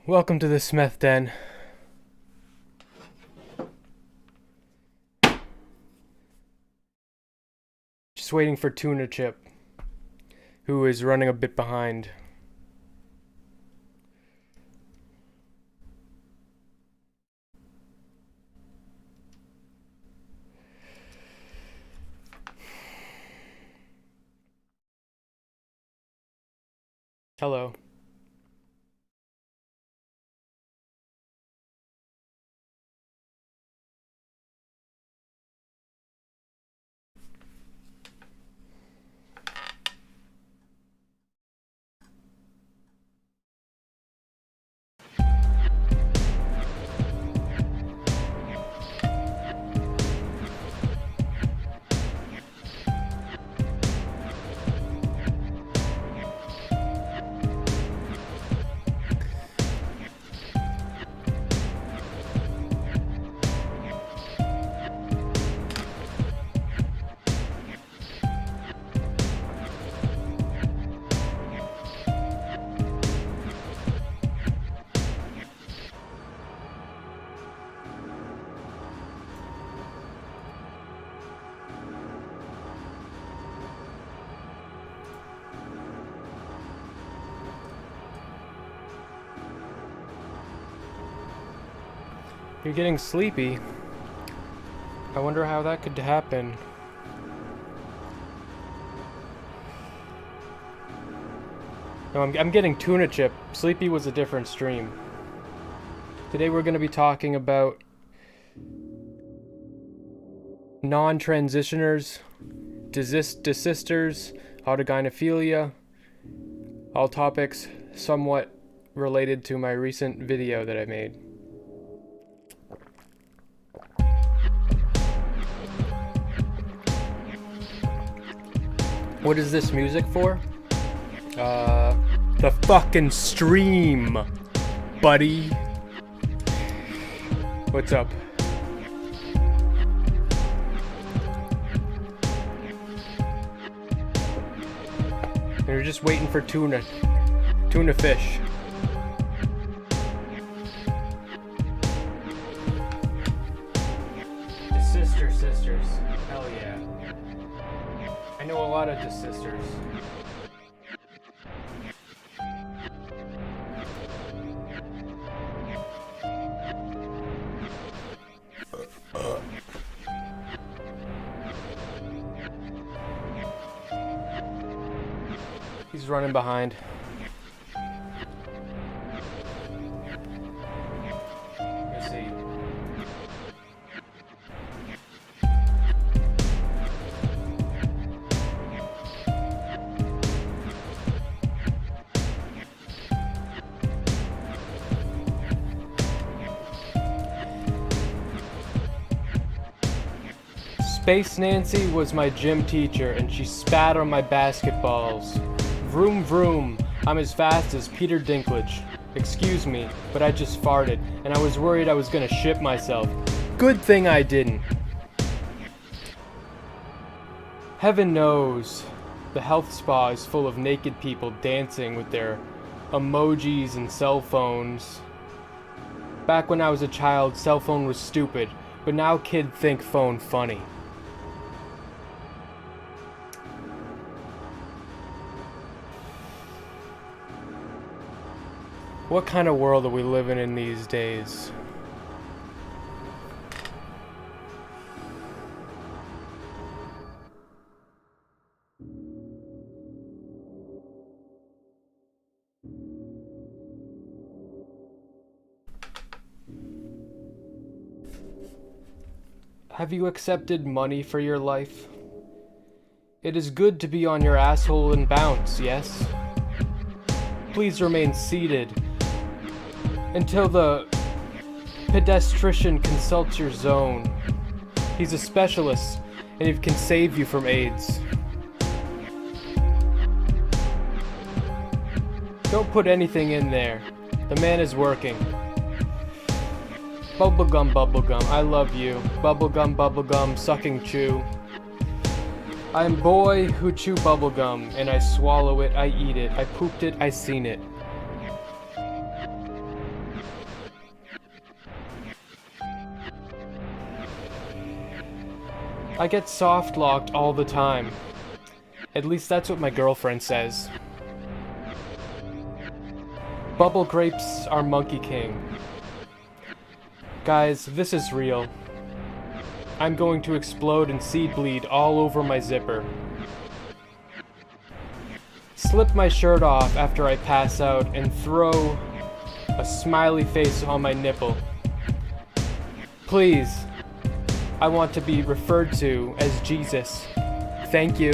Welcome to the Smeth Den. Just waiting for TunaChip, who is running a bit behind. Hello. You're getting sleepy. I wonder how that could happen. No, I'm getting TunaChip. Sleepy was a different stream. Today we're going to be talking about non-transitioners, desisters, autogynephilia, all topics somewhat related to my recent video that I made. What is this music for? The fucking stream, buddy. What's up? They're just waiting for tuna fish. Sisters. Hell yeah. I know a lot of Desisters. He's running behind. Let's see. Space Nancy was my gym teacher and she spat on my basketballs. Vroom vroom, I'm as fast as Peter Dinklage. Excuse me, but I just farted and I was worried I was gonna shit myself. Good thing I didn't. Heaven knows the health spa is full of naked people dancing with their emojis and cell phones. Back when I was a child, cell phone was stupid, but now kids think phone funny. What kind of world are we living in these days? Have you accepted money for your life? It is good to be on your asshole and bounce, yes? Please remain seated until the pedestrian consults your zone. He's a specialist and he can save you from AIDS. Don't put anything in there. The man is working. Bubblegum, I love you. Bubblegum, sucking chew. I am boy who chew bubblegum, and I swallow it, I eat it, I pooped it, I seen it. I get soft-locked all the time. At least that's what my girlfriend says. Bubble grapes are Monkey King. Guys, this is real. I'm going to explode and seed bleed all over my zipper. Slip my shirt off after I pass out and throw a smiley face on my nipple. Please, I want to be referred to as Jesus. Thank you.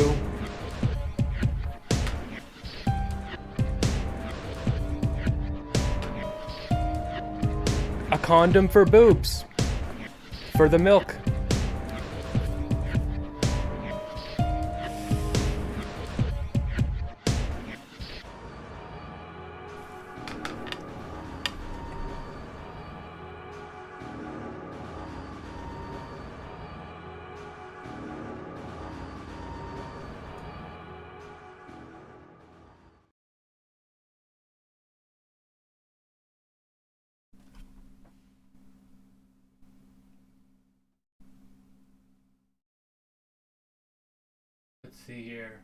A condom for boobs. For the milk. Let's see here.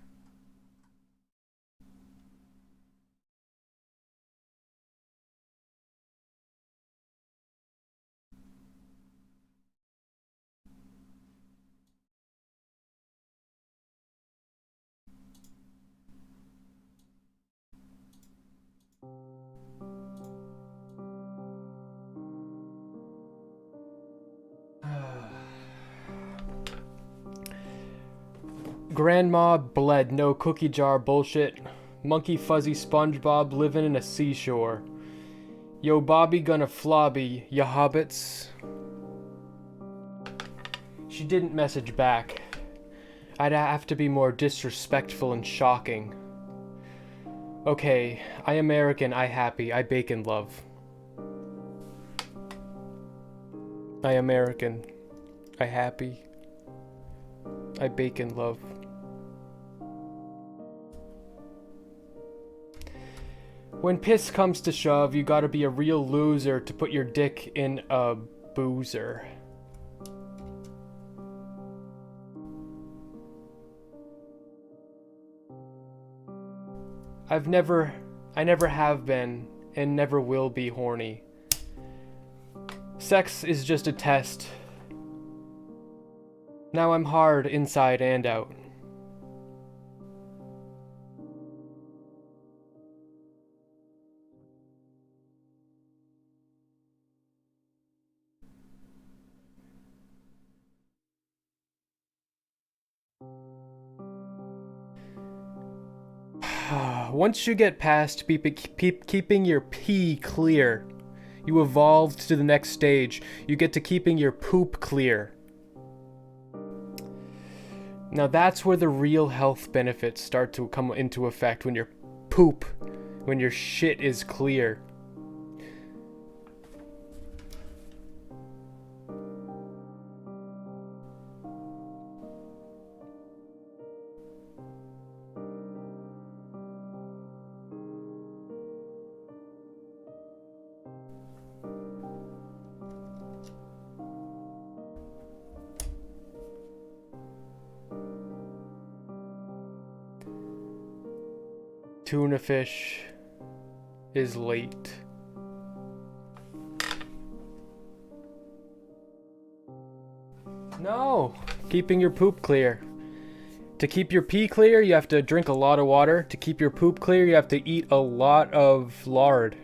Grandma bled, no cookie jar bullshit. Monkey fuzzy SpongeBob living in a seashore. Yo Bobby gonna flobby, ya hobbits. She didn't message back. I'd have to be more disrespectful and shocking. Okay, I American, I happy, I bacon love. I American, I happy, I bacon love. When piss comes to shove, you gotta be a real loser to put your dick in a boozer. I never have been, and never will be horny. Sex is just a test. Now I'm hard inside and out. Once you get past keeping your pee clear, you evolved to the next stage. You get to keeping your poop clear. Now that's where the real health benefits start to come into effect, when your shit is clear. Tuna fish is late. No! Keeping your poop clear. To keep your pee clear, you have to drink a lot of water. To keep your poop clear, you have to eat a lot of lard.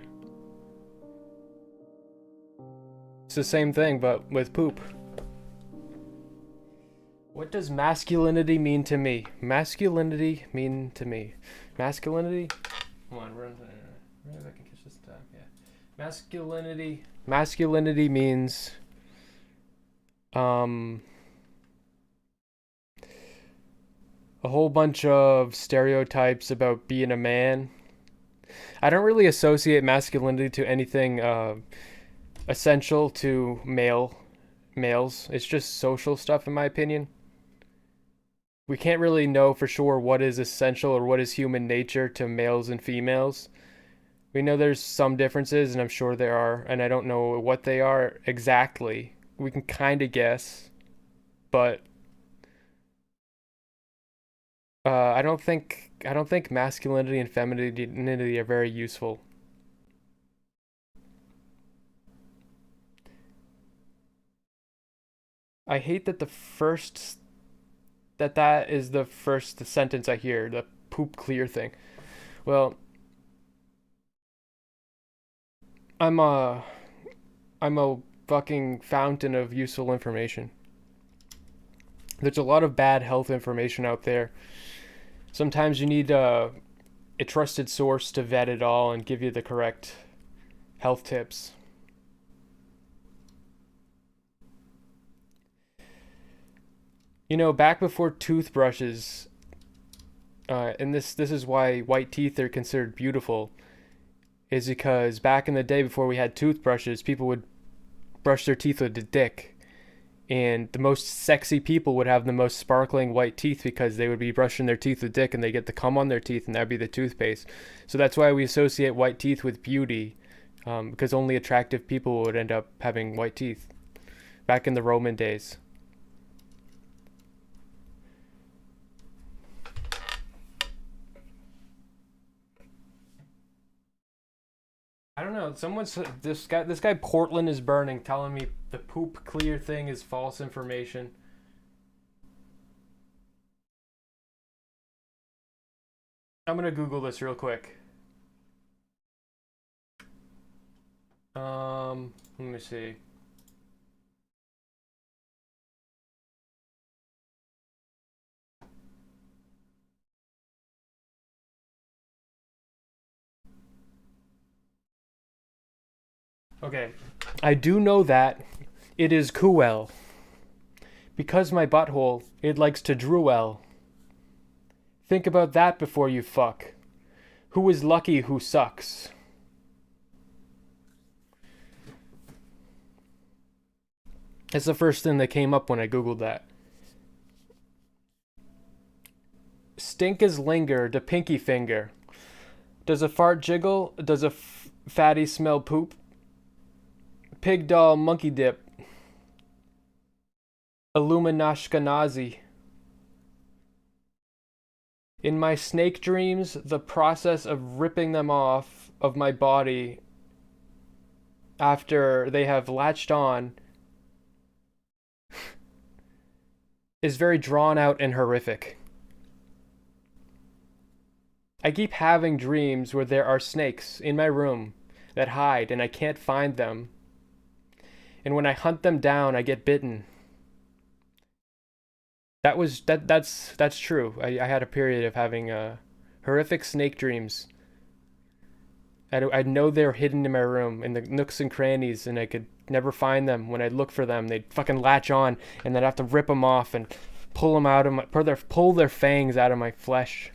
It's the same thing, but with poop. What does masculinity mean to me? Masculinity mean to me. Masculinity? Come on, run. Maybe I can catch this time. Yeah. Masculinity means a whole bunch of stereotypes about being a man. I don't really associate masculinity to anything essential to males. It's just social stuff, in my opinion. We can't really know for sure what is essential or what is human nature to males and females. We know there's some differences, and I'm sure there are, and I don't know what they are exactly. We can kind of guess, but I don't think masculinity and femininity are very useful. I hate that that is the first sentence I hear, the poop clear thing. Well, I'm a I'm a fucking fountain of useful information. There's a lot of bad health information out there. Sometimes you need a trusted source to vet it all and give you the correct health tips. You know, back before toothbrushes, and this is why white teeth are considered beautiful, is because back in the day before we had toothbrushes, people would brush their teeth with a dick. And the most sexy people would have the most sparkling white teeth because they would be brushing their teeth with dick and they get the cum on their teeth and that'd be the toothpaste. So that's why we associate white teeth with beauty, because only attractive people would end up having white teeth back in the Roman days. I don't know. Someone's this guy Portland is burning, telling me the poop clear thing is false information. I'm gonna Google this real quick. Let me see. Okay, I do know that it is cool because my butthole it likes to drool. Think about that before you fuck. Who is lucky? Who sucks? That's the first thing that came up when I googled that. Stink is linger to pinky finger. Does a fart jiggle? Does a fatty smell poop? Pig doll monkey dip. Illuminashkenazi. In my snake dreams, the process of ripping them off of my body after they have latched on is very drawn out and horrific. I keep having dreams where there are snakes in my room that hide and I can't find them. And when I hunt them down, I get bitten. That's true. I had a period of having horrific snake dreams. I'd know they were hidden in my room in the nooks and crannies, and I could never find them. When I'd look for them, they'd fucking latch on, and then I'd have to rip them off and pull them out of my pull their fangs out of my flesh.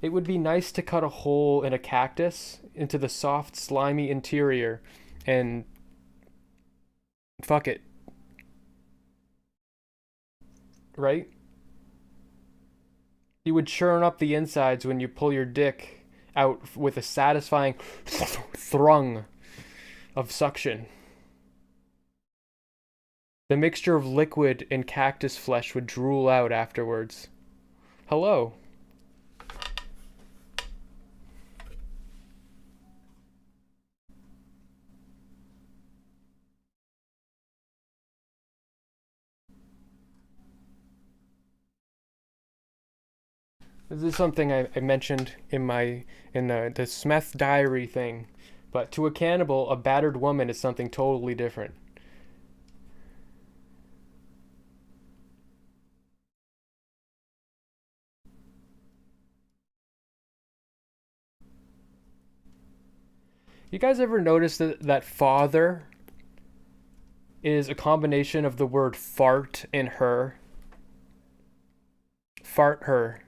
It would be nice to cut a hole in a cactus into the soft, slimy interior and fuck it, right? You would churn up the insides when you pull your dick out with a satisfying thrung of suction. The mixture of liquid and cactus flesh would drool out afterwards. Hello. This is something I mentioned in the Smeth diary thing, but to a cannibal, a battered woman is something totally different. You guys ever notice that father is a combination of the word fart and her? Fart her.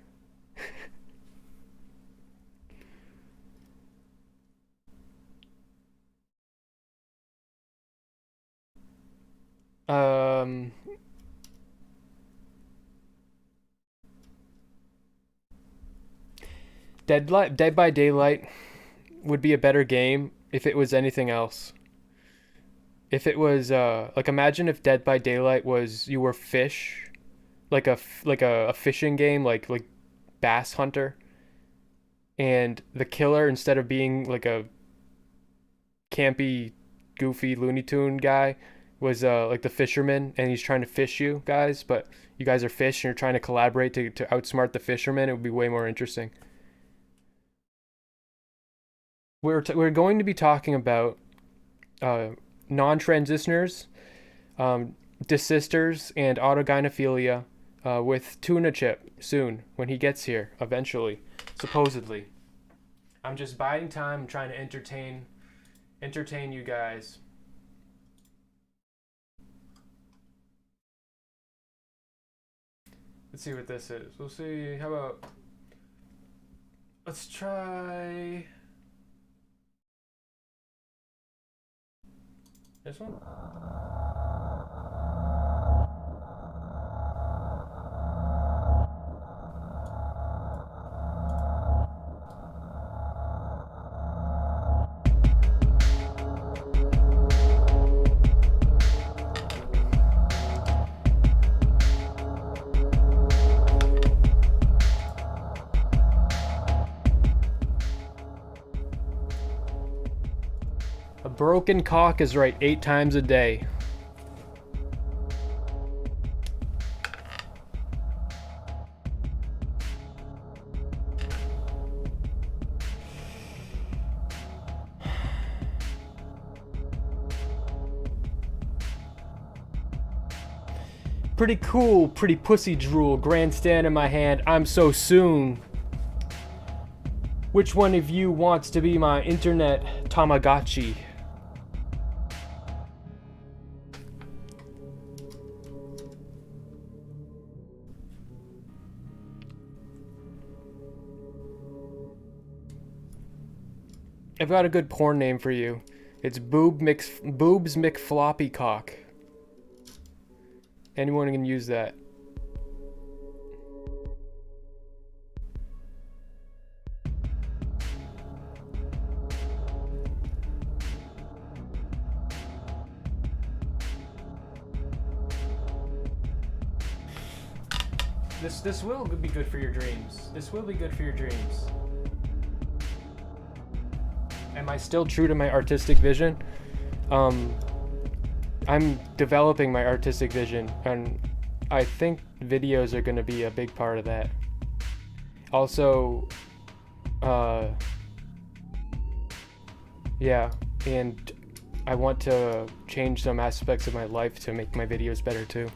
Um, Dead by Daylight would be a better game if it was anything else. If it was like, imagine if Dead by Daylight was you were fish, like a fishing game, like Bass Hunter, and the killer, instead of being like a campy, goofy Looney Tune guy, was like the fisherman, and he's trying to fish you guys, but you guys are fish and you're trying to collaborate to outsmart the fisherman. It would be way more interesting. We're going to be talking about non-transitioners, desisters, and autogynephilia with TunaChip soon, when he gets here, eventually, supposedly. I'm just biding time. I'm trying to entertain you guys. Let's see what this is. We'll see. How about, let's try this one. A broken cock is right 8 times a day. Pretty cool, pretty pussy drool, grandstand in my hand, I'm so soon. Which one of you wants to be my internet Tamagotchi? I've got a good porn name for you. It's Boobs McFloppycock. Anyone can use that. This will be good for your dreams. This will be good for your dreams. Am I still true to my artistic vision? I'm developing my artistic vision, and I think videos are going to be a big part of that. Also, yeah, and I want to change some aspects of my life to make my videos better too.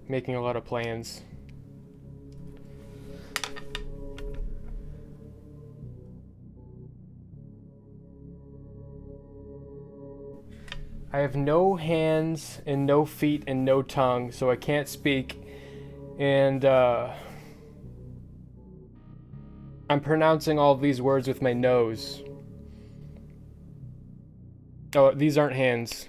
Making a lot of plans. I have no hands and no feet and no tongue, so I can't speak. And I'm pronouncing all of these words with my nose. Oh, these aren't hands.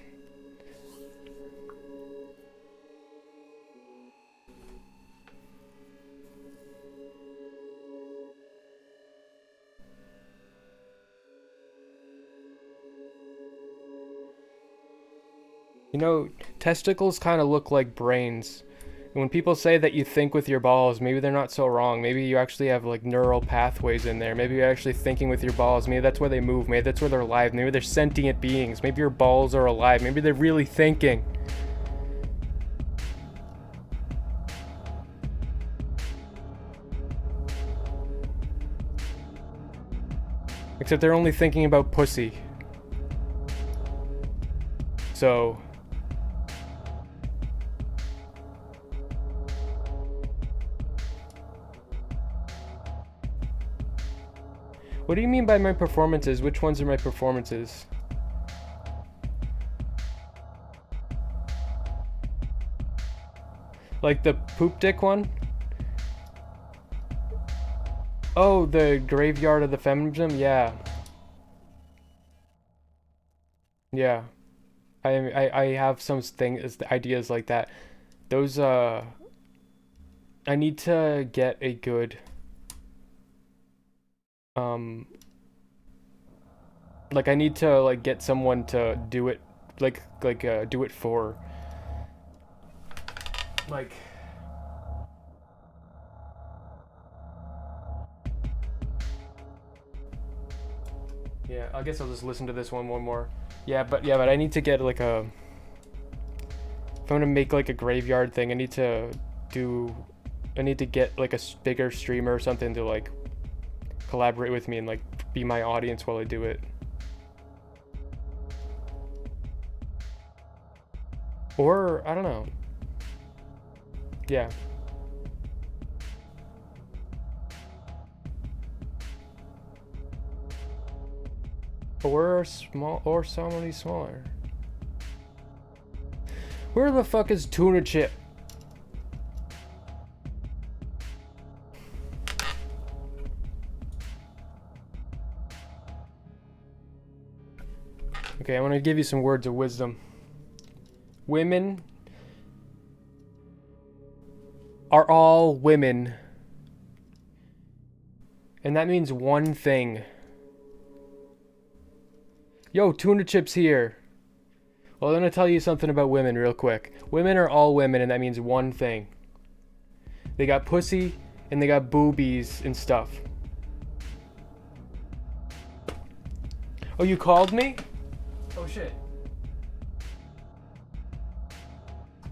You know, testicles kind of look like brains. And when people say that you think with your balls, maybe they're not so wrong. Maybe you actually have like neural pathways in there. Maybe you're actually thinking with your balls. Maybe that's where they move. Maybe that's where they're alive. Maybe they're sentient beings. Maybe your balls are alive. Maybe they're really thinking. Except they're only thinking about pussy. So... What do you mean by my performances? Which ones are my performances? Like the poop dick one? Oh, the graveyard of the feminism? Yeah. Yeah. I have some things, ideas like that. Those I need to get a good um like I need to like get someone to do it do it for like yeah, I guess I'll just listen to this one more. But I need to get like a if I'm gonna make like a graveyard thing, do I need to get like a bigger streamer or something to like collaborate with me and like be my audience while I do it. Or I don't know. Yeah. Or small or somebody smaller. Where the fuck is TunaChip? Okay, I want to give you some words of wisdom. Women are all women. And that means one thing. Yo, TunaChip's here. Well, I'm gonna tell you something about women real quick. Women are all women, and that means one thing. They got pussy, and they got boobies and stuff. Oh, you called me? Oh, shit.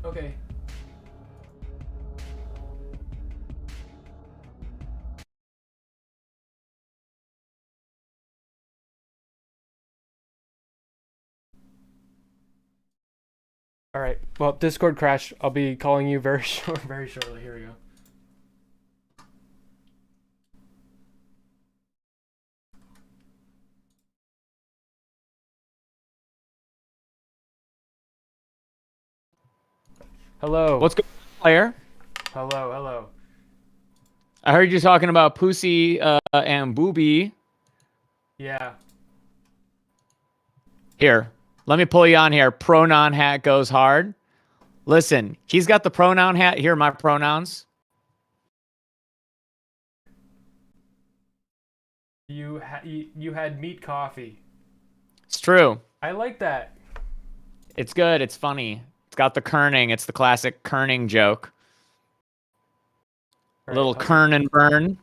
Okay. All right. Well, Discord crashed. I'll be calling you very shortly. Here we go. Hello. What's going on, player? Hello. I heard you talking about pussy and booby. Yeah. Here, let me pull you on here. Pronoun hat goes hard. Listen, he's got the pronoun hat. Here are my pronouns. You had meat coffee. It's true. I like that. It's good. It's funny. It's got the kerning. It's the classic kerning joke. Right, Little kern and burn.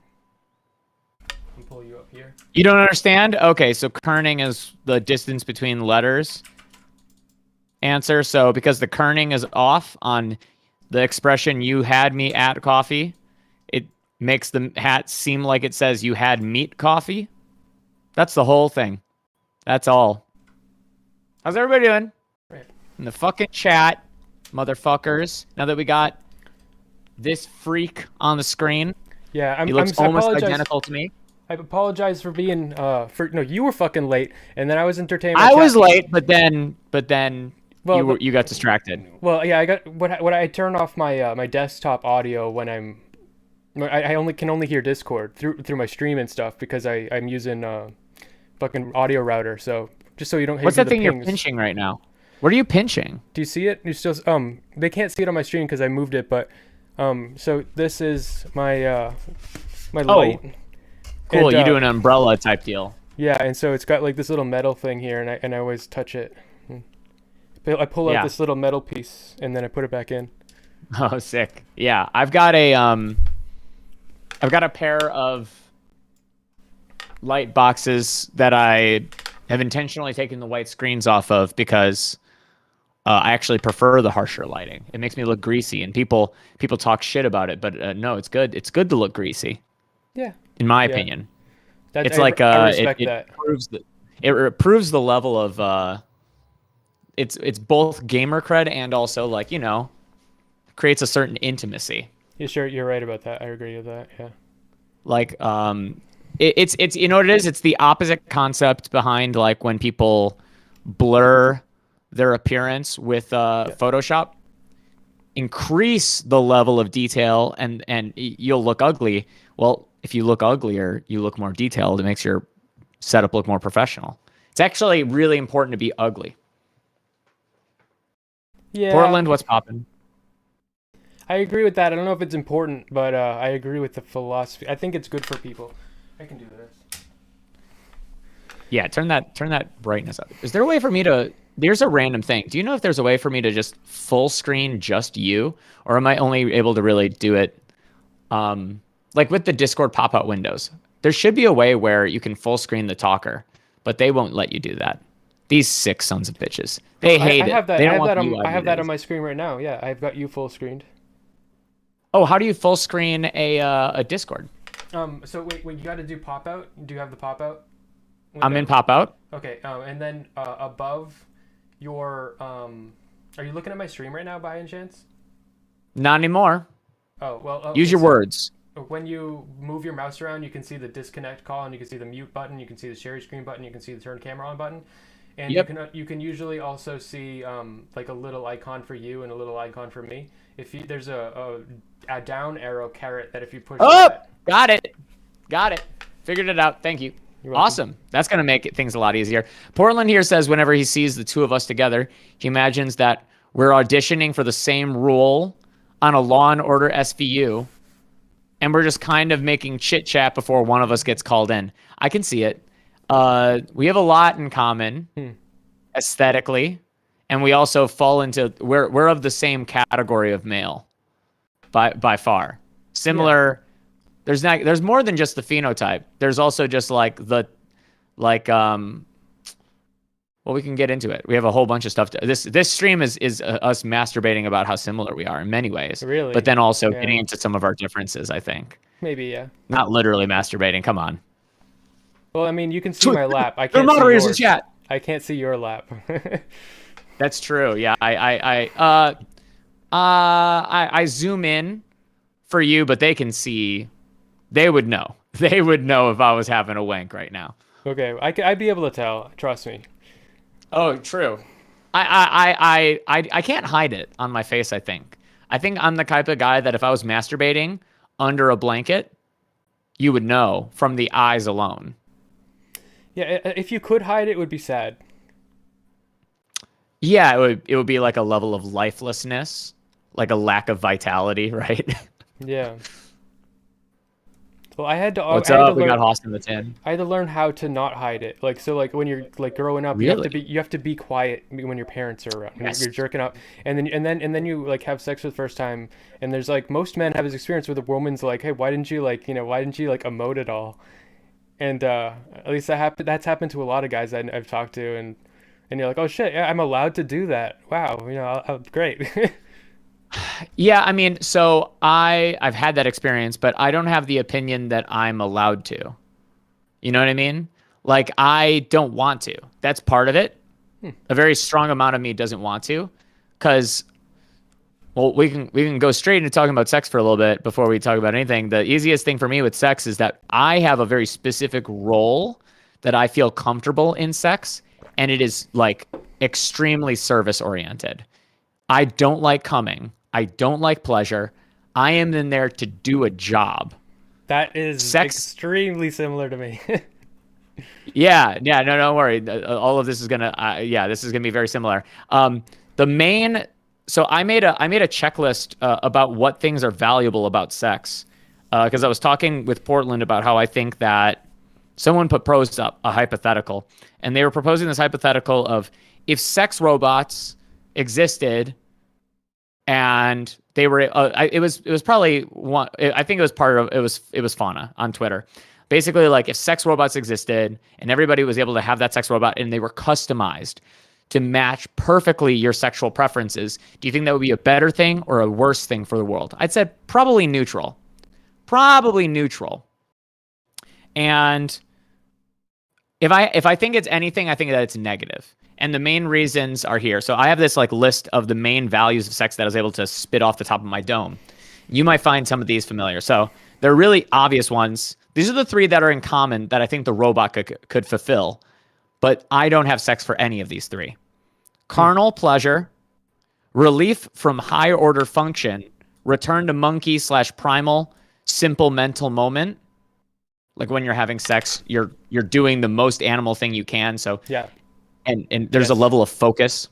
I'll pull you up here. You don't understand? Okay, so kerning is the distance between letters. Answer. So because the kerning is off on the expression "you had me at coffee," it makes the hat seem like it says "you had meat coffee." That's the whole thing. That's all. How's everybody doing? Right. In the fucking chat, motherfuckers. Now that we got this freak on the screen, Yeah, he looks almost identical to me. I apologize for being no, you were fucking late, and then I was entertained. I was late, but then well, you got distracted. Well, yeah, I got what I turn off my my desktop audio when I can only hear Discord through my stream and stuff because I'm using fucking audio router. So just so you don't hear What's that thing pings. you're pinching right now? What are you pinching? Do you see it? You still they can't see it on my stream because I moved it, but so this is my my light. Cool, And, you do an umbrella type deal. Yeah, and so it's got like this little metal thing here, and I always touch it. I pull out this little metal piece, and then I put it back in. Oh, sick. Yeah, I've got a pair of light boxes that I have intentionally taken the white screens off of because I actually prefer the harsher lighting. It makes me look greasy, and people talk shit about it, but no, it's good. It's good to look greasy. Yeah. In my opinion, it's I like respect it that. proves the level of it's both gamer cred and also like creates a certain intimacy. Yeah, sure, you're right about that. I agree with that. Yeah. Like it's you know what it is? It's the opposite concept behind like when people blur their appearance with Photoshop. Increase the level of detail and you'll look ugly. Well, if you look uglier, you look more detailed. It makes your setup look more professional. It's actually really important to be ugly. Yeah, Portland, what's poppin'? I agree with that. I don't know if it's important, but I agree with the philosophy. I think it's good for people. I can do this. Yeah, turn that brightness up. Is there a way for me to? There's a random thing. Do you know if there's a way for me to just full screen just you, or am I only able to really do it, like with the Discord pop-out windows? There should be a way where you can full screen the talker, but they won't let you do that. These sick sons of bitches. They hate I it. have that. They I don't have want that the on. UI I have that on videos. my screen right now. Yeah, I've got you full screened. Oh, how do you full screen a Discord? So wait, you got to do pop out. Do you have the pop out? I'm in pop out. Okay. And then above your are you looking at my stream right now by any chance? Not anymore. Oh well. Use your words. When you move your mouse around, you can see the disconnect call, and you can see the mute button, you can see the share screen button, you can see the turn camera on button, and Yep. you can usually also see like a little icon for you and a little icon for me. If you there's a down arrow caret that if you push Oh, that, got it. Got it. Figured it out. Thank you. you're welcome. Awesome. That's going to make things a lot easier. Portland here says whenever he sees the two of us together, he imagines that we're auditioning for the same role on a Law and Order SVU, and we're just kind of making chit chat before one of us gets called in. I can see it. We have a lot in common aesthetically, and we also fall into we're of the same category of male by far. Similar. There's more than just the phenotype. There's also just like well, we can get into it. We have a whole bunch of stuff. This stream is us masturbating about how similar we are in many ways. Really? But then also Yeah. getting into some of our differences, I think. Maybe, yeah. Not literally masturbating. Come on. Well, I mean, you can see my lap. I There can't are moderators see in yours. chat. I can't see your lap. That's true. Yeah. I zoom in for you, but they can see. They would know. They would know if I was having a wank right now. Okay, I'd be able to tell. Trust me. Oh, true. I can't hide it on my face, I think. I think I'm the type of guy that if I was masturbating under a blanket, you would know from the eyes alone. Yeah, if you could hide it, would be sad. Yeah, it would be like a level of lifelessness, like a lack of vitality, right? Yeah. Well, I had to. What's I had up? to We learn, got Austin that's in. I had to learn how to not hide it. Like so, like when you're like growing up, Really? you have to be quiet when your parents are around. Yes. You're jerking up, and then you like have sex for the first time, and there's like most men have this experience where the woman's like, hey, why didn't you like emote at all? And at least that's happened to a lot of guys that I've talked to, and you're like, oh shit, yeah, I'm allowed to do that. Wow, great. Yeah, I mean, so I've had that experience, but I don't have the opinion that I'm allowed to. You know what I mean? Like I don't want to. That's part of it. A very strong amount of me doesn't want to, because well, we can go straight into talking about sex for a little bit before we talk about anything. The easiest thing for me with sex is that I have a very specific role that I feel comfortable in sex, and it is like extremely service oriented. I don't like coming. I don't like pleasure. I am in there to do a job. That is Sex- extremely similar to me. Yeah, no, don't worry. All of this is gonna, this is gonna be very similar. So I made a checklist about what things are valuable about sex, because I was talking with Portland about how I think that someone proposed up a hypothetical, and they were proposing this hypothetical of if sex robots existed. And they were. It was probably one. I think it was part of. It was Fauna on Twitter. Basically, like if sex robots existed and everybody was able to have that sex robot and they were customized to match perfectly your sexual preferences, do you think that would be a better thing or a worse thing for the world? I'd said probably neutral. Probably neutral. And if I think it's anything, I think that it's negative. And the main reasons are here. So I have this like list of the main values of sex that I was able to spit off the top of my dome. You might find some of these familiar. So they're really obvious ones. These are the three that are in common that I think the robot could fulfill. But I don't have sex for any of these three. Carnal pleasure, relief from high order function, return to monkey/primal, simple mental moment. Like when you're having sex, you're doing the most animal thing you can. So Yeah. and there's a level of focus.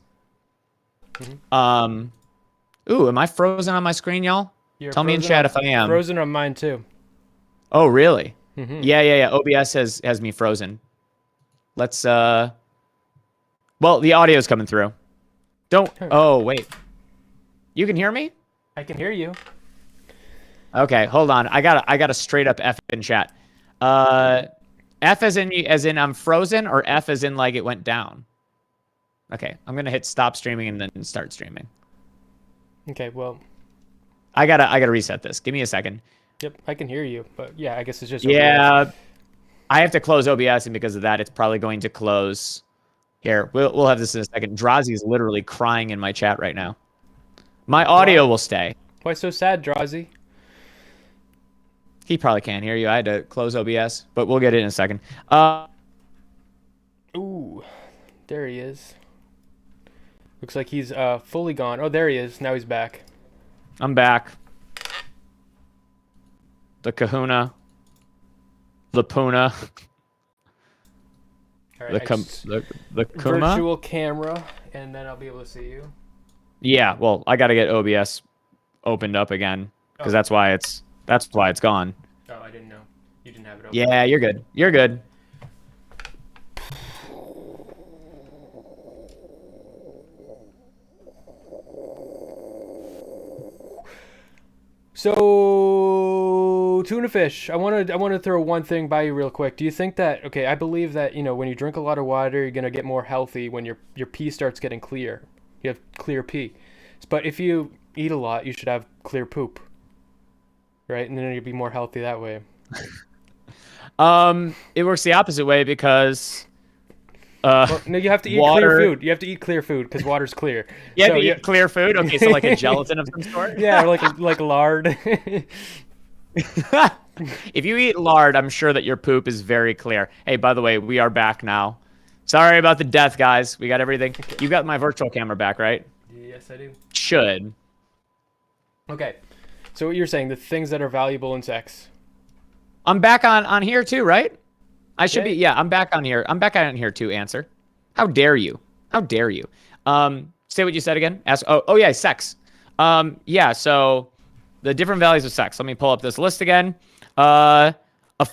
Ooh, am I frozen on my screen, y'all? You're Tell me in frozen chat on, if I am. frozen on mine too. Oh, really? Mm-hmm. Yeah. OBS has me frozen. Let's well, the audio's coming through. Don't. Oh, wait. You can hear me? I can hear you. Okay, hold on. I got a straight up F in chat. F as in I'm frozen, or F as in like it went down. Okay, I'm gonna hit stop streaming and then start streaming. Okay, well. I gotta reset this. Give me a second. Yep, I can hear you, but yeah, I guess it's just Yeah, OBS. I have to close OBS, and because of that, it's probably going to close. Here, we'll have this in a second. Drazi is literally crying in my chat right now. My audio will stay. Why so sad, Drazi? He probably can't hear you. I had to close OBS, but we'll get it in a second. Ooh, there he is. Looks like he's fully gone. Oh, there he is. Now he's back. I'm back. The Kahuna. The Puna. All right, the Kuma. virtual camera, and then I'll be able to see you. Yeah, well, I got to get OBS opened up again because that's why it's gone. Oh, I didn't know. You didn't have it open. Yeah, you're good. You're good. So, tuna fish. I want to throw one thing by you real quick. Do you think that, okay, I believe that, when you drink a lot of water, you're going to get more healthy when your pee starts getting clear. You have clear pee. But if you eat a lot, you should have clear poop. Right? And then you'll be more healthy that way. It works the opposite way because well, no, you have to eat clear food. You have to eat clear food because water's clear. You have to eat clear food? Okay, so like a gelatin of some sort? Yeah, or like lard. If you eat lard, I'm sure that your poop is very clear. Hey, by the way, we are back now. Sorry about the death, guys. We got everything. Okay. You got my virtual camera back, right? Yes, I do. Should. Okay. So what you're saying, the things that are valuable in sex. I'm back on here too, right? I should be. Yeah, I'm back on here. I'm back on here too, Answer. How dare you? How dare you? Say what you said again. Ask. Oh yeah, sex. Yeah, so the different values of sex. Let me pull up this list again. A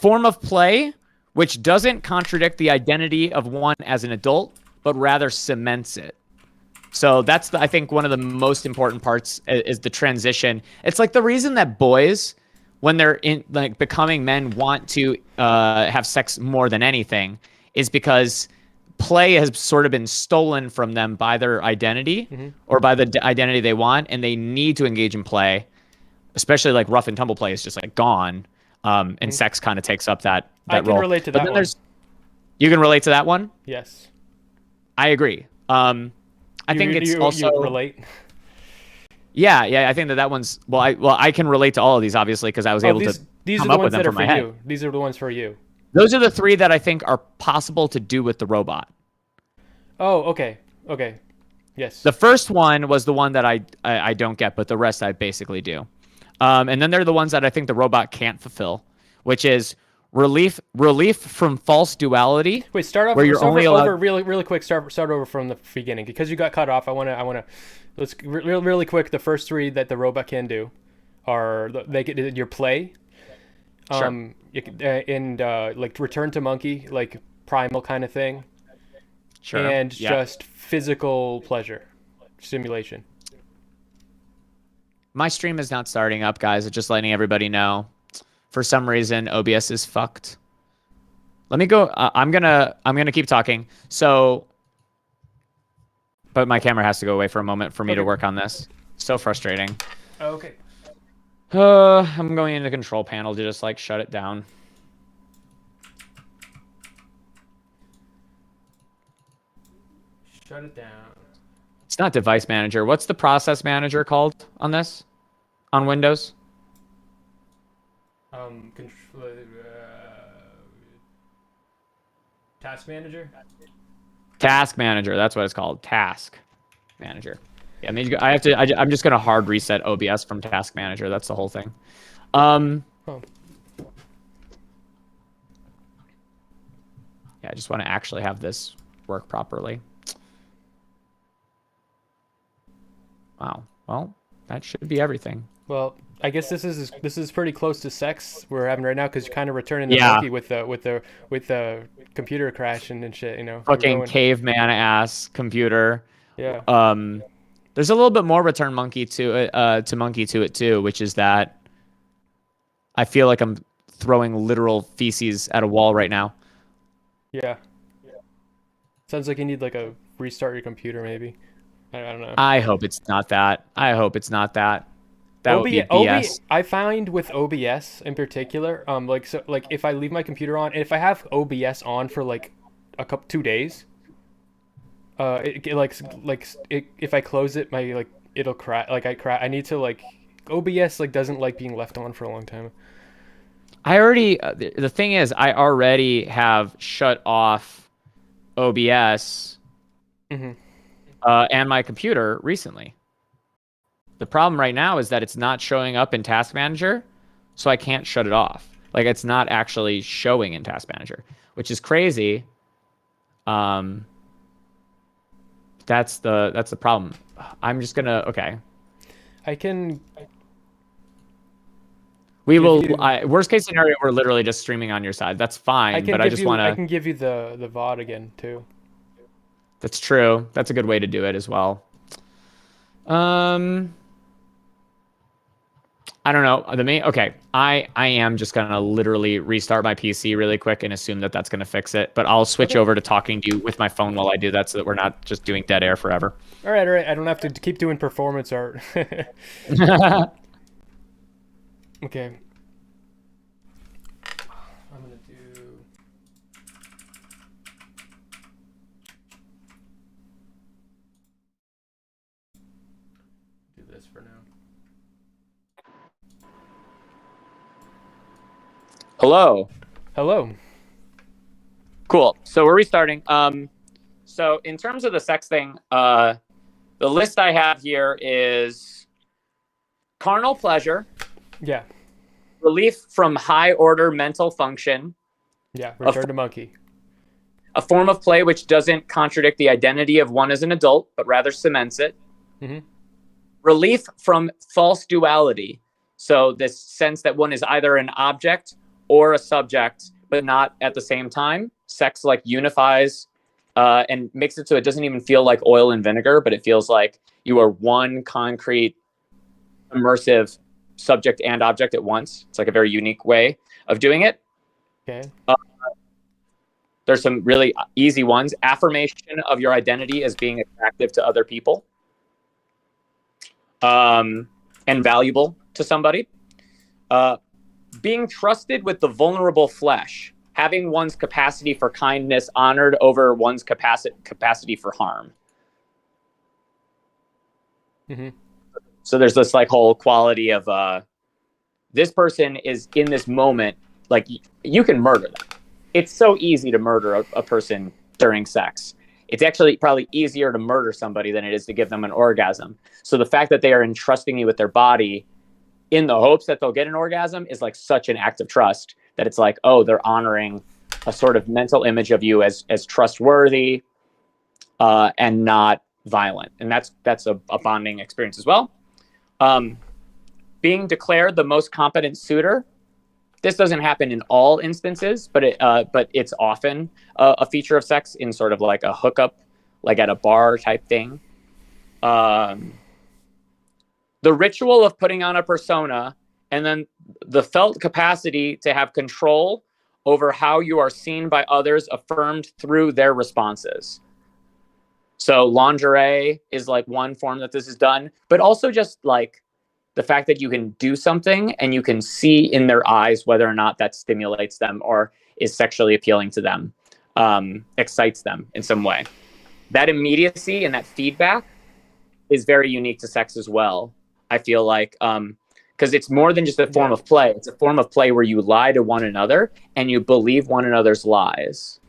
form of play which doesn't contradict the identity of one as an adult, but rather cements it. So that's, I think, one of the most important parts is the transition. It's like the reason that boys, when they're becoming men, want to have sex more than anything is because play has sort of been stolen from them by their identity or by the identity they want, and they need to engage in play, especially like rough and tumble play is just like gone, and sex kind of takes up that role. I can relate to that one. You can relate to that one? Yes. I agree. I think it's also you relate. Yeah. I think that one's I can relate to all of these obviously because I was able to come up with them from my head. These are the ones for you. Those are the three that I think are possible to do with the robot. Oh, okay. Okay. Yes. The first one was the one that I don't get, but the rest I basically do. And then there are the ones that I think the robot can't fulfill, which is relief from false duality. Wait, start off. Where you're only allowed... really quick. Start over from the beginning because you got cut off. I wanna. Let's really quick. The first three that the robot can do are they get your play. Sure. And like return to monkey, like primal kind of thing. Sure. And just physical pleasure, stimulation. My stream is not starting up, guys. Just letting everybody know. For some reason, OBS is fucked. Let me go. I'm gonna keep talking. So, but my camera has to go away for a moment for me to work on this. So frustrating. Okay. I'm going into control panel to just like shut it down. Shut it down. It's not device manager. What's the process manager called on this? On Windows? Task manager? Task manager. That's what it's called. Task manager. Yeah, I have to. I'm just gonna hard reset OBS from task manager. That's the whole thing. Yeah, I just want to actually have this work properly. Wow. Well, that should be everything. Well, I guess this is pretty close to sex we're having right now because you're kind of returning the Yeah. monkey with the computer crashing and shit. We're Fucking going. caveman ass computer. Yeah. Um, there's a little bit more return monkey to it, to monkey to it too, which is that I feel like I'm throwing literal feces at a wall right now. Yeah. Sounds like you need like a restart your computer maybe. I don't know. I hope it's not that. I hope it's not that. That would be OB, BS. I find with OBS in particular, like if I leave my computer on, and if I have OBS on for like a couple 2 days, if I close it, my like it'll crash. Like I crash. I need to like OBS like doesn't like being left on for a long time. I already, the thing is, I already have shut off OBS Hmm. and my computer recently. The problem right now is that it's not showing up in Task Manager, so I can't shut it off. Like it's not actually showing in Task Manager, which is crazy. That's the problem. I'm just gonna okay. I can We give will. you. Worst case scenario, we're literally just streaming on your side. That's I fine, can but I give just you. want I to. can give you the VOD again too. That's true. That's a good way to do it as well. Um, I don't know. The main. Okay, I am just gonna literally restart my PC really quick and assume that that's gonna fix it. But I'll switch Okay. over to talking to you with my phone while I do that, so that we're not just doing dead air forever. All right. All right. I don't have to keep doing performance art. Okay. I'm gonna do this for now. Hello. Hello. Cool. So we're restarting. So in terms of the sex thing, the list I have here is carnal pleasure, Yeah. relief from high order mental function, Yeah. Return to monkey. a form of play which doesn't contradict the identity of one as an adult, but rather cements it, Mm-hmm. relief from false duality. So this sense that one is either an object or a subject, but not at the same time. Sex like unifies and makes it so it doesn't even feel like oil and vinegar, but it feels like you are one concrete, immersive subject and object at once. It's like a very unique way of doing it. Okay. There's some really easy ones. Affirmation of your identity as being attractive to other people and valuable to somebody. Being trusted with the vulnerable flesh. Having one's capacity for kindness honored over one's capacity for harm. Mm-hmm. So there's this like whole quality of this person is in this moment, like you can murder them. It's so easy to murder a person during sex. It's actually probably easier to murder somebody than it is to give them an orgasm. So the fact that they are entrusting you with their body in the hopes that they'll get an orgasm is like such an act of trust that it's like, oh, they're honoring a sort of mental image of you as trustworthy and not violent. And that's a bonding experience as well. Being declared the most competent suitor. This doesn't happen in all instances, but it's often a feature of sex in sort of like a hookup, like at a bar type thing. The ritual of putting on a persona, and then the felt capacity to have control over how you are seen by others, affirmed through their responses. So lingerie is like one form that this is done, but also just like the fact that you can do something and you can see in their eyes whether or not that stimulates them or is sexually appealing to them, excites them in some way. That immediacy and that feedback is very unique to sex as well. I feel like, because it's more than just a form of play. It's a form of play where you lie to one another and you believe one another's lies.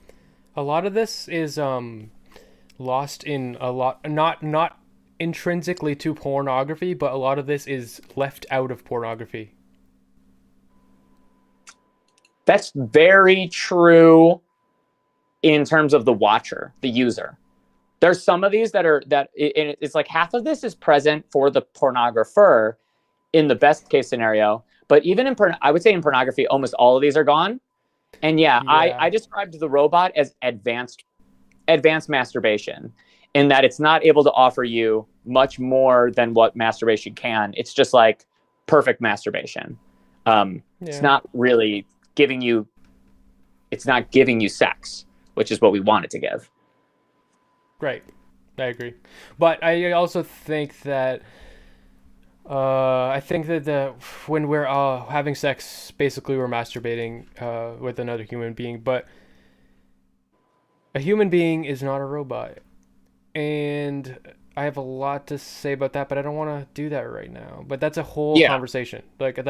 A lot of this is lost in a lot, not intrinsically to pornography, but a lot of this is left out of pornography. That's very true in terms of the watcher, the user. There's some of these and it's like half of this is present for the pornographer in the best case scenario, but even I would say in pornography, almost all of these are gone. And I described the robot as advanced masturbation, in that it's not able to offer you much more than what masturbation can. It's just like perfect masturbation. It's not really giving you sex, which is what we want it to give. Right. I agree. But I also think that when we're having sex, basically we're masturbating with another human being, but a human being is not a robot. And I have a lot to say about that, but I don't want to do that right now. But that's a whole conversation. Like I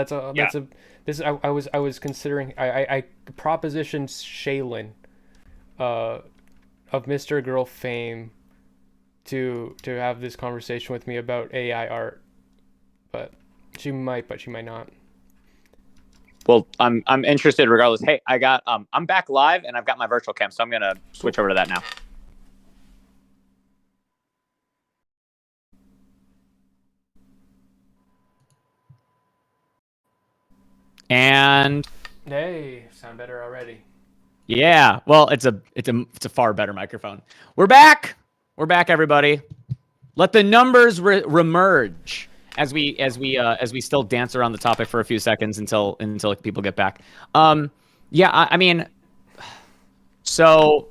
was considering I propositioned Shaylin of Mr. Girl fame to have this conversation with me about AI art. But she might not. Well, I'm interested regardless. Hey, I'm back live and I've got my virtual cam, so I'm gonna switch over to that now. And hey, sound better already. Yeah, well, it's a far better microphone. We're back, everybody. Let the numbers remerge as we still dance around the topic for a few seconds until people get back. I mean, so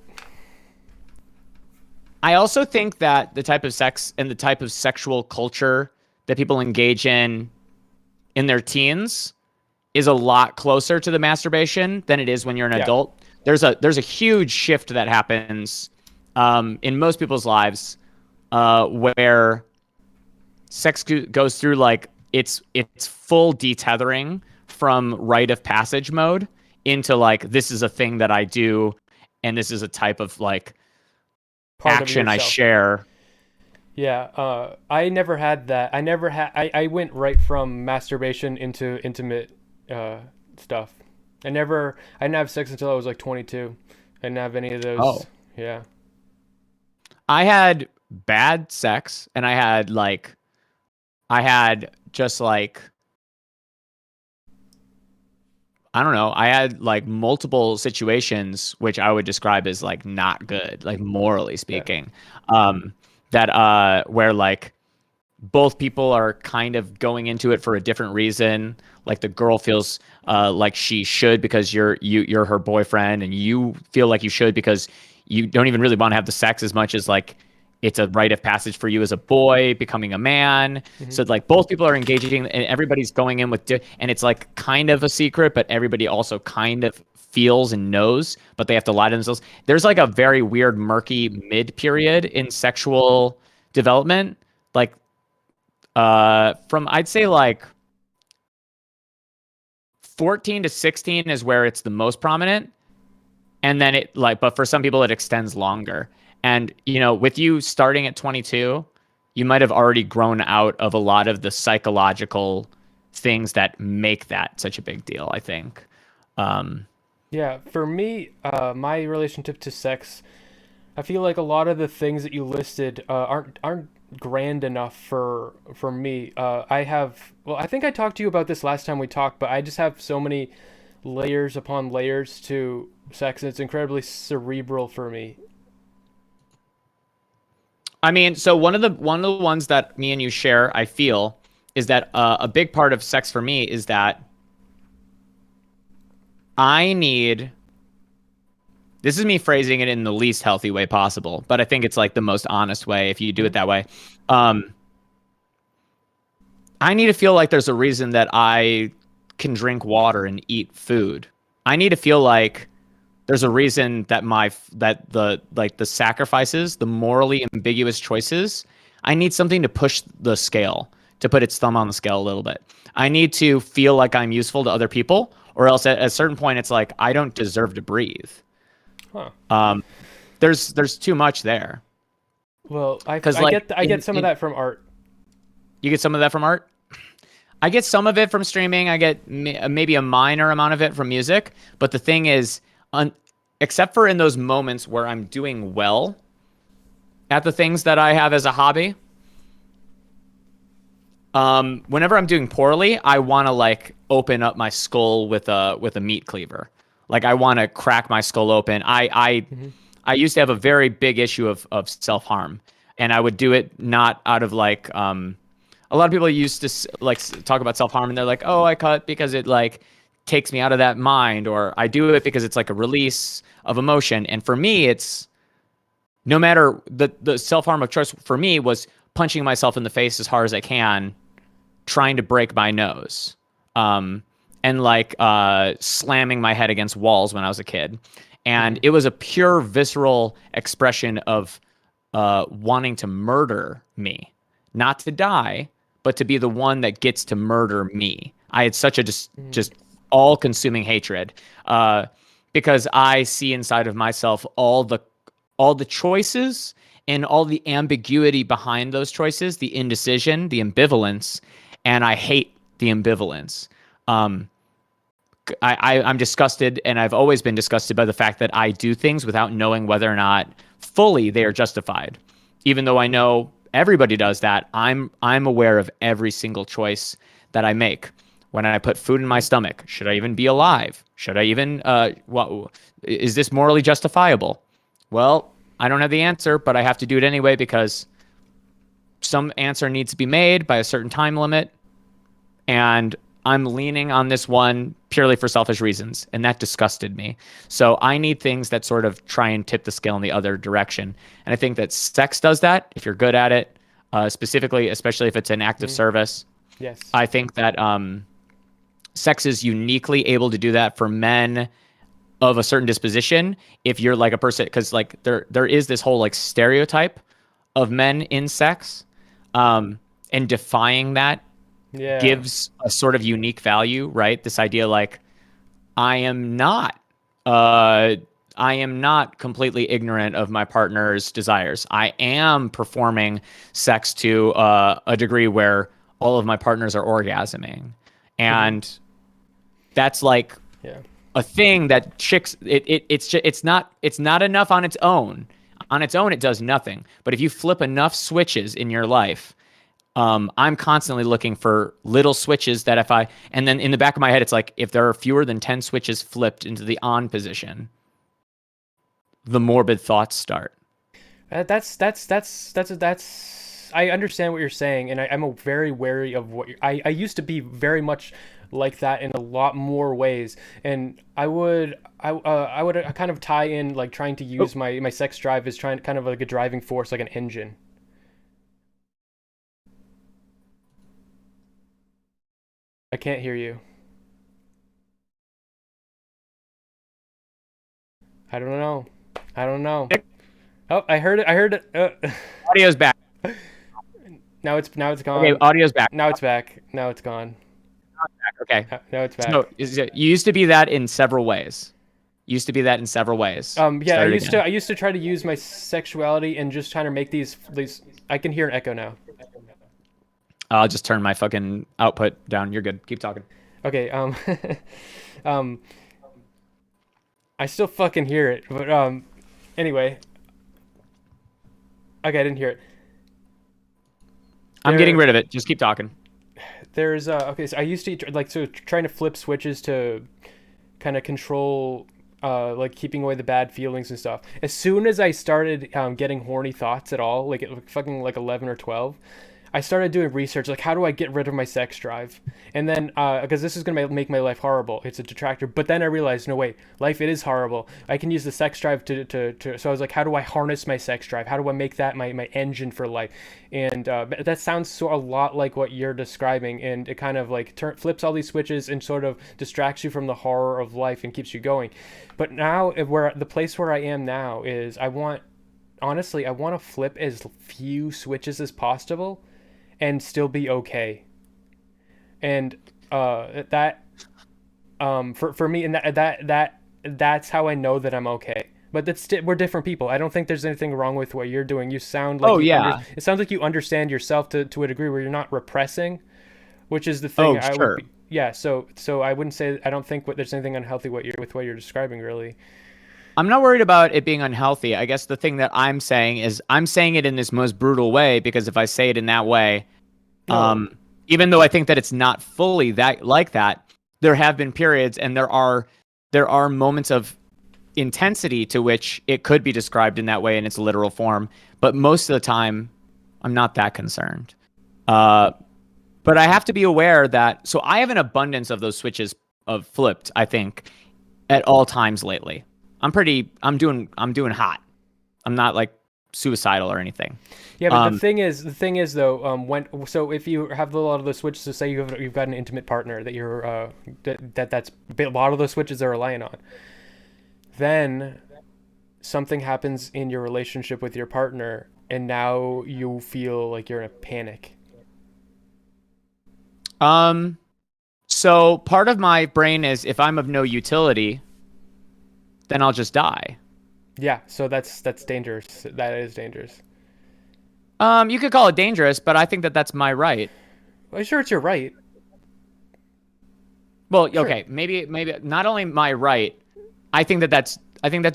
I also think that the type of sex and the type of sexual culture that people engage in their teens is a lot closer to the masturbation than it is when you're an adult. There's a huge shift that happens in most people's lives where sex goes through like it's full detethering from rite of passage mode into like, this is a thing that I do and this is a type of like action I share. Yeah, I never had that. I went right from masturbation into intimate stuff. I didn't have sex until I was like 22. I didn't have any of those. Oh. Yeah. I had bad sex and I had just like, I don't know. I had like multiple situations which I would describe as like not good, like morally speaking, that where like both people are kind of going into it for a different reason. Like the girl feels like she should because you're her boyfriend, and you feel like you should because you don't even really want to have the sex as much as like it's a rite of passage for you as a boy becoming a man. Mm-hmm. So like both people are engaging and everybody's going in with and it's like kind of a secret, but everybody also kind of feels and knows, but they have to lie to themselves. There's like a very weird, murky mid period in sexual development. Like from I'd say like 14 to 16 is where it's the most prominent. And then but for some people it extends longer. And, you know, with you starting at 22, you might have already grown out of a lot of the psychological things that make that such a big deal, I think. Yeah, for me, my relationship to sex, I feel like a lot of the things that you listed aren't grand enough for me. I think I talked to you about this last time we talked, but I just have so many layers upon layers to sex, and it's incredibly cerebral for me. I mean, so one of the ones that me and you share, I feel, is that a big part of sex for me is that this is me phrasing it in the least healthy way possible, but I think it's like the most honest way if you do it that way. I need to feel like there's a reason that I can drink water and eat food. I need to feel like there's a reason that the sacrifices, the morally ambiguous choices, I need something to push the scale, to put its thumb on the scale a little bit. I need to feel like I'm useful to other people, or else at a certain point it's like I don't deserve to breathe. Huh. There's too much there. Well, I get some of that from art. You get some of that from art? I get some of it from streaming. I get maybe a minor amount of it from music. But the thing is, except for in those moments where I'm doing well, at the things that I have as a hobby, whenever I'm doing poorly, I want to like open up my skull with a meat cleaver. Like I want to crack my skull open. I used to have a very big issue of self-harm, and I would do it not out of like a lot of people used to talk about self-harm and they're like, "Oh, I cut because it like takes me out of that mind," or I do it because it's like a release of emotion. And for me, it's no matter the self-harm of choice for me was punching myself in the face as hard as I can, trying to break my nose, and like slamming my head against walls when I was a kid. And it was a pure visceral expression of wanting to murder me, not to die, but to be the one that gets to murder me. I had such a just all-consuming hatred because I see inside of myself all the choices and all the ambiguity behind those choices, the indecision, the ambivalence, and I hate the ambivalence. I'm disgusted, and I've always been disgusted by the fact that I do things without knowing whether or not fully they are justified. Even though I know everybody does that, I'm aware of every single choice that I make. When I put food in my stomach, should I even be alive? Should I even, is this morally justifiable? Well, I don't have the answer, but I have to do it anyway because some answer needs to be made by a certain time limit. And I'm leaning on this one purely for selfish reasons, and that disgusted me. So I need things that sort of try and tip the scale in the other direction. And I think that sex does that if you're good at it, specifically, especially if it's an act of service. Yes. I think that sex is uniquely able to do that for men of a certain disposition. If you're like a person, because like there is this whole like stereotype of men in sex, and defying that gives a sort of unique value, right? This idea like I am not completely ignorant of my partner's desires. I am performing sex to a degree where all of my partners are orgasming, and that's like a thing that chicks. It's not enough on its own. On its own, it does nothing. But if you flip enough switches in your life, I'm constantly looking for little switches that and then in the back of my head, it's like, if there are fewer than 10 switches flipped into the on position, the morbid thoughts start. That's I understand what you're saying, and I'm very wary of what I used to be very much like that in a lot more ways, and I would kind of tie in like trying to use my sex drive as trying kind of like a driving force, like an engine. I can't hear you. I don't know. I don't know. Oh, I heard it. I heard it. Audio's back. Now it's gone. Okay, audio's back. Now it's back. Now it's gone. Okay. Now it's back. So you used to be that in several ways. Yeah, I used to try to use my sexuality and just trying to make these. I can hear an echo now. I'll just turn my fucking output down. You're good. Keep talking. Okay. I still fucking hear it, but anyway. Okay, I didn't hear it. I'm getting rid of it. Just keep talking. There's okay, so I used to trying to flip switches to kind of control like keeping away the bad feelings and stuff. As soon as I started getting horny thoughts at all, like at fucking like 11 or 12, I started doing research, like how do I get rid of my sex drive? And then, because this is going to make my life horrible. It's a detractor. But then I realized, no, wait, life it is horrible. I can use the sex drive to so I was like, how do I harness my sex drive? How do I make that my engine for life? And that sounds a lot like what you're describing. And it kind of like flips all these switches and sort of distracts you from the horror of life and keeps you going. But now, the place where I am now is honestly, I want to flip as few switches as possible and still be okay. And that for me, and that's how I know that I'm okay. But we're different people. I don't think there's anything wrong with what you're doing. You sound like it sounds like you understand yourself to a degree where you're not repressing, which is the thing. So I wouldn't say, I don't think there's anything unhealthy with what you're describing, really. I'm not worried about it being unhealthy. I guess the thing that I'm saying is I'm saying it in this most brutal way because if I say it in that way, No. even though I think that it's not fully that like that, there have been periods and there are moments of intensity to which it could be described in that way in its literal form. But most of the time, I'm not that concerned. But I have to be aware that so I have an abundance of those switches of flipped, I think, at all times lately. I'm doing hot. I'm not like suicidal or anything. Yeah, but the thing is though, if you have a lot of those switches, so say you've got an intimate partner that you're that's a lot of those switches are relying on, then something happens in your relationship with your partner, and now you feel like you're in a panic. So part of my brain is if I'm of no utility, then I'll just die. Yeah, so that's dangerous. That is dangerous. You could call it dangerous, but I think that that's my right. Well, sure, it's your right. Well, Sure. okay, maybe not only my right, I think that's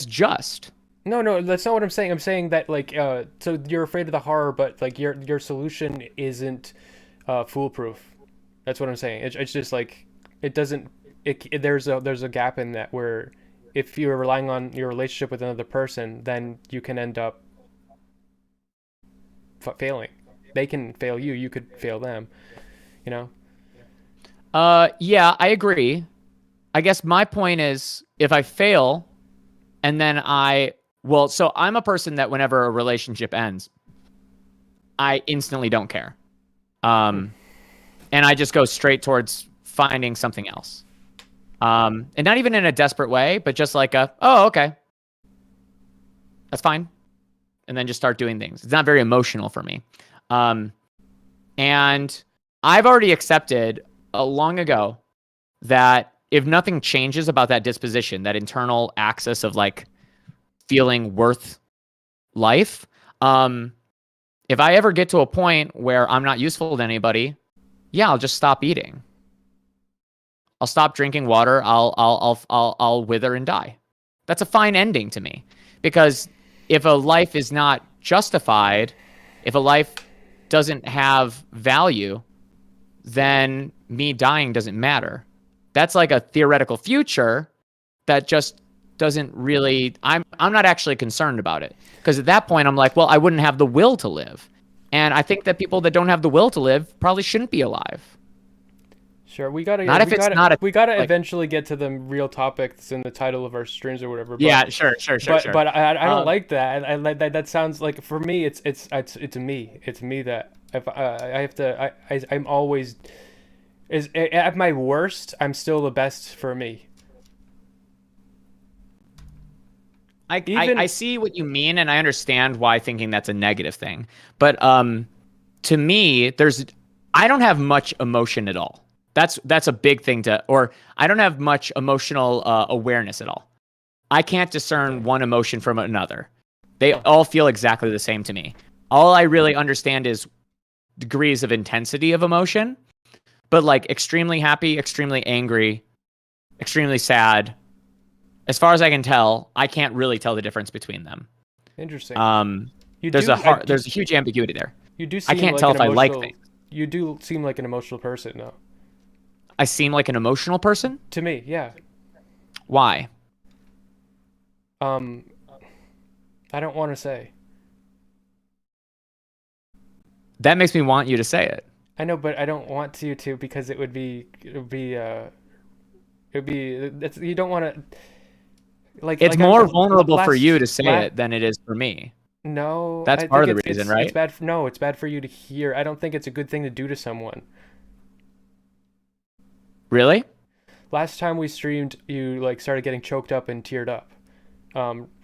just. No, that's not what I'm saying. I'm saying that like, so you're afraid of the horror, but like your solution isn't foolproof. That's what I'm saying. It's just like it doesn't. There's a gap in that where if you're relying on your relationship with another person, then you can end up failing. They can fail you. You could fail them. You know. Yeah, I agree. I guess my point is if I fail and then so I'm a person that whenever a relationship ends, I instantly don't care. And I just go straight towards finding something else. And not even in a desperate way, but just like oh, okay. That's fine. And then just start doing things. It's not very emotional for me. And I've already accepted long ago that if nothing changes about that disposition, that internal axis of like feeling worth life, if I ever get to a point where I'm not useful to anybody, yeah, I'll just stop eating. I'll stop drinking water. I'll wither and die. That's a fine ending to me, because if a life is not justified, if a life doesn't have value, then me dying doesn't matter. That's like a theoretical future that just doesn't really. I'm not actually concerned about it, because at that point I'm like, well, I wouldn't have the will to live, and I think that people that don't have the will to live probably shouldn't be alive. Sure, we gotta like, eventually get to the real topics in the title of our streams or whatever. But, yeah, sure. But I don't like that. I like that. That sounds like, for me, it's me. It's me that if I have to. I'm always at my worst. I'm still the best for me. I see what you mean, and I understand why thinking that's a negative thing. But to me, I don't have much emotion at all. That's a big thing or I don't have much emotional awareness at all. I can't discern one emotion from another. They all feel exactly the same to me. All I really understand is degrees of intensity of emotion, but like extremely happy, extremely angry, extremely sad. As far as I can tell, I can't really tell the difference between them. Interesting. There's a huge ambiguity there. You do. Seem I can't like tell an if I like things. You do seem like an emotional person, though. I seem like an emotional person? To me, yeah. Why? I don't want to say. That makes me want you to say it. I know, but I don't want you to, because you don't want to. It's more vulnerable for you to say it than it is for me. No, that's part of the reason, right? It's bad. No, it's bad for you to hear. I don't think it's a good thing to do to someone. Really? Last time we streamed, you like started getting choked up and teared up.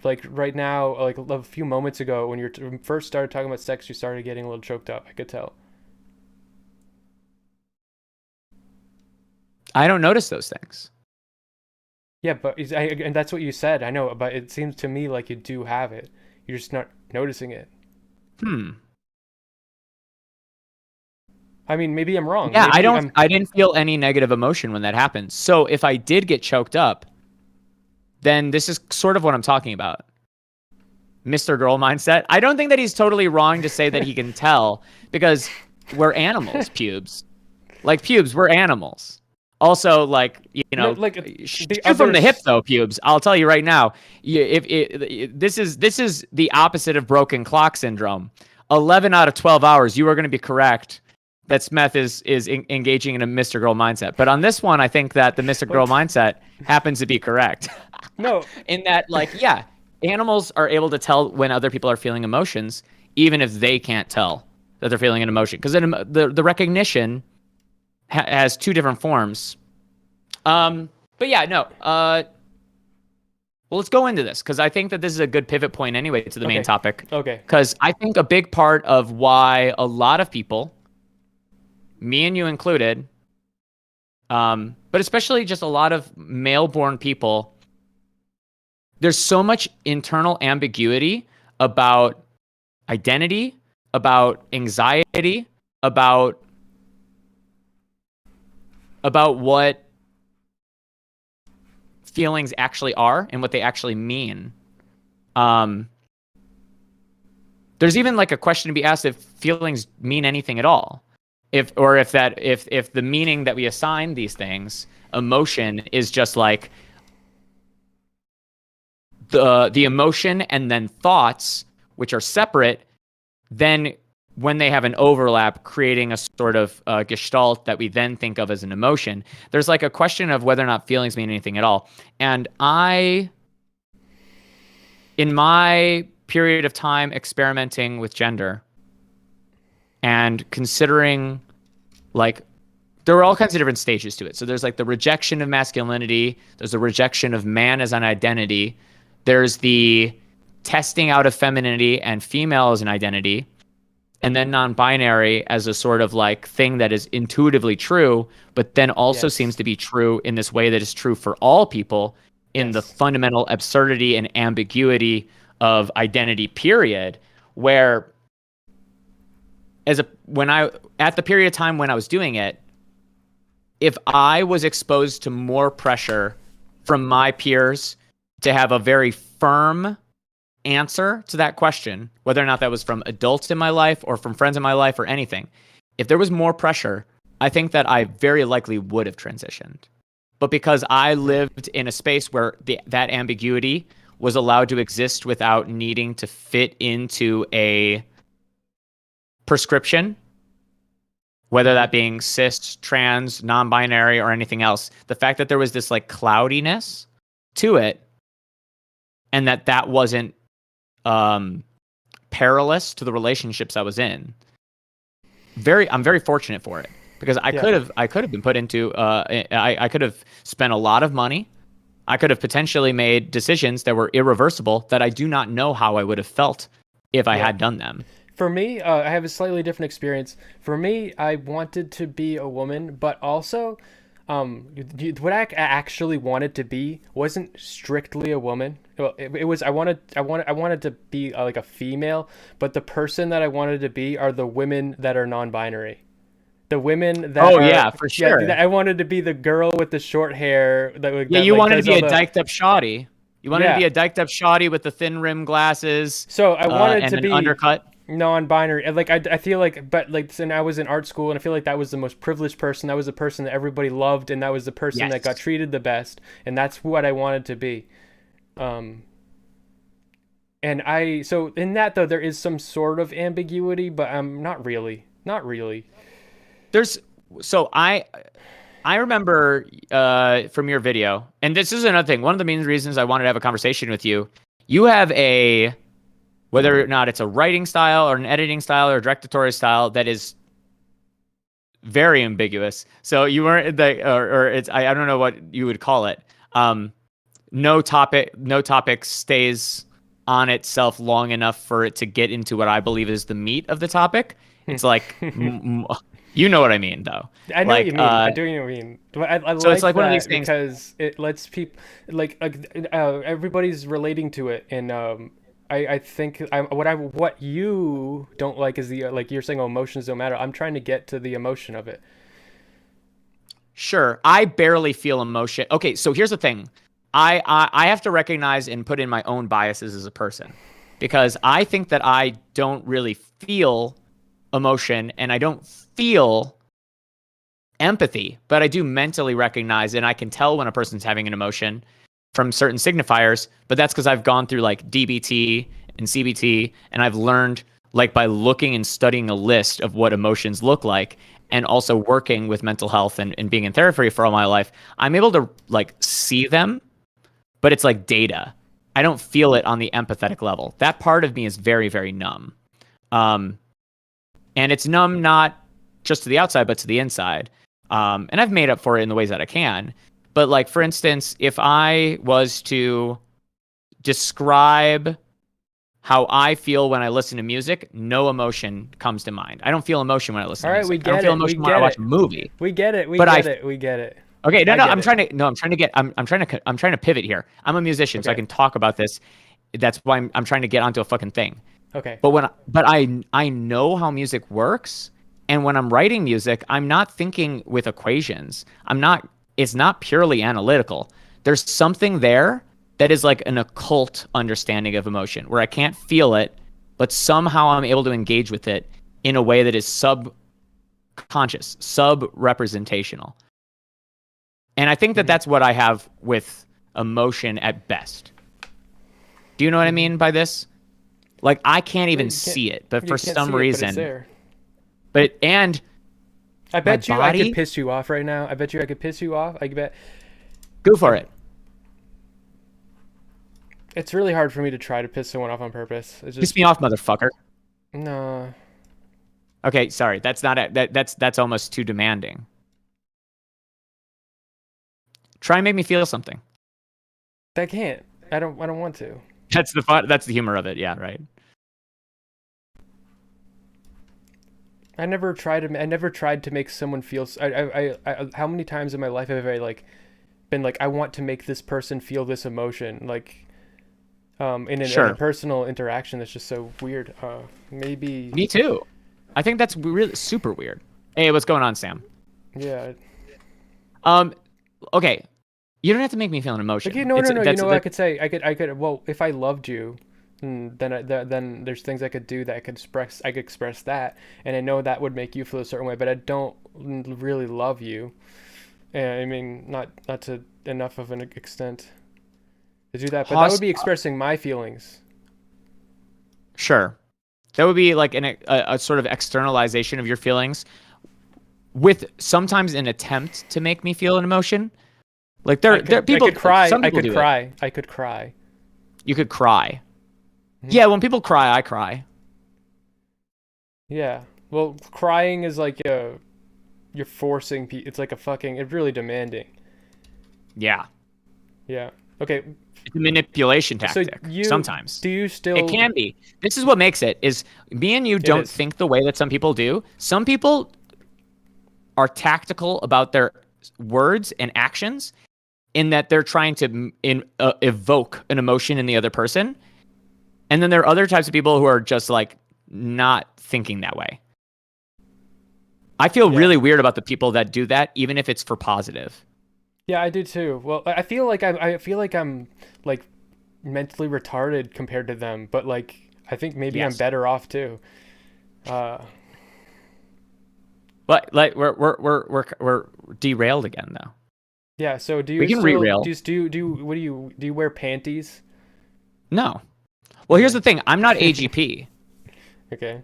Like right now, like a few moments ago, when you first started talking about sex, you started getting a little choked up. I could tell. I don't notice those things. Yeah, but and that's what you said. I know, but it seems to me like you do have it. You're just not noticing it. I mean, maybe I'm wrong. Yeah, I didn't feel any negative emotion when that happened. So if I did get choked up, then this is sort of what I'm talking about. Mr. Girl mindset. I don't think that he's totally wrong to say that he can tell, because we're animals, Pubes. Like, Pubes, we're animals. Also, like, you know, shoot from the hip though, Pubes. I'll tell you right now. This is the opposite of broken clock syndrome. 11 out of 12 hours, you are going to be correct that Smeth is engaging in a Mr. Girl mindset. But on this one, I think that the Mr. Girl mindset happens to be correct. No. In that, like, yeah, animals are able to tell when other people are feeling emotions, even if they can't tell that they're feeling an emotion. Because the recognition has two different forms. But yeah, no. Well, let's go into this, because I think that this is a good pivot point anyway to the main topic. Okay. Because I think a big part of why a lot of people, me and you included, but especially just a lot of male-born people, there's so much internal ambiguity about identity, about anxiety, about what feelings actually are and what they actually mean. There's even like a question to be asked if feelings mean anything at all. If the meaning that we assign these things, emotion, is just like the emotion and then thoughts, which are separate, then when they have an overlap, creating a sort of gestalt that we then think of as an emotion, there's like a question of whether or not feelings mean anything at all. And in my period of time experimenting with gender and considering, like, there were all kinds of different stages to it. So there's like the rejection of masculinity, there's the rejection of man as an identity, there's the testing out of femininity and female as an identity, and then non-binary as a sort of like thing that is intuitively true, but then also seems to be true in this way that is true for all people, in the fundamental absurdity and ambiguity of identity, period, where at the period of time when I was doing it, if I was exposed to more pressure from my peers to have a very firm answer to that question, whether or not that was from adults in my life or from friends in my life or anything, if there was more pressure, I think that I very likely would have transitioned. But because I lived in a space where that ambiguity was allowed to exist without needing to fit into a prescription, whether that being cis, trans, non-binary, or anything else, the fact that there was this like cloudiness to it, and that wasn't perilous to the relationships I was in. I'm very fortunate for it, because I could have been put into I could have spent a lot of money. I could have potentially made decisions that were irreversible that I do not know how I would have felt if I had done them. For me, I have a slightly different experience. For me, I wanted to be a woman, but also what I actually wanted to be wasn't strictly a woman. Well, it was I wanted to be like a female, but the person that I wanted to be are the women that are non-binary. The women that for sure. Yeah, I wanted to be the girl with the short hair. You wanted to be a dyked up shoddy. You wanted to be a dyked up shoddy with the thin rim glasses. So I wanted to be undercut. Non-binary. Like I feel like, but like, and I was in art school, and I feel like that was the most privileged person. That was the person that everybody loved, and that was the person that got treated the best, and that's what I wanted to be. So in that though, there is some sort of ambiguity, but not really. I remember from your video, and this is another thing. One of the main reasons I wanted to have a conversation with you. You have whether or not it's a writing style or an editing style or a directorial style that is very ambiguous. So you weren't or it's I don't know what you would call it. No topic stays on itself long enough for it to get into what I believe is the meat of the topic. It's like, you know what I mean, though. I know what you mean. I do know what you mean. I so it's like one of these things because it lets people everybody's relating to it, and I think what you don't like is the like you're saying emotions don't matter. I'm trying to get to the emotion of it. Sure, I barely feel emotion. Okay, so here's the thing. I have to recognize and put in my own biases as a person, because I think that I don't really feel emotion and I don't feel empathy, but I do mentally recognize, and I can tell when a person's having an emotion from certain signifiers. But that's because I've gone through like DBT and CBT, and I've learned, like, by looking and studying a list of what emotions look like, and also working with mental health and being in therapy for all my life, I'm able to like see them, but it's like data. I don't feel it on the empathetic level. That part of me is very, very numb. And it's numb not just to the outside, but to the inside. And I've made up for it in the ways that I can. But like, for instance, if I was to describe how I feel when I listen to music, no emotion comes to mind. I don't feel emotion when I listen to music. I don't feel emotion when I watch a movie. We get it. We get it. Okay, I'm trying to pivot here. I'm a musician, so I can talk about this. That's why I'm trying to get onto a fucking thing. Okay. But I know how music works, and when I'm writing music, I'm not thinking with equations. It's not purely analytical. There's something there that is like an occult understanding of emotion where I can't feel it, but somehow I'm able to engage with it in a way that is subconscious, sub-representational. And I think that that's what I have with emotion at best. Do you know what I mean by this? Like, I can't even see it, but for some reason, and I bet you I could piss you off right now. I bet you I could piss you off. Go for it. It's really hard for me to try to piss someone off on purpose. It's just, piss me off, motherfucker. No. Okay, sorry. That's that's almost too demanding. Try and make me feel something. I can't. I don't want to. That's the fun. That's the humor of it. Yeah, right. I never tried to make someone feel. How many times in my life have I been like, I want to make this person feel this emotion, like, in a personal interaction that's just so weird. Maybe. Me too. I think that's really super weird. Hey, what's going on, Sam? Yeah. Okay. You don't have to make me feel an emotion. No. You know what I could say? I could. Well, if I loved you, then there's things I could do that I could express that, and I know that would make you feel a certain way. But I don't really love you. I mean, not to enough of an extent to do that. But that would be expressing my feelings. Sure, that would be like a sort of externalization of your feelings, with sometimes an attempt to make me feel an emotion. Like there people. I could cry. I could cry. You could cry. Mm-hmm. Yeah, when people cry, I cry. Yeah. Well, crying is like you're forcing people. It's like it's really demanding. Yeah. Yeah. Okay. It's a manipulation tactic. So sometimes. Do you still? It can be. This is what makes it. Is me and you don't think the way that some people do. Some people are tactical about their words and actions, in that they're trying to evoke an emotion in the other person. And then there are other types of people who are just like not thinking that way. I feel really weird about the people that do that, even if it's for positive. Yeah, I do too. Well, I feel like I'm like mentally retarded compared to them, but like I think maybe I'm better off too. But like we're derailed again though. Yeah. So do you? We can re-rail. Do you wear panties? No. Well, here's the thing. I'm not AGP. Okay.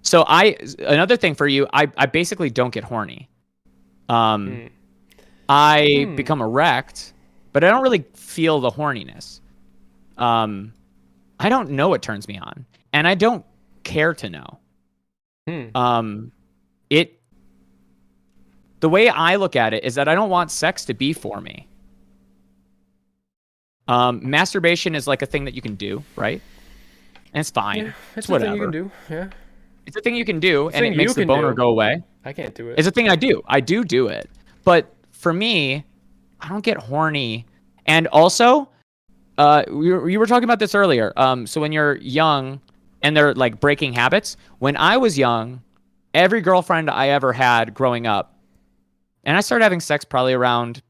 So another thing for you, I basically don't get horny. I become erect, but I don't really feel the horniness. I don't know what turns me on, and I don't care to know. The way I look at it is that I don't want sex to be for me. Masturbation is like a thing that you can do, right? And it's fine. Yeah, it's whatever. A thing you can do. Yeah. It's a thing you can do, and it makes the boner go away. I can't do it. It's a thing I do. I do it. But for me, I don't get horny. And also, you were talking about this earlier. So when you're young and they're like breaking habits, when I was young, every girlfriend I ever had growing up, and I started having sex probably around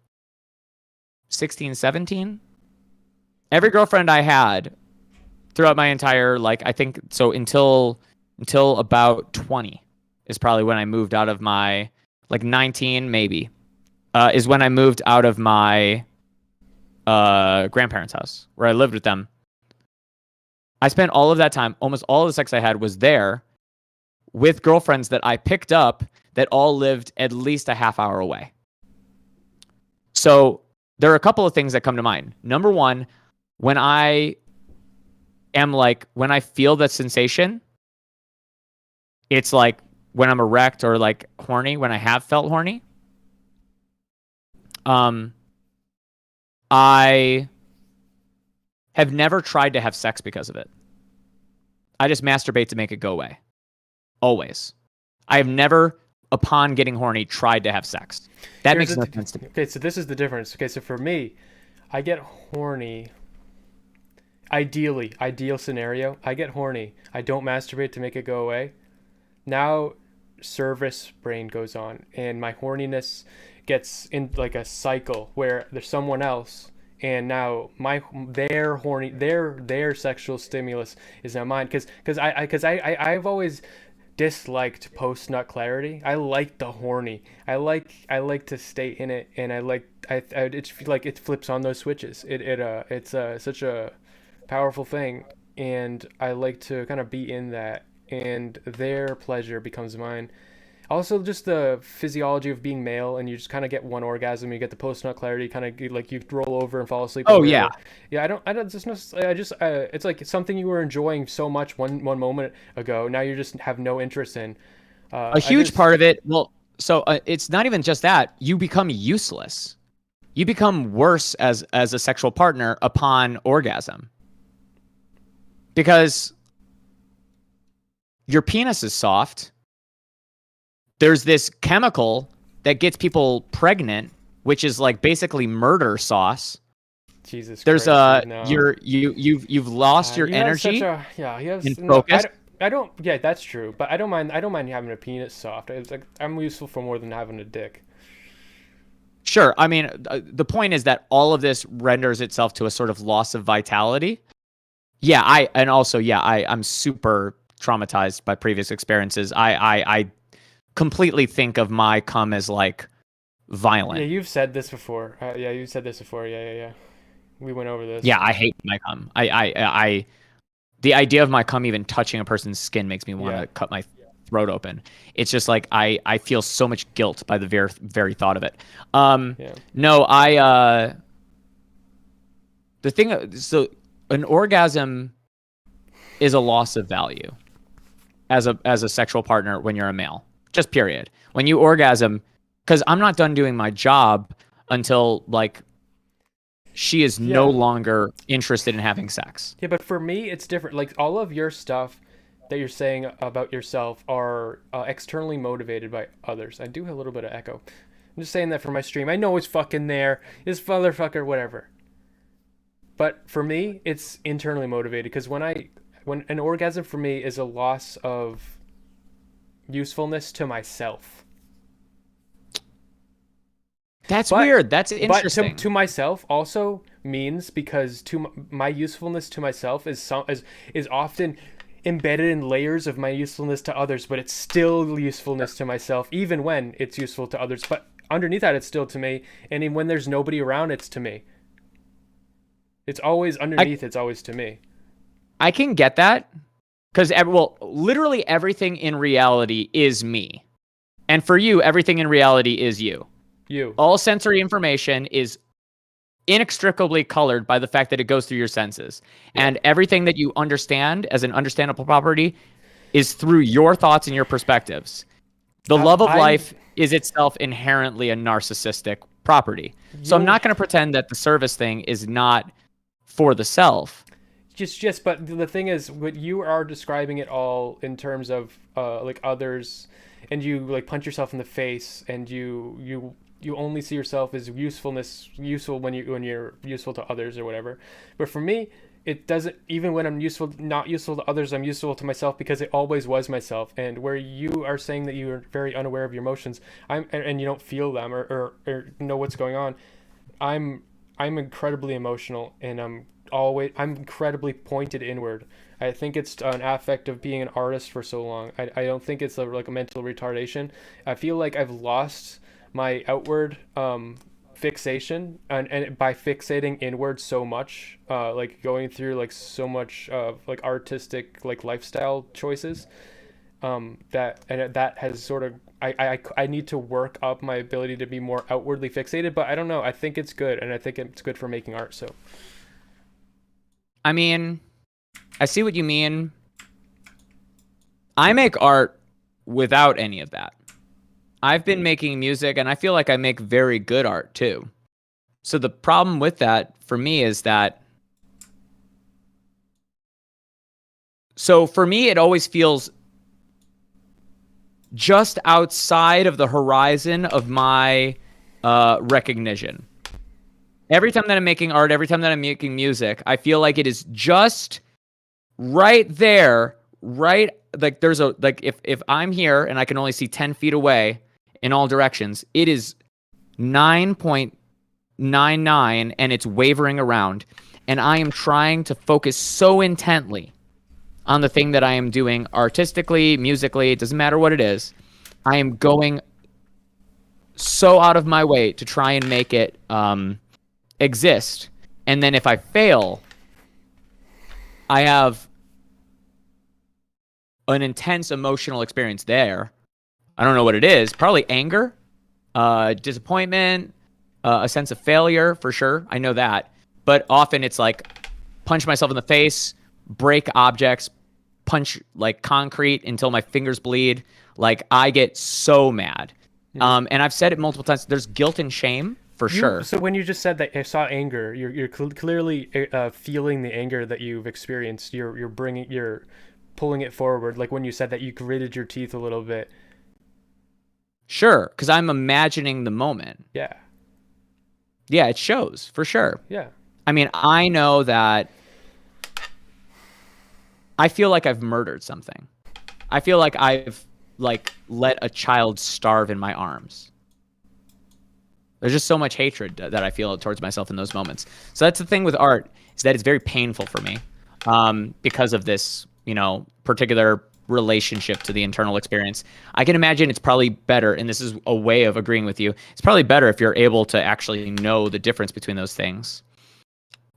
16, 17. Every girlfriend I had throughout my entire, like, I think so until about 20 is probably when I moved out of my, like 19 maybe, is when I moved out of my grandparents' house where I lived with them. I spent all of that time, almost all of the sex I had was there with girlfriends that I picked up that all lived at least a half hour away. So there are a couple of things that come to mind. Number one, when I feel that sensation, it's like when I'm erect or like horny, when I have felt horny. I have never tried to have sex because of it. I just masturbate to make it go away. Always. I have never, upon getting horny, tried to have sex. That makes no sense to me. Okay, so this is the difference. Okay, so for me, I get horny. Ideal scenario, I get horny. I don't masturbate to make it go away. Now, service brain goes on, and my horniness gets in like a cycle where there's someone else, and now their sexual stimulus is now mine. Because I've always disliked post nut clarity. I like the horny. I like to stay in it, and it's like it flips on those switches. It's such a powerful thing, and I like to kind of be in that, and their pleasure becomes mine. Also, just the physiology of being male, and you just kind of get one orgasm, you get the post nut clarity, kind of like you roll over and fall asleep. Oh yeah, yeah. I don't just it's like something you were enjoying so much one moment ago. Now you just have no interest in. A huge part of it. Well, so it's not even just that. You become useless. You become worse as a sexual partner upon orgasm. Because your penis is soft. There's this chemical that gets people pregnant, which is like basically murder sauce. Jesus Christ. There's no. You've lost your energy. Focus. I don't. Yeah, that's true. But I don't mind having a penis soft. It's like I'm useful for more than having a dick. Sure. I mean, the point is that all of this renders itself to a sort of loss of vitality. Yeah, I'm super traumatized by previous experiences. I completely think of my cum as like violent. Yeah, you've said this before. Yeah. We went over this. Yeah, I hate my cum. The idea of my cum even touching a person's skin makes me want to cut my throat open. It's just like I feel so much guilt by the very thought of it. No, the thing. So an orgasm is a loss of value as a sexual partner when you're a male. Just period. When you orgasm, because I'm not done doing my job until like she is no longer interested in having sex. Yeah, but for me, it's different. Like all of your stuff that you're saying about yourself are externally motivated by others. I do have a little bit of echo. I'm just saying that for my stream. I know it's fucking there. This motherfucker, whatever. But for me, it's internally motivated because when an orgasm for me is a loss of usefulness to myself. That's weird. That's interesting. But to myself also means because my usefulness to myself is often embedded in layers of my usefulness to others, but it's still usefulness to myself, even when it's useful to others. But underneath that, it's still to me, and even when there's nobody around, it's to me. It's always underneath. It's always to me. I can get that because literally everything in reality is me, and for you, everything in reality is you. All sensory information is inextricably colored by the fact that it goes through your senses. Yeah. And everything that you understand as an understandable property is through your thoughts and your perspectives. The love of life is itself inherently a narcissistic property. So I'm not going to pretend that the service thing is not for the self. But the thing is, what you are describing it all in terms of like others, and you like punch yourself in the face, and you only see yourself as useful when you're useful to others or whatever. But for me, it doesn't. Even when I'm not useful to others, I'm useful to myself because it always was myself. And where you are saying that you are very unaware of your emotions, and you don't feel them or know what's going on, I'm incredibly emotional, and I'm incredibly pointed inward. I think it's an affect of being an artist for so long. I don't think it's like a mental retardation. I feel like I've lost my outward fixation, and by fixating inward so much, like going through like so much like artistic like lifestyle choices, that has sort of I need to work up my ability to be more outwardly fixated, but I don't know. I think it's good, and I think it's good for making art. So I mean, I see what you mean. I make art without any of that. I've been making music, and I feel like I make very good art too. So the problem with that for me is that, so for me, it always feels just outside of the horizon of my recognition. Every time that I'm making art, every time that I'm making music, I feel like it is just right there, right? Like there's a, like if I'm here and I can only see 10 feet away in all directions, it is 9.99 and it's wavering around. And I am trying to focus so intently on the thing that I am doing artistically, musically, it doesn't matter what it is. I am going so out of my way to try and make it exist. And then if I fail, I have an intense emotional experience there. I don't know what it is. Probably anger, disappointment, a sense of failure for sure. I know that. But often it's like punch myself in the face, break objects, punch like concrete until my fingers bleed. Like I get so mad. And I've said it multiple times. There's guilt and shame for sure. So when you just said that I saw anger, you're clearly feeling the anger that you've experienced. You're pulling it forward. Like when you said that you gritted your teeth a little bit. Sure, because I'm imagining the moment. Yeah. Yeah, it shows for sure. Yeah. I mean, I know that I feel like I've murdered something. I feel like I've like let a child starve in my arms. There's just so much hatred that I feel towards myself in those moments. So that's the thing with art, is that it's very painful for me because of this, particular relationship to the internal experience. I can imagine it's probably better, and this is a way of agreeing with you, it's probably better if you're able to actually know the difference between those things.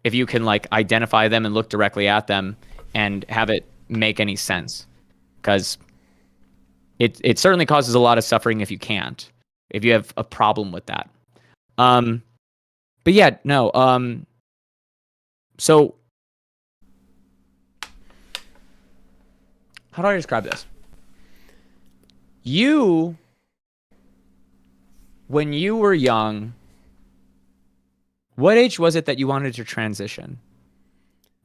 If you can like identify them and look directly at them and have it make any sense. Because it certainly causes a lot of suffering if you can't, if you have a problem with that. But yeah, no. So how do I describe this? When you were young, what age was it that you wanted to transition?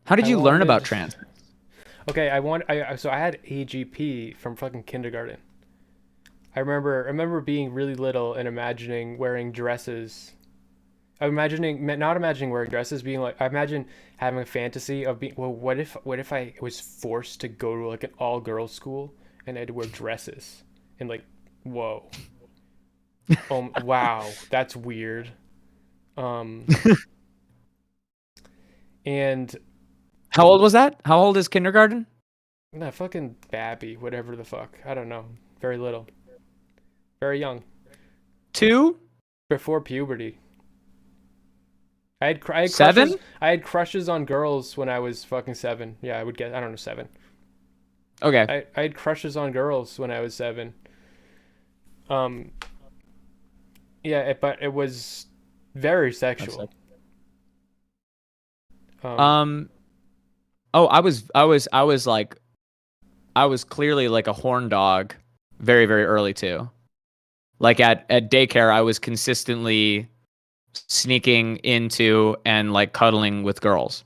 How did you learn about trans? Okay, so I had AGP from fucking kindergarten. I remember being really little and imagining wearing dresses. Not imagining wearing dresses, being like, I imagine having a fantasy of being, well, what if I was forced to go to like an all girls school and I had to wear dresses, and like, whoa, wow, that's weird. And how old was that? How old is kindergarten? nah, fucking babby, whatever the fuck, I don't know, very little, very young, 2 before puberty. I had 7? crushes, I had crushes on girls when I was fucking 7. Yeah, I would guess. I don't know, 7. Okay. I had crushes on girls when I was 7. Yeah, but it was very sexual. Oh, I was clearly like a horn dog very, very early too. Like at daycare, I was consistently sneaking into and like cuddling with girls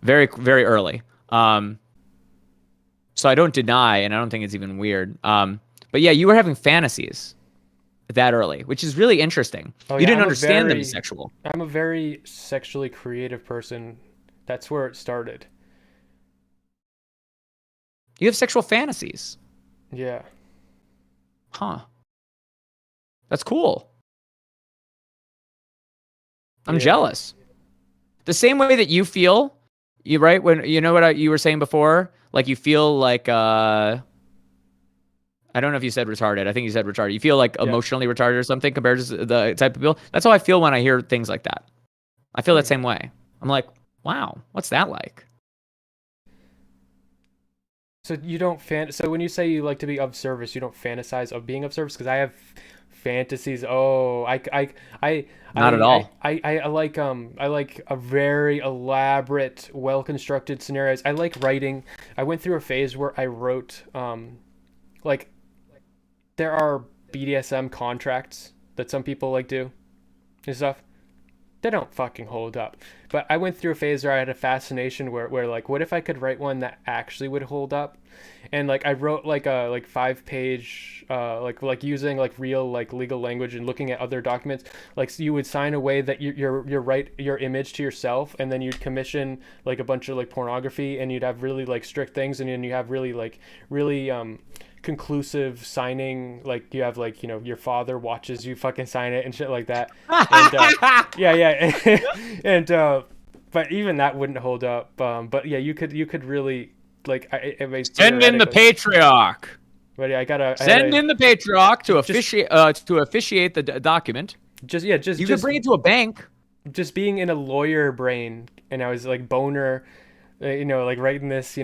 very, very early. So I don't deny, and I don't think it's even weird. But yeah, you were having fantasies that early, which is really interesting. Oh, You yeah, didn't understand them as sexual. I'm a very sexually creative person. That's where it started. You have sexual fantasies. Yeah. Huh. That's cool. I'm Yeah. jealous. The same way that you feel, you right when you know what you were saying before, like you feel like I don't know if you said retarded. I think you said retarded. You feel like Yeah. emotionally retarded or something compared to the type of people. That's how I feel when I hear things like that. I feel that same way. I'm like, wow, what's that like? So you don't so when you say you like to be of service, you don't fantasize of being of service? Because I have fantasies. Oh, Not at all. I like a very elaborate, well constructed scenarios. I like writing. I went through a phase where I wrote like there are BDSM contracts that some people like do and stuff. They don't fucking hold up. But I went through a phase where I had a fascination where like, what if I could write one that actually would hold up? And like I wrote like a like 5 page like using like real like legal language and looking at other documents. Like so you would sign away that you write your image to yourself, and then you'd commission like a bunch of like pornography, and you'd have really like strict things, and then you have really conclusive signing, like you have like your father watches you fucking sign it and shit like that. And yeah and but even that wouldn't hold up. But yeah, you could really like Send in the patriarch. But yeah, Send in the patriarch to officiate the document. You could bring it to a bank. Just being in a lawyer brain, and I was like boner, like writing this,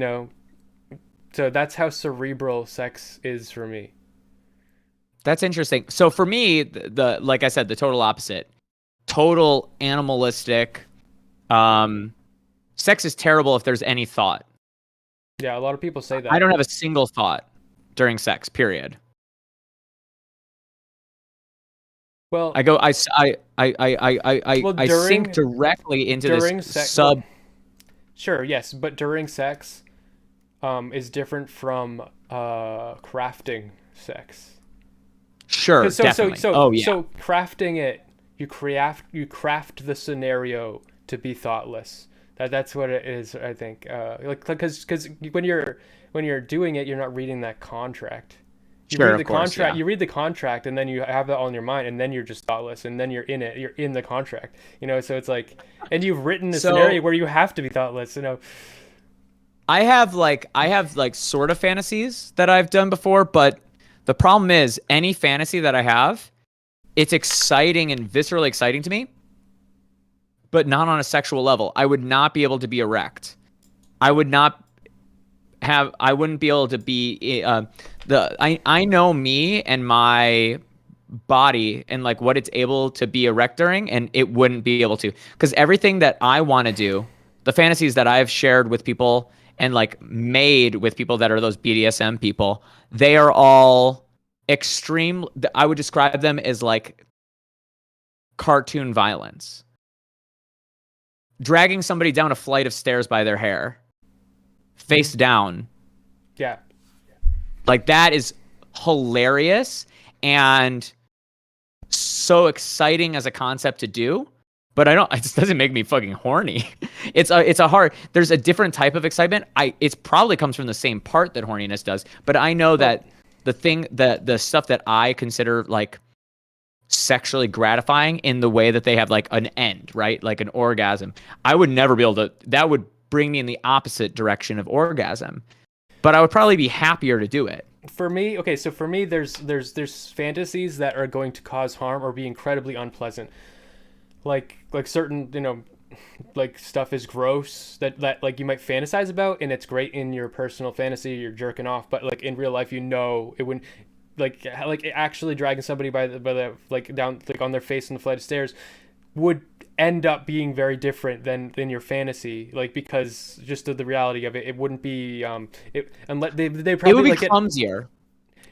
so that's how cerebral sex is for me. That's interesting. So for me, the like I said, the total opposite. Total animalistic. Sex is terrible if there's any thought. Yeah, a lot of people say that. I don't have a single thought during sex, period. Well, I sink directly into this sub. Sure, yes, but during sex is different from crafting sex. Sure, definitely. So crafting it, you craft the scenario to be thoughtless. That's what it is, I think. Like because when you're doing it, you're not reading that contract. You read the contract, and then you have that all in your mind, and then you're just thoughtless, and then you're in it. You're in the contract, So it's like, and you've written a scenario where you have to be thoughtless, I have sort of fantasies that I've done before, but the problem is any fantasy that I have, it's exciting and viscerally exciting to me, but not on a sexual level. I would not be able to be erect. I wouldn't be able to be I know me and my body and like what it's able to be erect during, and it wouldn't be able to, because everything that I want to do, the fantasies that I've shared with people and like made with people that are those BDSM people, they are all extreme. I would describe them as like cartoon violence. Dragging somebody down a flight of stairs by their hair, face down. Yeah. Like that is hilarious and so exciting as a concept to do, but it just doesn't make me fucking horny. There's a different type of excitement. It probably comes from the same part that horniness does, but I know that the stuff that I consider like sexually gratifying in the way that they have like an end, right? Like an orgasm. I would never be able to, that would bring me in the opposite direction of orgasm, but I would probably be happier to do it. For me, okay, so for me, there's fantasies that are going to cause harm or be incredibly unpleasant. Like certain, like stuff is gross that like you might fantasize about, and it's great in your personal fantasy, you're jerking off, but like in real life, it wouldn't, like actually dragging somebody by the like down like on their face in the flight of stairs would end up being very different than your fantasy, like because just of the reality of it, it wouldn't be unless they probably it would be like clumsier.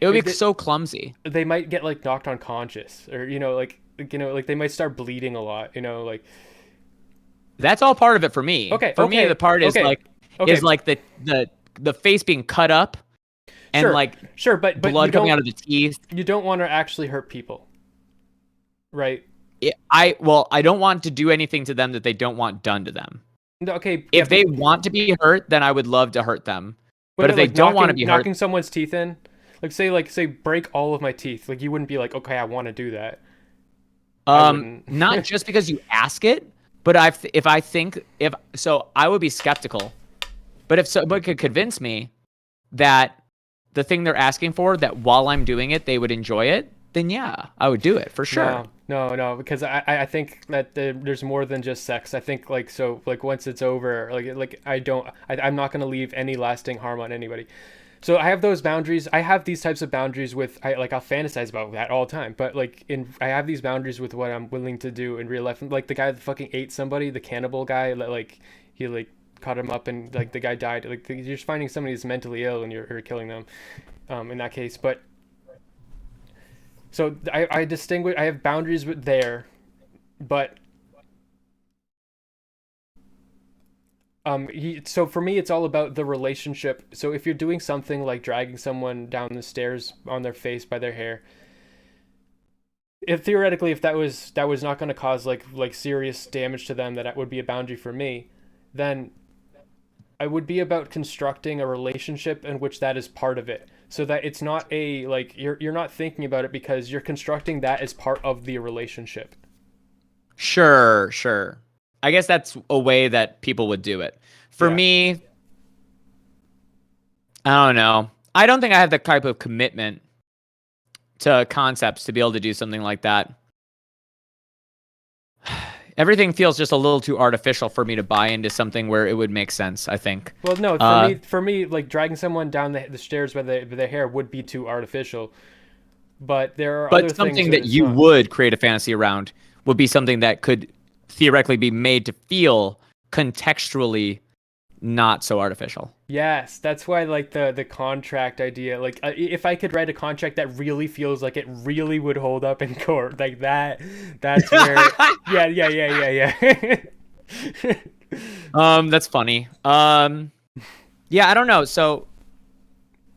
It would be so clumsy. They might get like knocked unconscious, or like they might start bleeding a lot, like that's all part of it for me. For me the part is is like the face being cut up and but blood coming out of the teeth. You don't want to actually hurt people, right? I don't want to do anything to them that they don't want done to them. Okay. If they want to be hurt, then I would love to hurt them. But if they don't want to be hurt, knocking someone's teeth in, say break all of my teeth, like you wouldn't be like, okay, I want to do that. I wouldn't. Not just because you ask it, but I would be skeptical. But if someone could convince me that the thing they're asking for, that while I'm doing it, they would enjoy it, then yeah, I would do it for sure. No, because I think that there's more than just sex. I think like once it's over, I'm not gonna leave any lasting harm on anybody. So I have those boundaries. I have these types of boundaries with I'll fantasize about that all the time. But I have these boundaries with what I'm willing to do in real life. Like the guy that fucking ate somebody, the cannibal guy, he cut him up and like the guy died. Like you're just finding somebody who's mentally ill and you're killing them, in that case. But so I distinguish. I have boundaries with there, but so for me it's all about the relationship. So if you're doing something like dragging someone down the stairs on their face by their hair, if theoretically if that was not going to cause like serious damage to them, that would be a boundary for me, then I would be about constructing a relationship in which that is part of it, so that it's not a you're not thinking about it because you're constructing that as part of the relationship. Sure. I guess that's a way that people would do it. For me, I don't know. I don't think I have the type of commitment to concepts to be able to do something like that. Everything feels just a little too artificial for me to buy into something where it would make sense, I think. Well, no, for me, like dragging someone down the stairs by their hair would be too artificial. But there are other something things that you would create a fantasy around would be something that could theoretically be made to feel contextually not so artificial. Yes, that's why like the contract idea, like if I could write a contract that really feels like it really would hold up in court, like that's where yeah. That's funny. Yeah, I don't know. So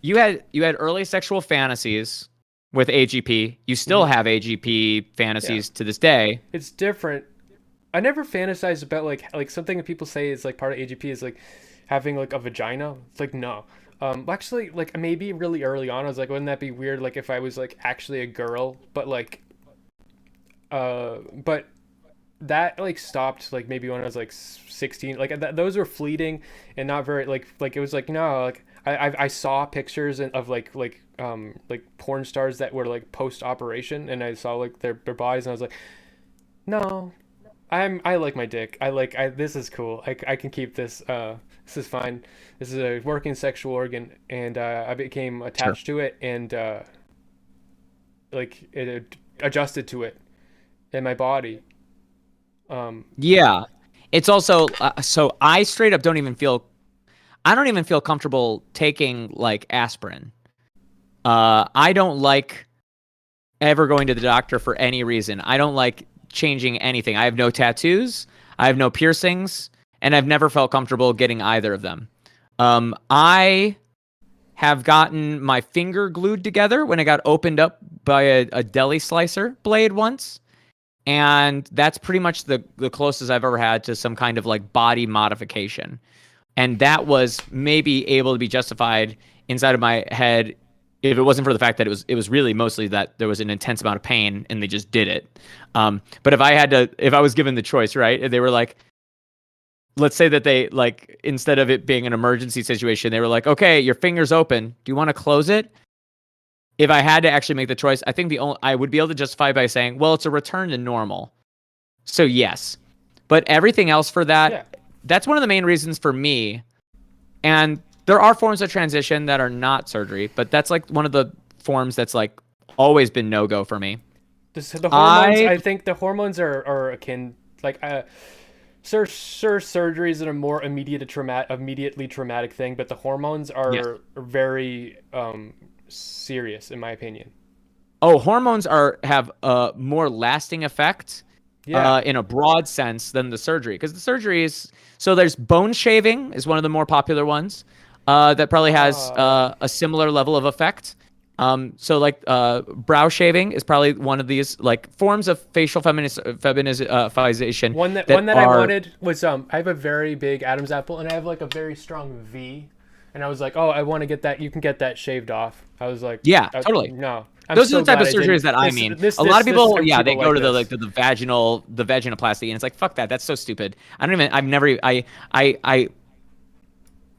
you had early sexual fantasies with AGP. You still have AGP fantasies to this day. It's different. I never fantasized about like something that people say is like part of AGP is like having like a vagina. It's like no. Actually, like maybe really early on, I was like, wouldn't that be weird? Like if I was like actually a girl, but but that like stopped like maybe when I was like 16. Like those were fleeting and not very like it was like no, like I saw pictures of like porn stars that were like post operation, and I saw like their bodies, and I was like, no. I like my dick. This is cool. I can keep this. This is fine. This is a working sexual organ, and I became attached to it, and it adjusted to it in my body. Yeah, it's also so I straight up don't even feel comfortable taking like aspirin. I don't like ever going to the doctor for any reason. I don't like changing anything. I have no tattoos, I have no piercings, and I've never felt comfortable getting either of them. I have gotten my finger glued together when it got opened up by a deli slicer blade once, and that's pretty much the closest I've ever had to some kind of like body modification, and that was maybe able to be justified inside of my head if it wasn't for the fact that it was really mostly that there was an intense amount of pain and they just did it. But if I was given the choice, right, they were like, let's say that they like, instead of it being an emergency situation, they were like, okay, your finger's open. Do you want to close it? If I had to actually make the choice, I think I would be able to justify by saying, well, it's a return to normal. So yes, but everything else for that, that's one of the main reasons for me. And there are forms of transition that are not surgery, but that's like one of the forms that's like always been no-go for me. The hormones, I think the hormones are akin, like, surgery is a more immediately traumatic thing, but the hormones are very serious, in my opinion. Oh, hormones have a more lasting effect in a broad sense than the surgery, because the surgery is, so there's bone shaving is one of the more popular ones. That probably has a similar level of effect. So like brow shaving is probably one of these like forms of facial feminization. One that I wanted was I have a very big Adam's apple, and I have like a very strong V, and I was like, oh, I want to get that. You can get that shaved off. I was like, yeah, totally. No, Those are so the type glad of I didn't. surgeries that I This- mean. this- A lot of this people, type of yeah, they people go like to the this. the vaginoplasty, and it's like, fuck that. That's so stupid. I don't even. I've never. I.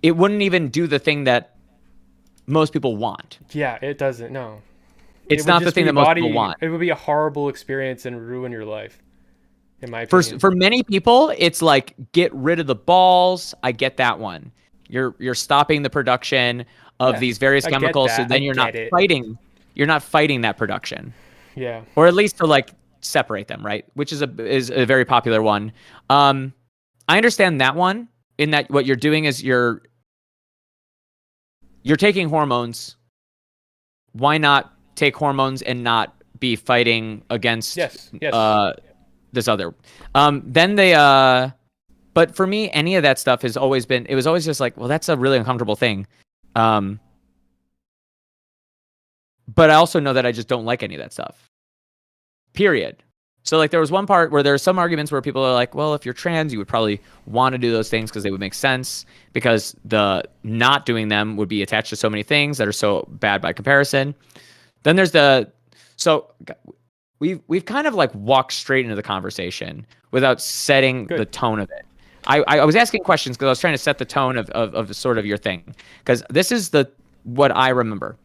It wouldn't even do the thing that most people want. Yeah, it doesn't. No, It's it would not the just thing be that most people want. It would be a horrible experience and ruin your life, in my For opinion. for many people, it's like get rid of the balls. I get that one. You're stopping the production of Yeah, these various I get chemicals, so that. I then you're not get it. fighting. You're not fighting that production, Yeah. or at least to like separate them, right? Which is a very popular one. I understand that one. In that, what you're doing is you're taking hormones. Why not take hormones and not be fighting against Yes. this other? Then they but for me, any of that stuff has always been. It was always just like, well, that's a really uncomfortable thing. But I also know that I just don't like any of that stuff. Period. So like there was one part where there are some arguments where people are like, well, if you're trans, you would probably want to do those things because they would make sense, because the not doing them would be attached to so many things that are so bad by comparison. Then there's we've kind of like walked straight into the conversation without setting the tone of it. I was asking questions because I was trying to set the tone of sort of your thing, because this is what I remember.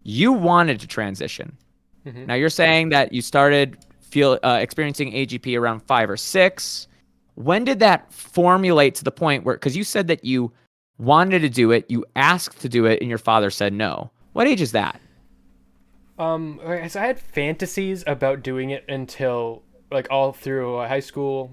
You wanted to transition. Mm-hmm. Now you're saying that you started experiencing AGP around 5 or 6. When did that formulate to the point where, because you said that you wanted to do it, you asked to do it, and your father said no. What age is that? So I had fantasies about doing it until like all through high school.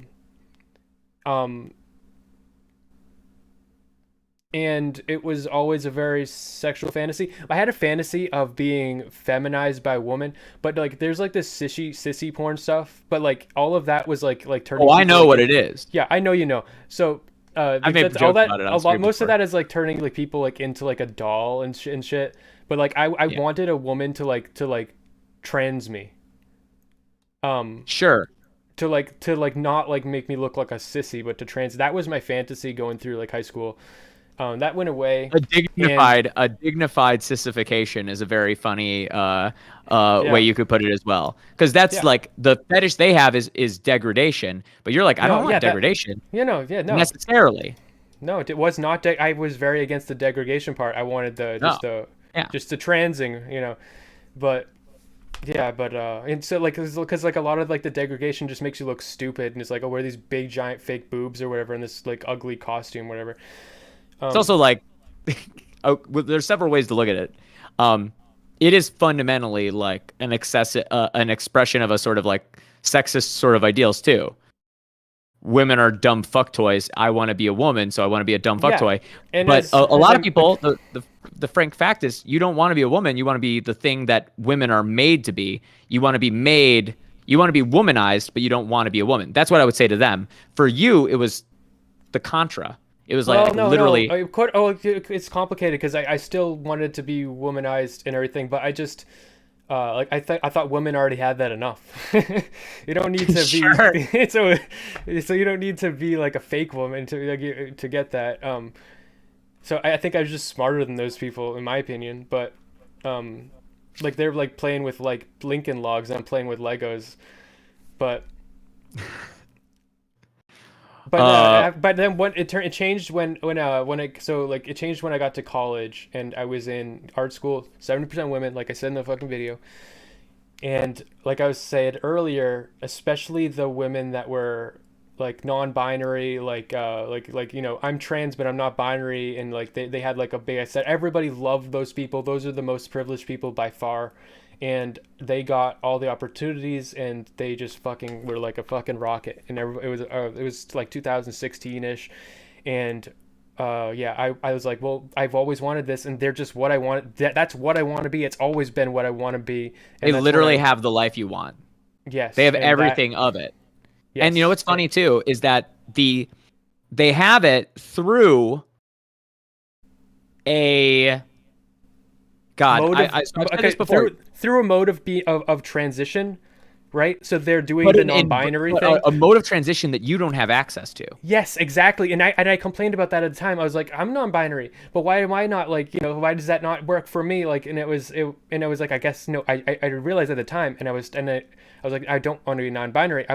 And it was always a very sexual fantasy. I had a fantasy of being feminized by a woman, but like there's like this sissy porn stuff, but like all of that was like turning. Oh, I know what it is. Yeah, I know you know. So I made all that. Most of that is like turning like people like into like a doll and shit. But like I wanted a woman to like trans me. Sure. To not like make me look like a sissy, but to trans. That was my fantasy going through like high school. That went away. A dignified sissification is a very funny way you could put it as well, because that's like the fetish they have is degradation, but you're like, I don't want degradation. No necessarily. No, it was not. I was very against the degradation part. I wanted just the transing, but. Yeah, but and so like because like a lot of like the degradation just makes you look stupid, and it's like, oh, wear these big giant fake boobs or whatever in this like ugly costume, whatever. It's also like there's several ways to look at it. It is fundamentally like an expression of a sort of like sexist sort of ideals too. Women are dumb fuck toys. I want to be a woman, so I want to be a dumb fuck toy. And but a lot of people, the frank fact is, you don't want to be a woman. You want to be the thing that women are made to be. You want to be made. You want to be womanized, but you don't want to be a woman. That's what I would say to them. For you, it was the contra. It was like literally. No. It's complicated because I still wanted to be womanized and everything, but I just. I thought women already had that enough. You don't need to be so you don't need to be like a fake woman to get that. So I think I was just smarter than those people in my opinion. But like they're like playing with like Lincoln Logs, and I'm playing with Legos. But then when it changed when it changed when I got to college and I was in art school. 70% women, like I said in the fucking video. And like I was saying earlier, especially the women that were like non-binary, I'm trans but I'm not binary, and like they had like a big, I said everybody loved those people. Those are the most privileged people by far. And they got all the opportunities, and they just fucking were like a fucking rocket. And it was like 2016-ish, and I was like, well, I've always wanted this, and they're just what I want. That's what I want to be. It's always been what I want to be. And they literally have the life you want. Yes, they have everything of it. Yes. And you know what's funny too is that they have it through a. God, I said this before. Through a mode of transition right? So they're doing But the non-binary thing. a mode of transition that you don't have access to. Yes, exactly. And I complained about that at the time. I was like, I'm non-binary, but why am I not, like, why does that not work for me? Like, and it was like, I guess no, I realized at the time, and I was like, I don't want to be non-binary.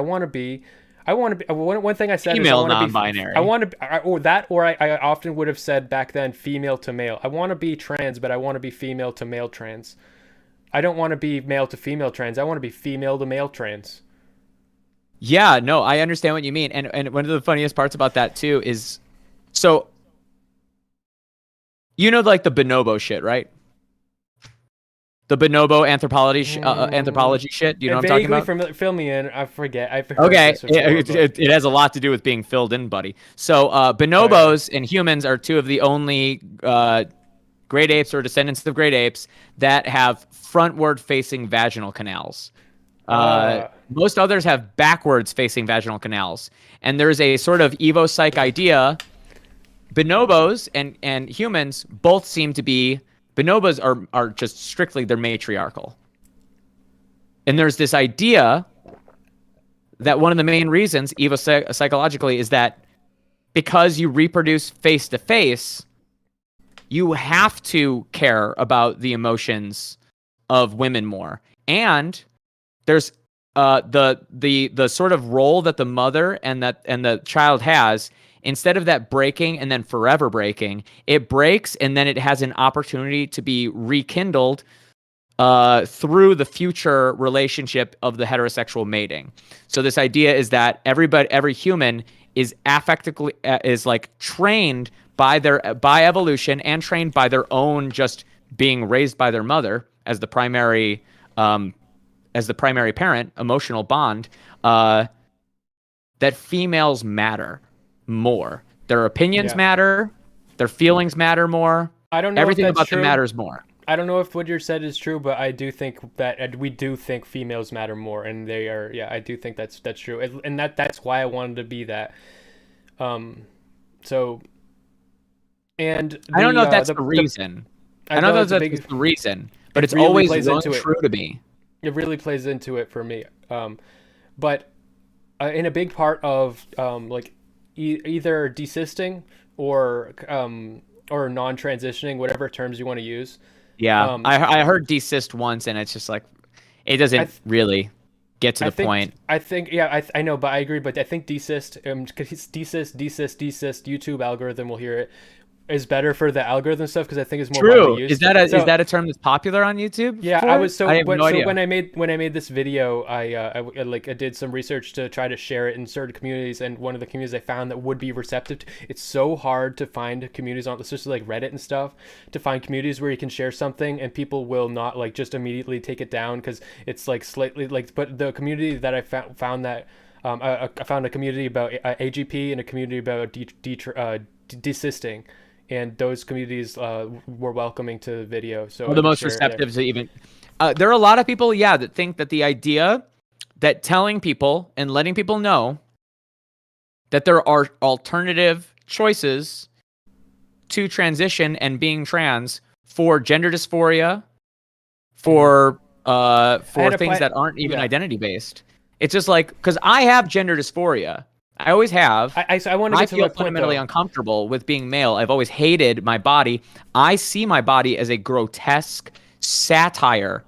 One thing I said Female is I want non-binary. I want to, or that, or I often would have said back then, female to male. I want to be trans, but I want to be female to male trans. I don't want to be male to female trans. I want to be female to male trans. Yeah, no, I understand what you mean. And one of the funniest parts about that too is, so, like the bonobo shit, right? The bonobo anthropology shit. Do you know what I'm talking about? Vaguely fill me in. I forget. I've heard Okay, this before, it has a lot to do with being filled in, buddy. So bonobos and humans are two of the only great apes or descendants of great apes that have frontward-facing vaginal canals. Most others have backwards-facing vaginal canals. And there's a sort of evo-psych idea. Bonobos and humans both seem to be... Bonobos are just strictly, they're matriarchal. And there's this idea that one of the main reasons, evo-psychologically, is that because you reproduce face-to-face, you have to care about the emotions of women more. And there's the sort of role that the mother and the child has. Instead of that breaking and then forever breaking, it breaks and then it has an opportunity to be rekindled through the future relationship of the heterosexual mating. So this idea is that every human is affectively is like trained by evolution and trained by their own just being raised by their mother as the primary parent, emotional bond, that females matter more. Their opinions matter, their feelings matter more. I don't know everything if that's about true. them matters more. I don't know if what you said is true, but I do think that we do think females matter more, and they are. Yeah, I do think that's true, and that's why I wanted to be that. So, and I don't know if that's the reason. I don't know if that's the reason, but it's really always rung true to me. It really plays into it for me. But in a big part of like either desisting or non-transitioning, whatever terms you want to use. Yeah, I heard desist once, and it's just like it doesn't really get to the point. I think I know, but I agree. But I think desist, desist, YouTube algorithm will hear it, is better for the algorithm stuff because I think it's more widely used. Is that a term that's popular on YouTube? Yeah, I have no idea. When I made this video, I did some research to try to share it in certain communities, and one of the communities I found that would be receptive. It's so hard to find communities on, especially like Reddit and stuff, to find communities where you can share something and people will not like just immediately take it down because it's like slightly like. But the community that I found that I found a community about AGP and a community about desisting. And those communities were welcoming to the video. So the most receptive to even. There are a lot of people, that think that the idea that telling people and letting people know that there are alternative choices to transition and being trans for gender dysphoria, for things that aren't even identity based. It's just like, because I have gender dysphoria. I always have. I want to get to feel my point, fundamentally uncomfortable with being male. I've always hated my body. I see my body as a grotesque satire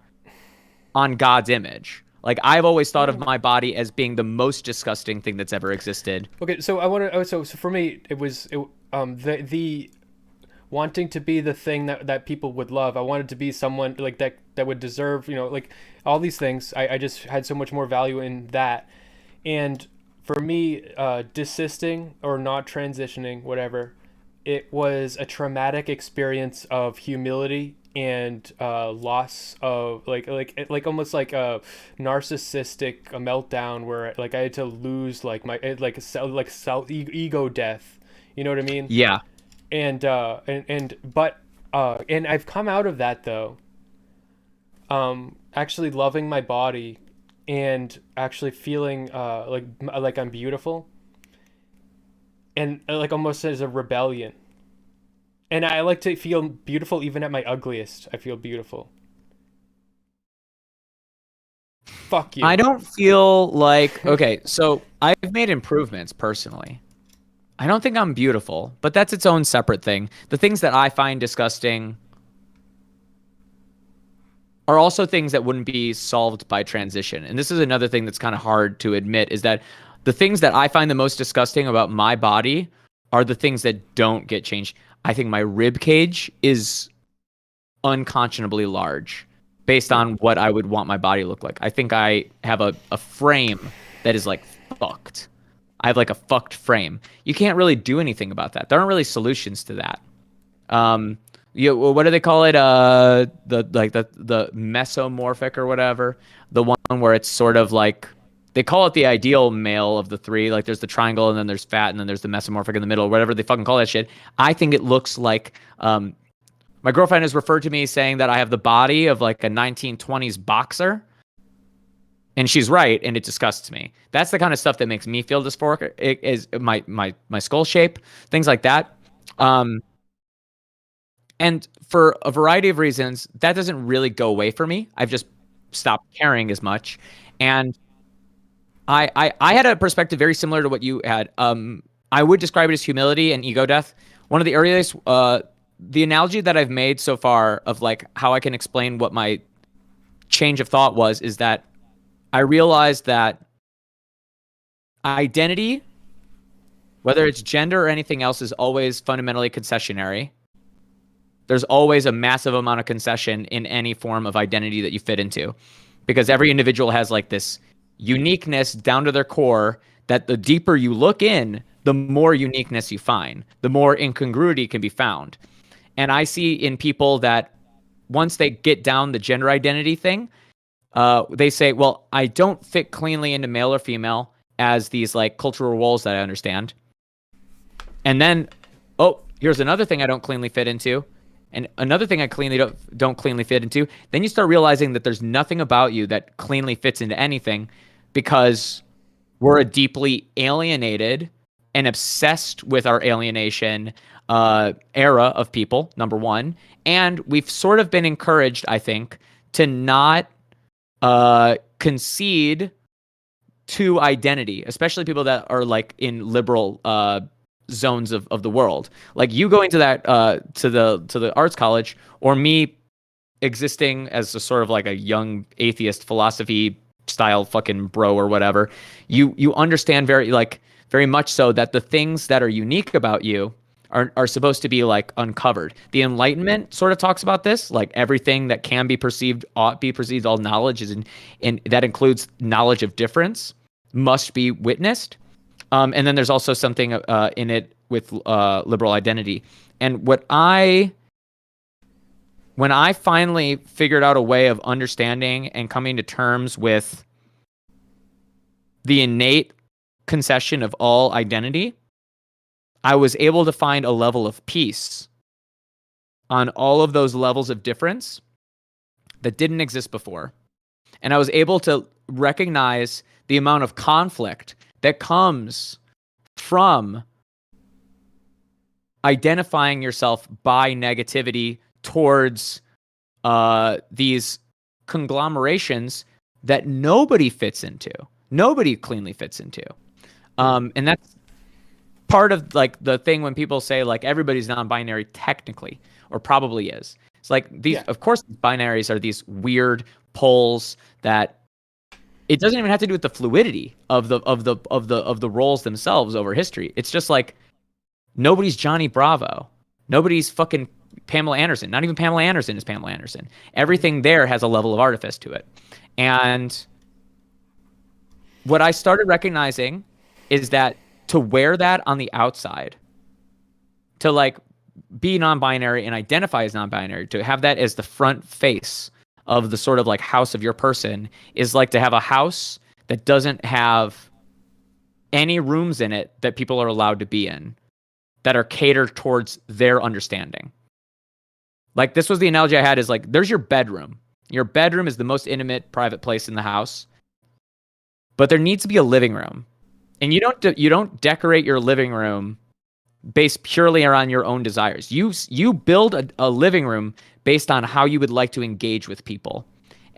on God's image. Like, I've always thought of my body as being the most disgusting thing that's ever existed. Okay, so I want to. So for me, it was the wanting to be the thing that people would love. I wanted to be someone like that would deserve, like all these things. I just had so much more value in that, and. For me, desisting or not transitioning, whatever, it was a traumatic experience of humility and loss of like almost like a narcissistic meltdown where like I had to lose like my ego death. You know what I mean? Yeah. And I've come out of that though. Actually loving my body. And actually feeling like I'm beautiful, and like almost as a rebellion. And I like to feel beautiful even at my ugliest. I feel beautiful. Fuck you. I don't feel like, okay, so I've made improvements personally. I don't think I'm beautiful, but that's its own separate thing. The things that I find disgusting are also things that wouldn't be solved by transition. And this is another thing that's kind of hard to admit, is that the things that I find the most disgusting about my body are the things that don't get changed. I think my rib cage is unconscionably large based on what I would want my body to look like. I think I have a frame that is like fucked. I have like a fucked frame. You can't really do anything about that. There aren't really solutions to that. What do they call it? The mesomorphic or whatever. The one where it's sort of like, they call it the ideal male of the three. Like there's the triangle and then there's fat and then there's the mesomorphic in the middle, whatever they fucking call that shit. I think it looks like, my girlfriend has referred to me saying that I have the body of like a 1920s boxer. And she's right, and it disgusts me. That's the kind of stuff that makes me feel dysphoric. It is my skull shape, things like that. And for a variety of reasons, that doesn't really go away for me. I've just stopped caring as much. And I had a perspective very similar to what you had. I would describe it as humility and ego death. One of the earliest, the analogy that I've made so far of like how I can explain what my change of thought was is that I realized that identity, whether it's gender or anything else, is always fundamentally concessionary. There's always a massive amount of concession in any form of identity that you fit into, because every individual has like this uniqueness down to their core that the deeper you look in, the more uniqueness you find, the more incongruity can be found. And I see in people that once they get down the gender identity thing, they say, well, I don't fit cleanly into male or female as these like cultural roles that I understand. And then, oh, here's another thing I don't cleanly fit into. And another thing I don't cleanly fit into. Then you start realizing that there's nothing about you that cleanly fits into anything, because we're a deeply alienated and obsessed with our alienation era of people, number one. And we've sort of been encouraged, I think, to not concede to identity, especially people that are like in liberal zones of the world. Like you going to that to the arts college, or me existing as a sort of like a young atheist philosophy style fucking bro or whatever, you understand very much so that the things that are unique about you are supposed to be like uncovered. The Enlightenment sort of talks about this, like everything that can be perceived ought be perceived. All knowledge is in that includes knowledge of difference must be witnessed. And then there's also something in it with liberal identity. And when I finally figured out a way of understanding and coming to terms with the innate concession of all identity, I was able to find a level of peace on all of those levels of difference that didn't exist before. And I was able to recognize the amount of conflict that comes from identifying yourself by negativity towards these conglomerations that nobody fits into. Nobody cleanly fits into. And that's part of like the thing when people say like everybody's non-binary technically, or probably is. It's like these, of course, binaries are these weird poles that it doesn't even have to do with the fluidity of the roles themselves over history. It's just like nobody's Johnny Bravo, nobody's fucking Pamela Anderson. Not even Pamela Anderson is Pamela Anderson. Everything there has a level of artifice to it. And what I started recognizing is that to wear that on the outside, to like be non-binary and identify as non-binary, to have that as the front face of the sort of like house of your person, is like to have a house that doesn't have any rooms in it that people are allowed to be in that are catered towards their understanding. Like this was the analogy I had, is like there's your bedroom. Your bedroom is the most intimate private place in the house, but there needs to be a living room. And you don't decorate your living room based purely around your own desires. You build a living room based on how you would like to engage with people.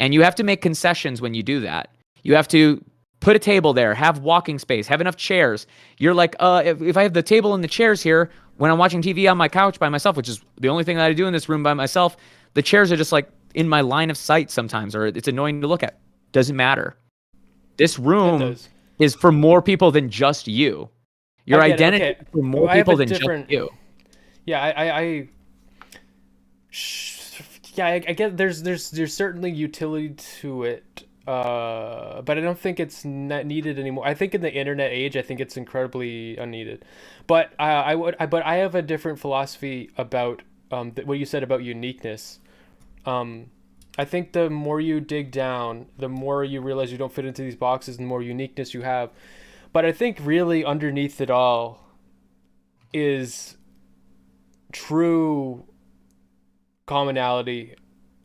And you have to make concessions when you do that. You have to put a table there, have walking space, have enough chairs. You're like, if I have the table and the chairs here, when I'm watching TV on my couch by myself, which is the only thing that I do in this room by myself, the chairs are just like in my line of sight sometimes, or it's annoying to look at. Doesn't matter. This room is for more people than just you. Your identity is for more people than just you. Yeah, I get there's certainly utility to it, but I don't think it's not needed anymore. I think in the internet age, I think it's incredibly unneeded. But I have a different philosophy about what you said about uniqueness. I think the more you dig down, the more you realize you don't fit into these boxes, and the more uniqueness you have. But I think really underneath it all is true commonality.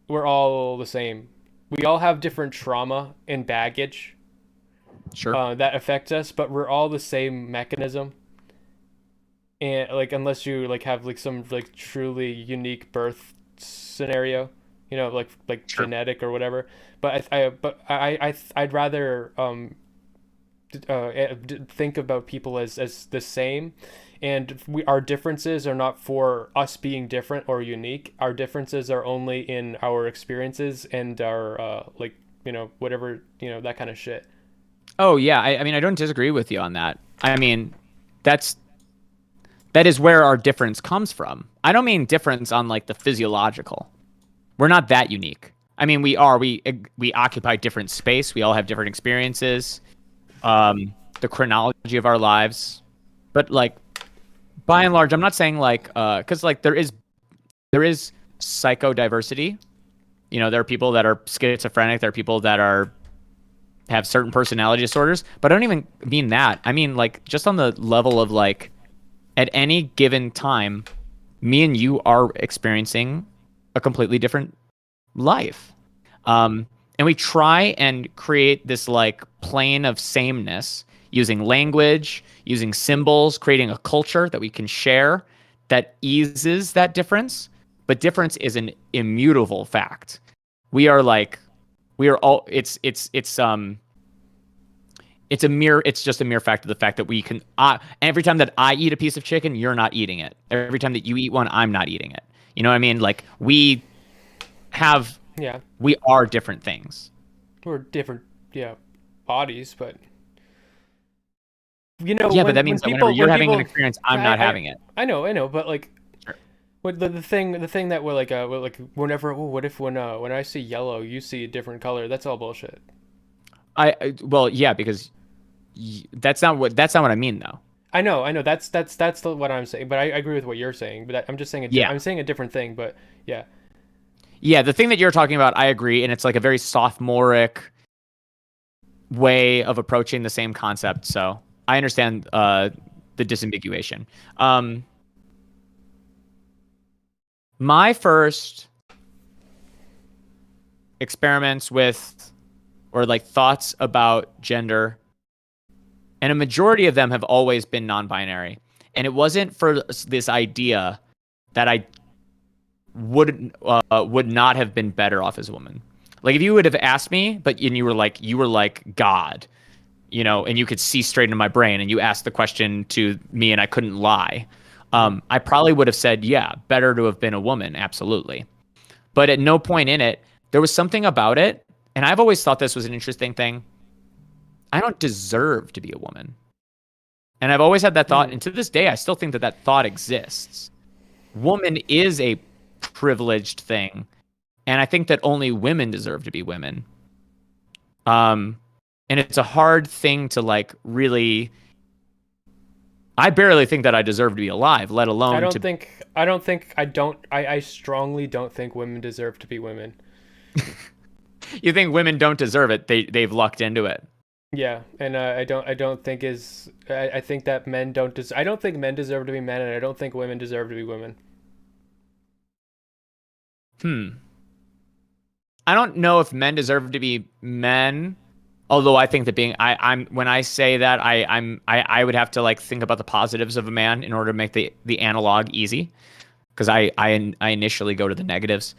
We're all the same. We all have different trauma and baggage, that affects us, but we're all the same mechanism. And like, unless you like have like some like truly unique birth scenario, like genetic or whatever. But I'd rather think about people as the same, and our differences are not for us being different or unique. Our differences are only in our experiences and our whatever, that kind of shit. Oh yeah, I mean I don't disagree with you on that. I mean that is where our difference comes from. I don't mean difference on like the physiological. We're not that unique. I mean, we occupy different space. We all have different experiences, the chronology of our lives. But like, by and large, I'm not saying like, because like there is psychodiversity. There are people that are schizophrenic. There are people that have certain personality disorders. But I don't even mean that. I mean like just on the level of like, at any given time, me and you are experiencing a completely different life. And we try and create this like plane of sameness using language, using symbols, creating a culture that we can share that eases that difference. But difference is an immutable fact. We are all, it's just a mere fact of the fact that we can, every time that I eat a piece of chicken, you're not eating it. Every time that you eat one, I'm not eating it. You know what I mean? Like we are different things. We're different, bodies, but but that means that whenever you're having an experience, I'm not having it. I know, but like, what the thing that we're like, whenever, what if when I see yellow, you see a different color? That's all bullshit. Because that's not what I mean though. I know. That's what I'm saying. But I agree with what you're saying. But I'm just saying I'm saying a different thing. But yeah. Yeah, the thing that you're talking about, I agree, and it's like a very sophomoric way of approaching the same concept. So I understand the disambiguation. My first experiments with, or like thoughts about gender, and a majority of them have always been non-binary. And it wasn't for this idea that I would not have been better off as a woman. Like if you would have asked me, and you were like God, and you could see straight into my brain, and you asked the question to me and I couldn't lie, I probably would have said, yeah, better to have been a woman, absolutely. But at no point in it, there was something about it, and I've always thought this was an interesting thing. I don't deserve to be a woman. And I've always had that thought, and to this day, I still think that thought exists. Woman is a privileged thing, and I think that only women deserve to be women. And it's a hard thing to like really. I barely think that I deserve to be alive, let alone I strongly don't think women deserve to be women. You think women don't deserve it? They've lucked into it. Yeah, and I don't think I think that men don't I don't think men deserve to be men, and I don't think women deserve to be women. I don't know if men deserve to be men, although I think that when I say that I would have to like think about the positives of a man in order to make the analog easy, because I initially go to the negatives.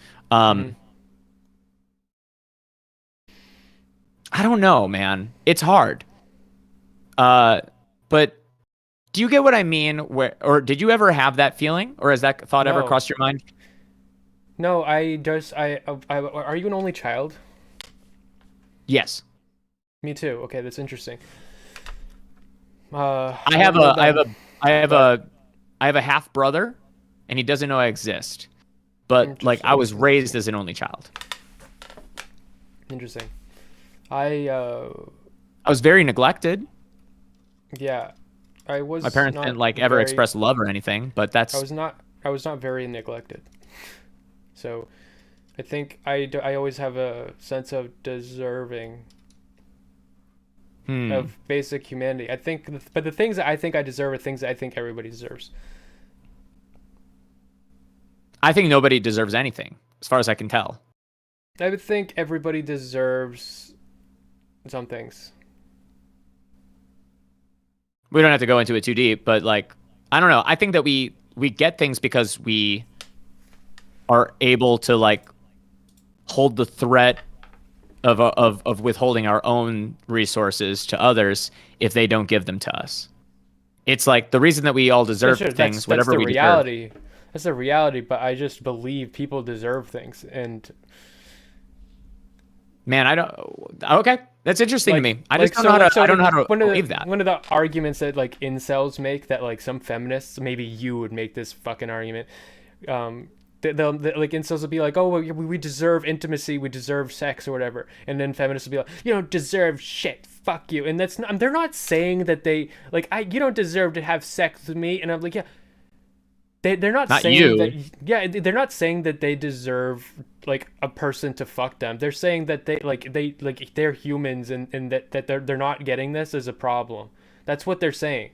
I don't know, man. It's hard. Uh, but do you get what I mean? Where or did you ever have that feeling, or has that thought ever No, crossed your mind? no, are you an only child? Yes. Me too. Okay, that's interesting. I I have don't know a I that. have a I have Go ahead. a I have a half brother, and he doesn't know I exist. But like I Interesting. was raised Interesting. as an only child. Interesting. I I was very neglected. yeah, I My was parents didn't not like ever very express love or anything, but I that's was not I was not very neglected. So I think I always have a sense of deserving hmm. of basic humanity. I think, but the things that I think I deserve are things that I think everybody deserves. I think nobody deserves anything, as far as I can tell. I would think everybody deserves some things. We don't have to go into it too deep, but like I don't know. I think that we get things because we are able to like hold the threat of withholding our own resources to others if they don't give them to us. It's like the reason that we all Yeah, deserve sure, things, that's whatever the we deserve. reality. That's the reality. But I just believe people deserve things, and Man, I don't. Okay, that's interesting to me. I just don't know how to. so I don't like know how to believe that. one of the arguments that like incels make, that like some feminists, maybe you would make this fucking argument. Like incels will be like, oh, we deserve intimacy, we deserve sex or whatever, and then feminists will be like, you don't deserve shit, fuck you. And that's not, they're not saying that they like, I you don't deserve to have sex with me, and I'm like, yeah, they're not Not saying that. you. Yeah, they're not saying that they deserve like a person to fuck them. They're saying that they like they're humans, and that they're not getting this as a problem. That's what they're saying.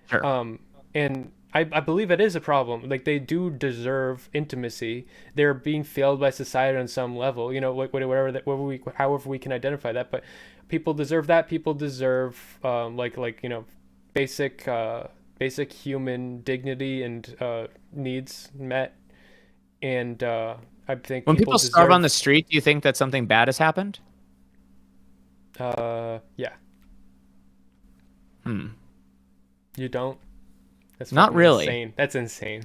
Sure. And I believe it is a problem. Like, they do deserve intimacy. They're being failed by society on some level. You know, whatever that, whatever we, however we can identify that. But people deserve that. People deserve you know, basic basic human dignity and needs met. And I think When people people starve on the deserve. street, do you think that something bad has happened? Yeah. Hmm. You don't. That's Not fucking really. insane. That's insane.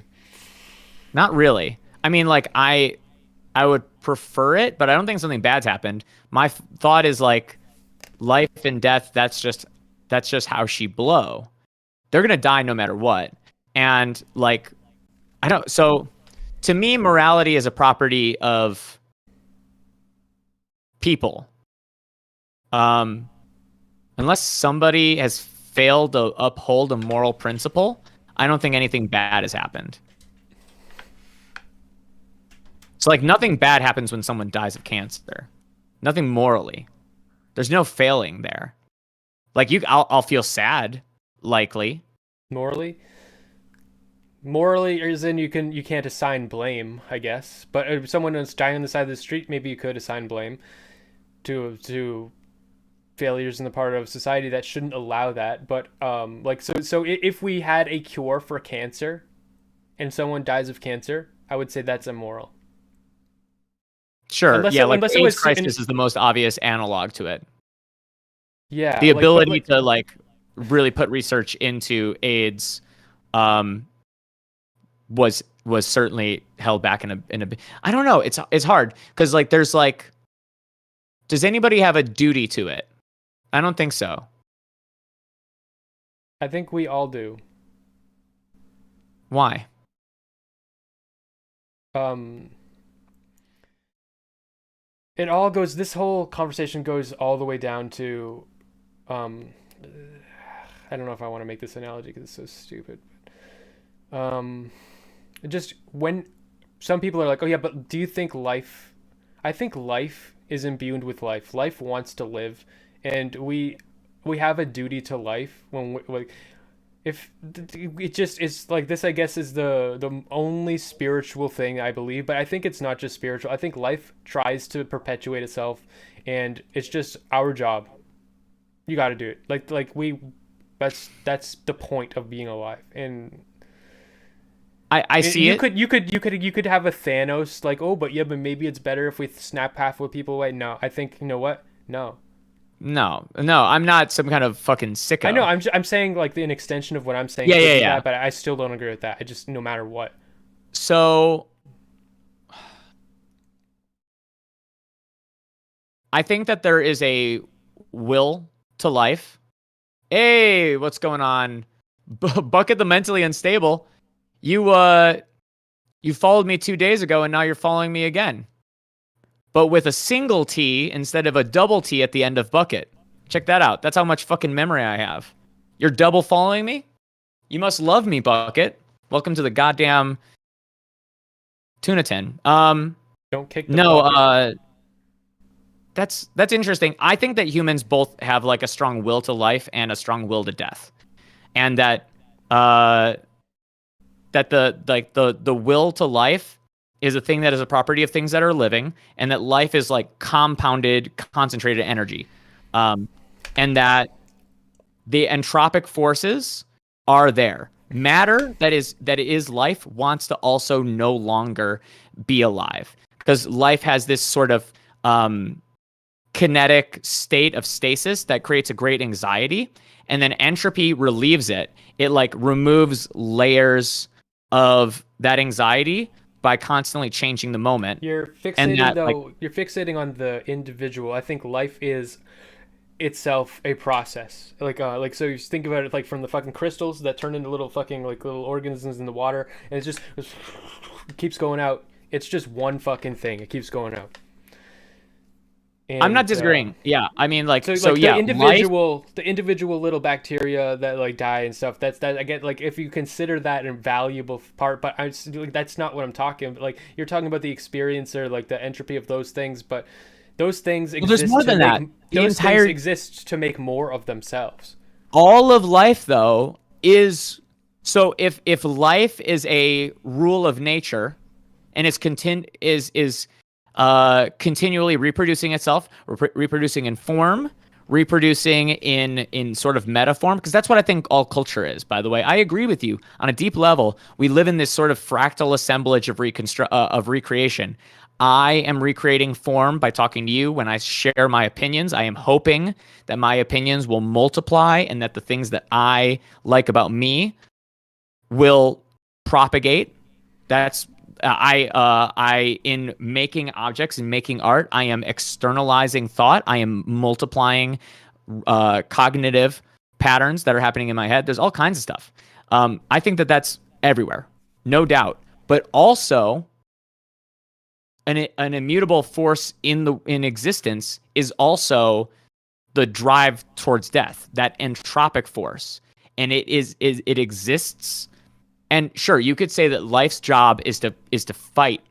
Not really. I mean, like I would prefer it, but I don't think something bad's happened. My thought is like life and death. That's just how she blow. They're gonna die no matter what. And like I don't. So to me, morality is a property of people. Um, unless somebody has failed to uphold a moral principle, I don't think anything bad has happened. So like nothing bad happens when someone dies of cancer. Nothing morally. There's no failing there. Like I'll feel sad, likely. Morally, morally, as in you can't assign blame, I guess. But if someone is dying on the side of the street, maybe you could assign blame to failures in the part of society that shouldn't allow that. But if we had a cure for cancer and someone dies of cancer, I would say that's immoral. Sure, yeah, like Unless the it AIDS was crisis is the most obvious analog to it. yeah, The like but ability like to like really put research into AIDS um, was certainly held back in a. I don't know. It's hard because like there's like, does anybody have a duty to it? I don't think so. I think we all do. Why? Um, it all goes. This whole conversation goes all the way down to, um, I don't know if I want to make this analogy because it's so stupid. Um, just when some people are like, "Oh yeah, but do you think life?" I think life is imbued with life. Life wants to live, and we have a duty to life when we, like if it just is like this. I guess is the only spiritual thing I believe, but I think it's not just spiritual. I think life tries to perpetuate itself, and it's just our job. You got to do it. That's the point of being alive. And I see it. you could have a Thanos like, oh, but yeah, but maybe it's better if we snap half of people away. No, I think, you know what? No. No, I'm not some kind of fucking sicko. I know. I'm saying like an extension of what I'm saying. Yeah. That, but I still don't agree with that. I just no matter what. So I think that there is a will to life. Hey, what's going on? Bucket the mentally unstable. You followed me 2 days ago and now you're following me again. But with a single T instead of a double T at the end of bucket. Check that out. That's how much fucking memory I have. You're double following me? You must love me, Bucket. Welcome to the goddamn tuna tin. Don't kick the bucket. That's interesting. I think that humans both have like a strong will to life and a strong will to death. And that the will to life is a thing that is a property of things that are living, and that life is like compounded, concentrated energy. And that the entropic forces are there. Matter that is life wants to also no longer be alive, because life has this sort of kinetic state of stasis that creates a great anxiety, and then entropy relieves it. It like removes layers of that anxiety by constantly changing the moment. You're fixating you're fixating on the individual. I think life is itself a process. So you think about it like from the fucking crystals that turn into little fucking like little organisms in the water, and it keeps going out. It's just one fucking thing. It keeps going out. And, I'm not disagreeing. Yeah, I mean, the individual little bacteria that like die and stuff. That I get. Like if you consider that a valuable part, but that's not what I'm talking about. Like you're talking about the experience or like the entropy of those things, but those things exist. There's more than that. Things exist to make more of themselves. All of life, though, is so. If life is a rule of nature, and it's continually reproducing itself, reproducing in form, reproducing in sort of metaform, because that's what I think all culture is, by the way. I agree with you. On a deep level, we live in this sort of fractal assemblage of recreation. I am recreating form by talking to you. When I share my opinions, I am hoping that my opinions will multiply and that the things that I like about me will propagate. That's I in making objects and making art, I am externalizing thought. I am multiplying cognitive patterns that are happening in my head. There's all kinds of stuff. I think that that's everywhere, no doubt. But also, an immutable force in existence is also the drive towards death, that entropic force, and it exists. And sure, you could say that life's job is to fight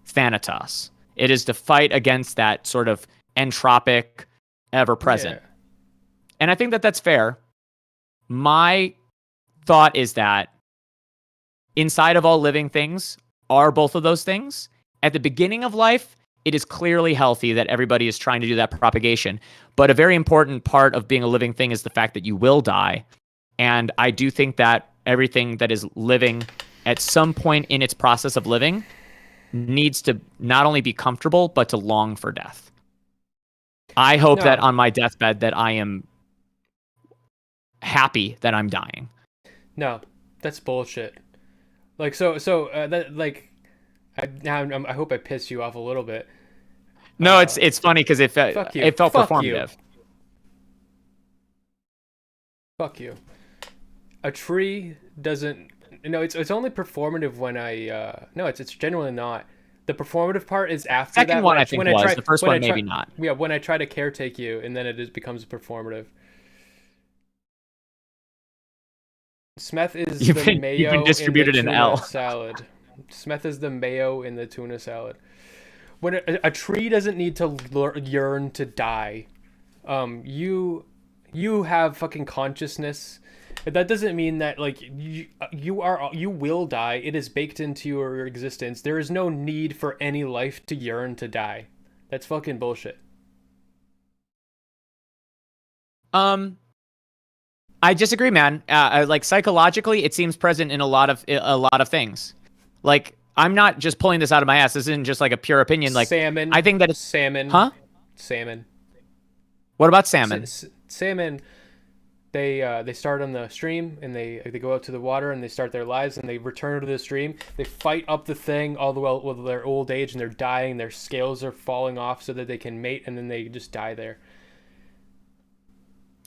Thanatos. It is to fight against that sort of entropic, ever-present. Yeah. And I think that that's fair. My thought is that inside of all living things are both of those things. At the beginning of life, it is clearly healthy that everybody is trying to do that propagation. But a very important part of being a living thing is the fact that you will die. And I do think that everything that is living at some point in its process of living needs to not only be comfortable, but to long for death. I hope that on my deathbed that I am happy that I'm dying. No, that's bullshit. I hope I piss you off a little bit. No, it's funny because it felt performative. Fuck you. A tree doesn't. No, it's only performative when no, it's genuinely not. The performative part is after that. Second one I think was. The first one maybe not. Yeah, when I try to caretake you, and then it becomes performative. Smeth is the mayo you've been distributed in the tuna salad. Smeth is the mayo in the tuna salad. When a tree doesn't need to yearn to die, you have fucking consciousness. That doesn't mean that like you will die. It is baked into your existence. There is no need for any life to yearn to die. That's fucking bullshit. I disagree, man. Like psychologically, it seems present in a lot of things. Like I'm not just pulling this out of my ass. This isn't just like a pure opinion. Like salmon. I think that it's salmon. Huh? Salmon. What about salmon? Salmon, they start on the stream and they go out to the water and they start their lives and they return to the stream. They fight up the thing all the way with their old age and they're dying. Their scales are falling off so that they can mate, and then they just die there.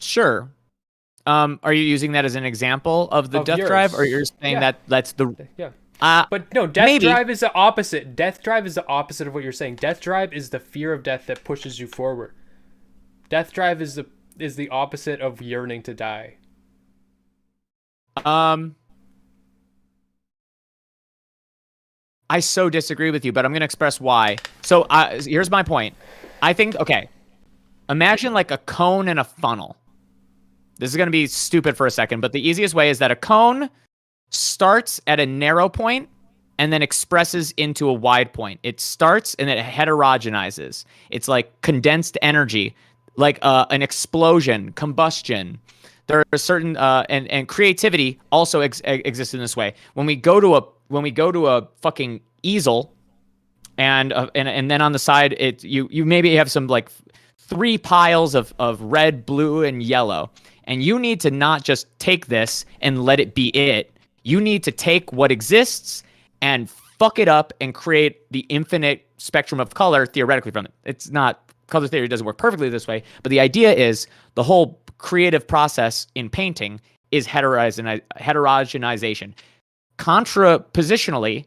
Sure. Are you using that as an example of the death yours. drive, or you're saying that's the yeah? But no, death drive is the opposite. Death drive is the opposite of what you're saying. Death drive is the fear of death that pushes you forward. Death drive is the opposite of yearning to die. I so disagree with you, but I'm going to express why. So here's my point. I think, okay, imagine like a cone and a funnel. This is going to be stupid for a second, but the easiest way is that a cone starts at a narrow point and then expresses into a wide point. It starts and then it heterogenizes. It's like condensed energy, like an explosion, combustion. There are certain and creativity also exists in this way. When we go to a fucking easel, and then on the side you maybe have some like 3 piles of red, blue, and yellow, and you need to not just take this and let it be it. You need to take what exists and fuck it up and create the infinite spectrum of color theoretically from it. It's not, color theory doesn't work perfectly this way, but the idea is the whole creative process in painting is heterogenization. Contrapositionally,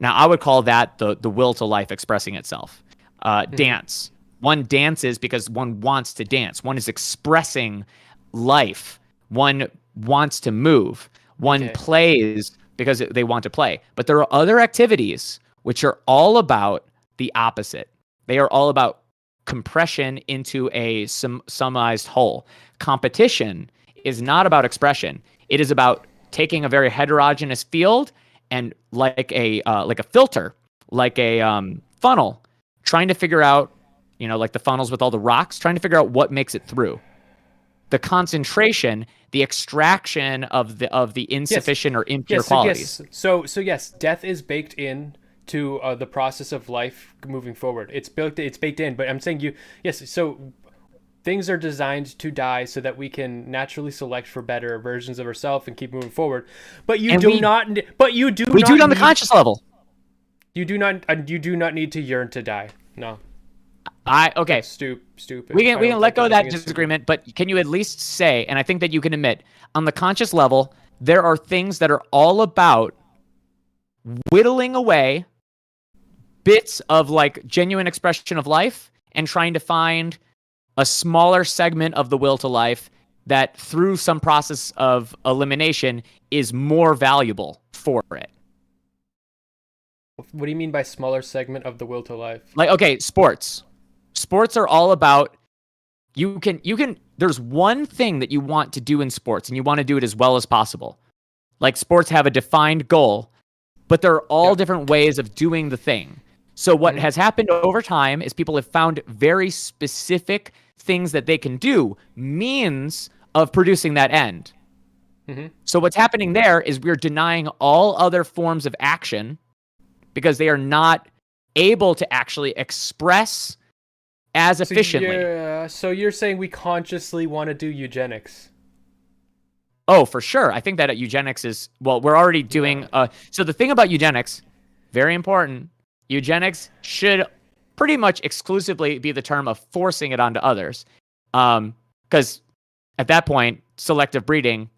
now I would call that the will to life expressing itself. Dance. One dances because one wants to dance. One is expressing life. One wants to move. One plays because they want to play. But there are other activities which are all about the opposite. They are all about compression into a summarized whole. Competition is not about expression. It is about taking a very heterogeneous field and like a filter, like a funnel, trying to figure out, like the funnels with all the rocks, trying to figure out what makes it through. The concentration, the extraction of the insufficient or impure qualities. So yes, death is baked in to the process of life moving forward. It's baked in. But I'm saying so things are designed to die so that we can naturally select for better versions of ourselves and keep moving forward. But we do it on the conscious level. You do not need to yearn to die. No. That's stupid. We can let go of that disagreement, but can you at least say, and I think that you can admit, on the conscious level, there are things that are all about whittling away bits of like genuine expression of life and trying to find a smaller segment of the will to life that through some process of elimination is more valuable for it. What do you mean by smaller segment of the will to life? Like, okay, sports are all about, there's one thing that you want to do in sports and you want to do it as well as possible. Like sports have a defined goal, but there are all different ways of doing the thing. So what has happened over time is people have found very specific things that they can do, means of producing that end. So what's happening there is we're denying all other forms of action because they are not able to actually express as efficiently. So you're saying we consciously want to do eugenics? Oh, for sure. I think that eugenics is, well, we're already doing, so the thing about eugenics, very important, eugenics should pretty much exclusively be the term of forcing it onto others. Because at that point, selective breeding,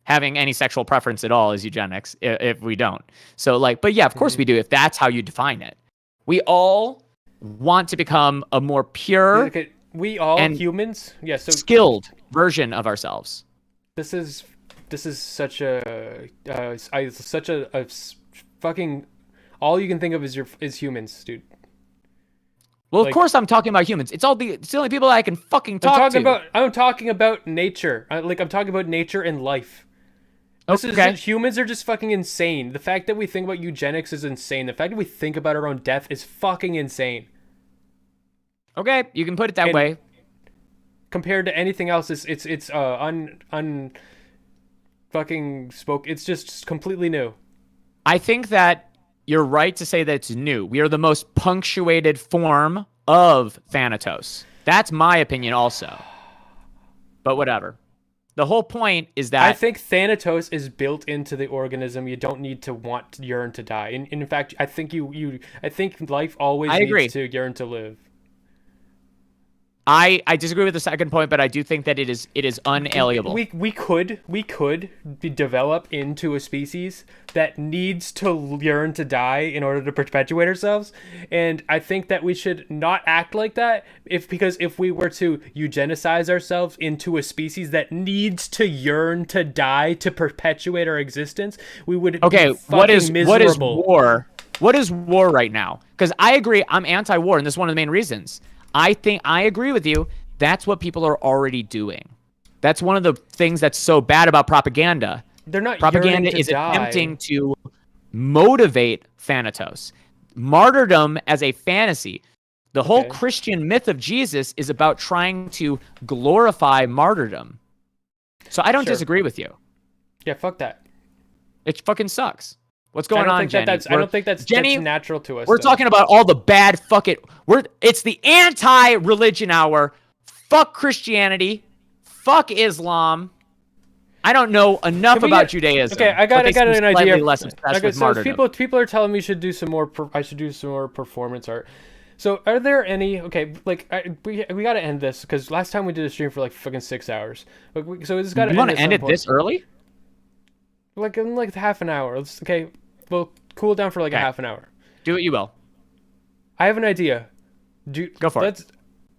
having any sexual preference at all is eugenics if we don't. So but yeah, of course we do, if that's how you define it. We all want to become a more pure humans? Skilled version of ourselves. This is such a fucking, all you can think of is humans, dude. Well, of course I'm talking about humans. It's the only people I can fucking talk to. I'm talking about nature. I'm talking about nature and life. Humans are just fucking insane. The fact that we think about eugenics is insane. The fact that we think about our own death is fucking insane. Okay, you can put it that way. Compared to anything else, it's fucking spoke. It's just completely new. I think that you're right to say that it's new. We are the most punctuated form of Thanatos. That's my opinion also. But whatever. The whole point is that I think Thanatos is built into the organism. You don't need to want to yearn to die. In fact, I think I think life always I agree. needs to yearn to live. I disagree with the second point, but I do think that it is unalienable. We could develop into a species that needs to yearn to die in order to perpetuate ourselves, and I think that we should not act like that. Because if we were to eugenicize ourselves into a species that needs to yearn to die to perpetuate our existence, we would okay. be miserable. What is war? What is war right now? Because I agree, I'm anti-war, and this is one of the main reasons. I agree with you. That's what people are already doing. That's one of the things that's so bad about propaganda. They're not Propaganda is attempting to motivate Thanatos. Martyrdom as a fantasy. The whole Christian myth of Jesus is about trying to glorify martyrdom. So I don't disagree with you. Yeah, fuck that. It fucking sucks. What's going on, Jenny? I don't think that's natural to us. We're talking about all the bad. Fuck it. It's the anti-religion hour. Fuck Christianity. Fuck Islam. I don't know enough about Judaism. Okay, I got an idea. So people are telling me I should do some more performance art. So are there any? Okay, like we got to end this because last time we did a stream for like fucking 6 hours. So it's got to. You want to end it this early? Like in like half an hour. We'll cool down for like a half an hour. Do what you will. I have an idea. Go for it.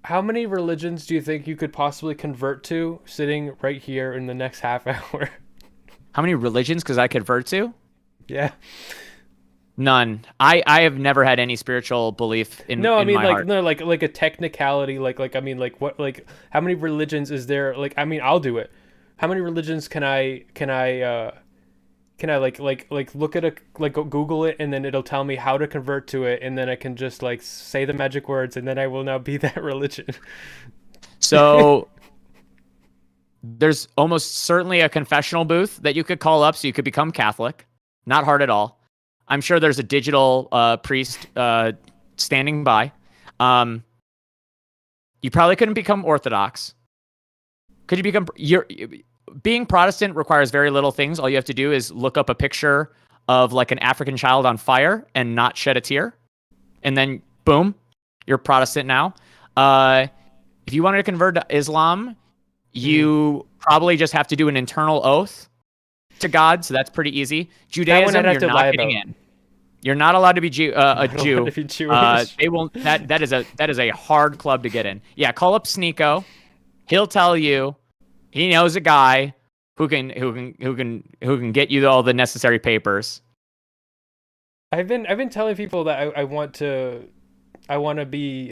How many religions do you think you could possibly convert to sitting right here in the next half hour? How many religions could I convert to? Yeah. None. I have never had any spiritual belief in. No, I mean my like heart. no, like a technicality. Like I mean like what like how many religions is there? Like I mean I'll do it. How many religions can I like look at Google it and then it'll tell me how to convert to it and then I can just like say the magic words and then I will now be that religion. So there's almost certainly a confessional booth that you could call up so you could become Catholic. Not hard at all. I'm sure there's a digital priest standing by. You probably couldn't become Orthodox. Could you become being Protestant requires very little things. All you have to do is look up a picture of like an African child on fire and not shed a tear. And then boom, you're Protestant now. If you wanted to convert to Islam, you probably just have to do an internal oath to God. So that's pretty easy. Judaism, you're not getting in. You're not allowed to be a Jew. They won't. That is a hard club to get in. Yeah, call up Sneeko. He'll tell you. He knows a guy who can get you all the necessary papers. I've been telling people that I want to be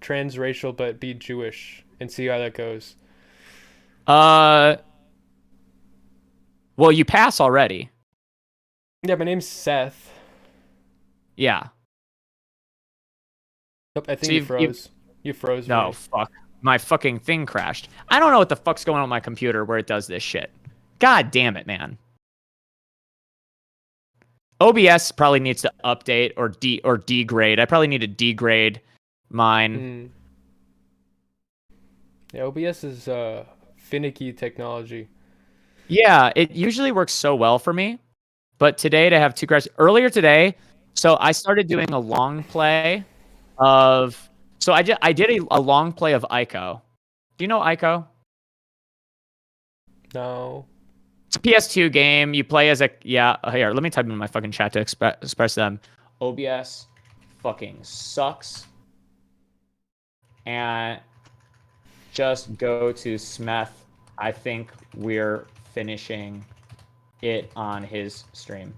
transracial but be Jewish and see how that goes. Well, you pass already. Yeah, my name's Seth. Yeah. Nope, I think you froze. You froze. No, me. Fuck. My fucking thing crashed. I don't know what the fuck's going on with my computer where it does this shit. God damn it, man. OBS probably needs to update or degrade. I probably need to degrade mine. Yeah, OBS is finicky technology. Yeah, it usually works so well for me. But today to have two crashes. Earlier today, so I started doing a long play of... So I did a long play of Ico. Do you know Ico? No. It's a PS2 game. You play as a... Yeah, here, let me type in my fucking chat to express them. OBS fucking sucks. And just go to Smeth. I think we're finishing it on his stream.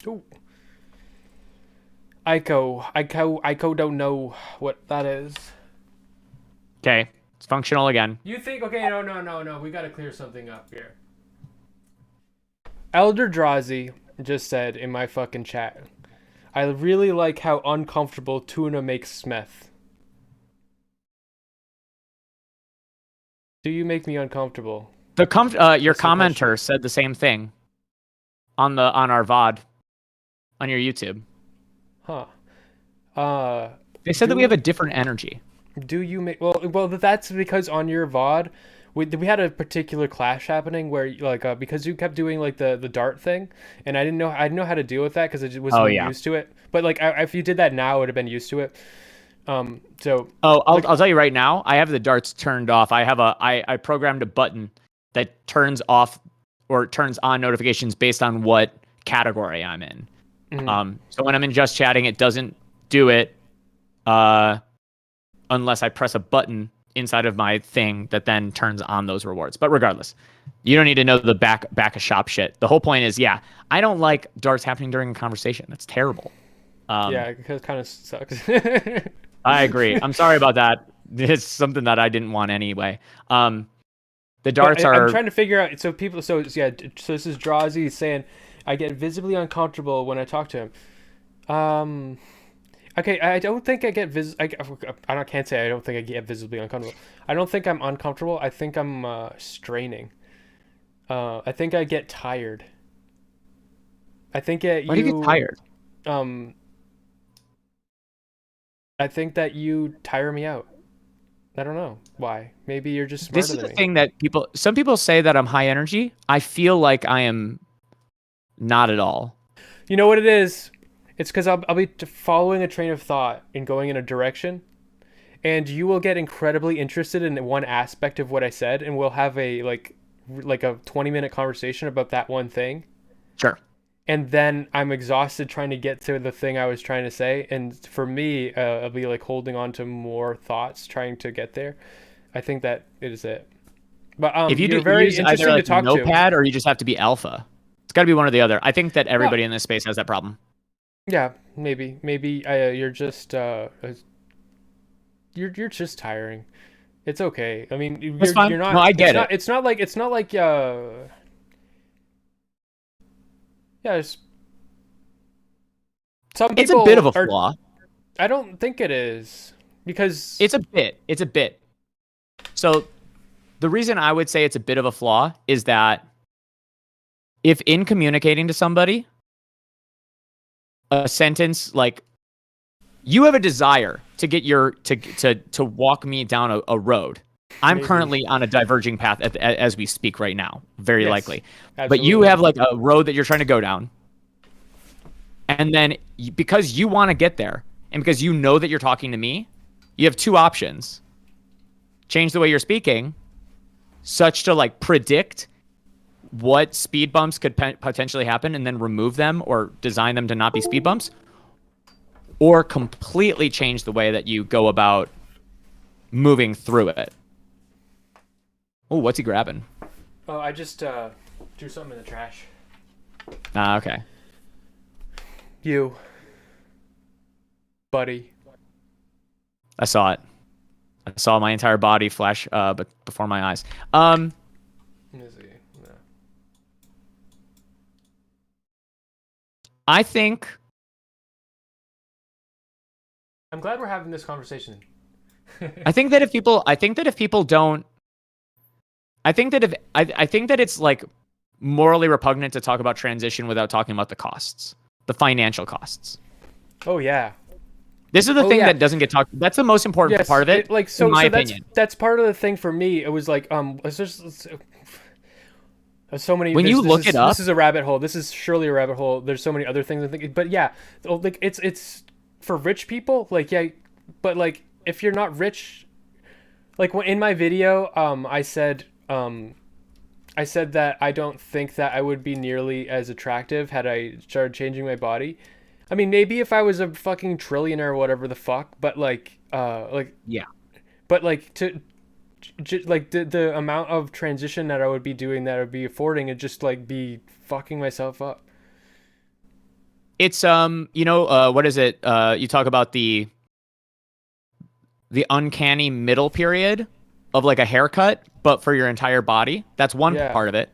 Ooh. Ico don't know what that is. Okay, it's functional again. You think, okay, no, we gotta clear something up here. Elder Drazi just said in my fucking chat, I really like how uncomfortable Tuna makes Smeth. Do you make me uncomfortable? Your commenter said the same thing on our VOD on your YouTube. Huh. They said that we have a different energy. Do you make well? That's because on your VOD, we had a particular clash happening where like because you kept doing like the dart thing, and I didn't know how to deal with that because I just Oh wasn't yeah. used to it. But like if you did that now, I would have been used to it. So Oh, like I'll tell you right now. I have the darts turned off. I programmed a button that turns off or turns on notifications based on what category I'm in. So when I'm in just chatting, it doesn't do it unless I press a button inside of my thing that then turns on those rewards. But regardless, you don't need to know the back of shop shit. The whole point is, yeah, I don't like darts happening during a conversation. That's terrible. yeah, it kind of sucks. I agree. I'm sorry about that. It's something that I didn't want anyway. The darts But are. I'm trying to figure out. So people. So yeah. So this is Drazi saying, I get visibly uncomfortable when I talk to him. Okay, I don't think I get I can't say I don't think I get visibly uncomfortable. I don't think I'm uncomfortable. I think I'm straining. I think I get tired. I think Why do you get tired? I think that you tire me out. I don't know why. Maybe you're just This smarter is than the me. thing that some people say that I'm high energy. I feel like I am not at all. You know what it is? It's because I'll be following a train of thought and going in a direction, and you will get incredibly interested in one aspect of what I said, and we'll have a like a 20-minute conversation about that one thing. Sure. And then I'm exhausted trying to get to the thing I was trying to say. And for me, I'll be like holding on to more thoughts, trying to get there. I think that is it. But If you you're do very use interesting either like to talk to. Notepad or you just have to be alpha. It's got to be one or the other. I think that everybody in this space has that problem. Yeah, maybe you're just you're just tiring. It's okay. I mean, It's fine. you're not. No, I get it. It's not like yeah. Some people It's a bit of a flaw. I don't think it is because It's a bit. It's a bit. So the reason I would say it's a bit of a flaw is that if in communicating to somebody, a sentence like you have a desire to get your to walk me down a road. I'm Maybe. currently on a diverging path as we speak right now, very Yes, likely. absolutely. But you have like a road that you're trying to go down. And then because you want to get there and because you know that you're talking to me, you have two options. Change the way you're speaking such to like predict what speed bumps could potentially happen and then remove them or design them to not be speed bumps, or completely change the way that you go about moving through it. Oh, what's he grabbing? Oh, I just threw something in the trash. Okay. You, buddy. I saw it. I saw my entire body flash but before my eyes. Let me see. No. I think I'm glad we're having this conversation. I think that if people don't I think that it's like morally repugnant to talk about transition without talking about the costs, the financial costs. Oh yeah. This is the thing that doesn't get talked. That's the most important part of it, like so. In my so opinion. that's part of the thing for me. It was like it's just so many. When you look it up, this is a rabbit hole. This is surely a rabbit hole. There's so many other things I think. But yeah, like it's for rich people. Like yeah, but like if you're not rich, like in my video, I said that I don't think that I would be nearly as attractive had I started changing my body. I mean, maybe if I was a fucking trillionaire or whatever the fuck, but yeah. But like like the amount of transition that I would be doing, that I would be affording, and just like be fucking myself up. It's what is it? You talk about the uncanny middle period of like a haircut, but for your entire body. That's one part of it,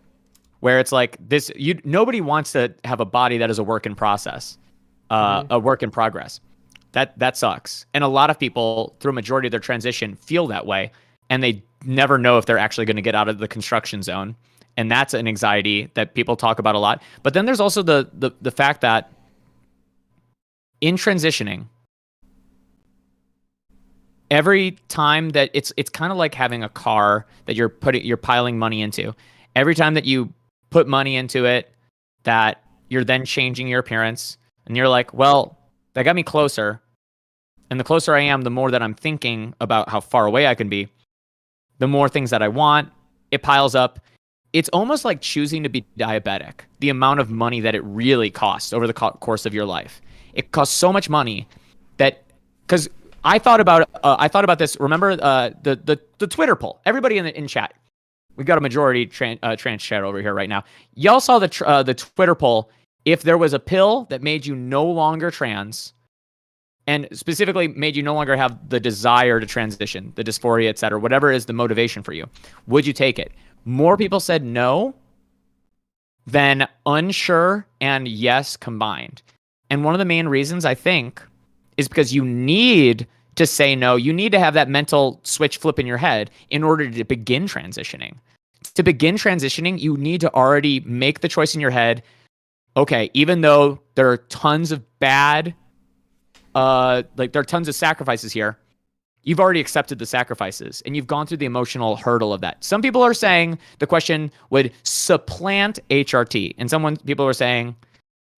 where it's like this. Nobody wants to have a body that is a work in process. A work in progress. That sucks. And a lot of people, through a majority of their transition, feel that way, and they never know if they're actually going to get out of the construction zone. And that's an anxiety that people talk about a lot. But then there's also the fact that in transitioning, every time that it's kind of like having a car that you're piling money into. Every time that you put money into it, that you're then changing your appearance, and you're like, well, that got me closer. And the closer I am, the more that I'm thinking about how far away I can be, the more things that I want, it piles up. It's almost like choosing to be diabetic, the amount of money that it really costs over the course of your life. It costs so much money that, because I thought about this. Remember the Twitter poll? Everybody in chat. We've got a majority trans chat over here right now. Y'all saw the Twitter poll. If there was a pill that made you no longer trans, and specifically made you no longer have the desire to transition, the dysphoria, et cetera, whatever is the motivation for you, would you take it? More people said no than unsure and yes combined. And one of the main reasons, I think, is because you need to say no. You need to have that mental switch flip in your head in order to begin transitioning. To begin transitioning, you need to already make the choice in your head. Okay, even though there are tons of bad, there are tons of sacrifices here, you've already accepted the sacrifices and you've gone through the emotional hurdle of that. Some people are saying the question would supplant HRT, and people are saying,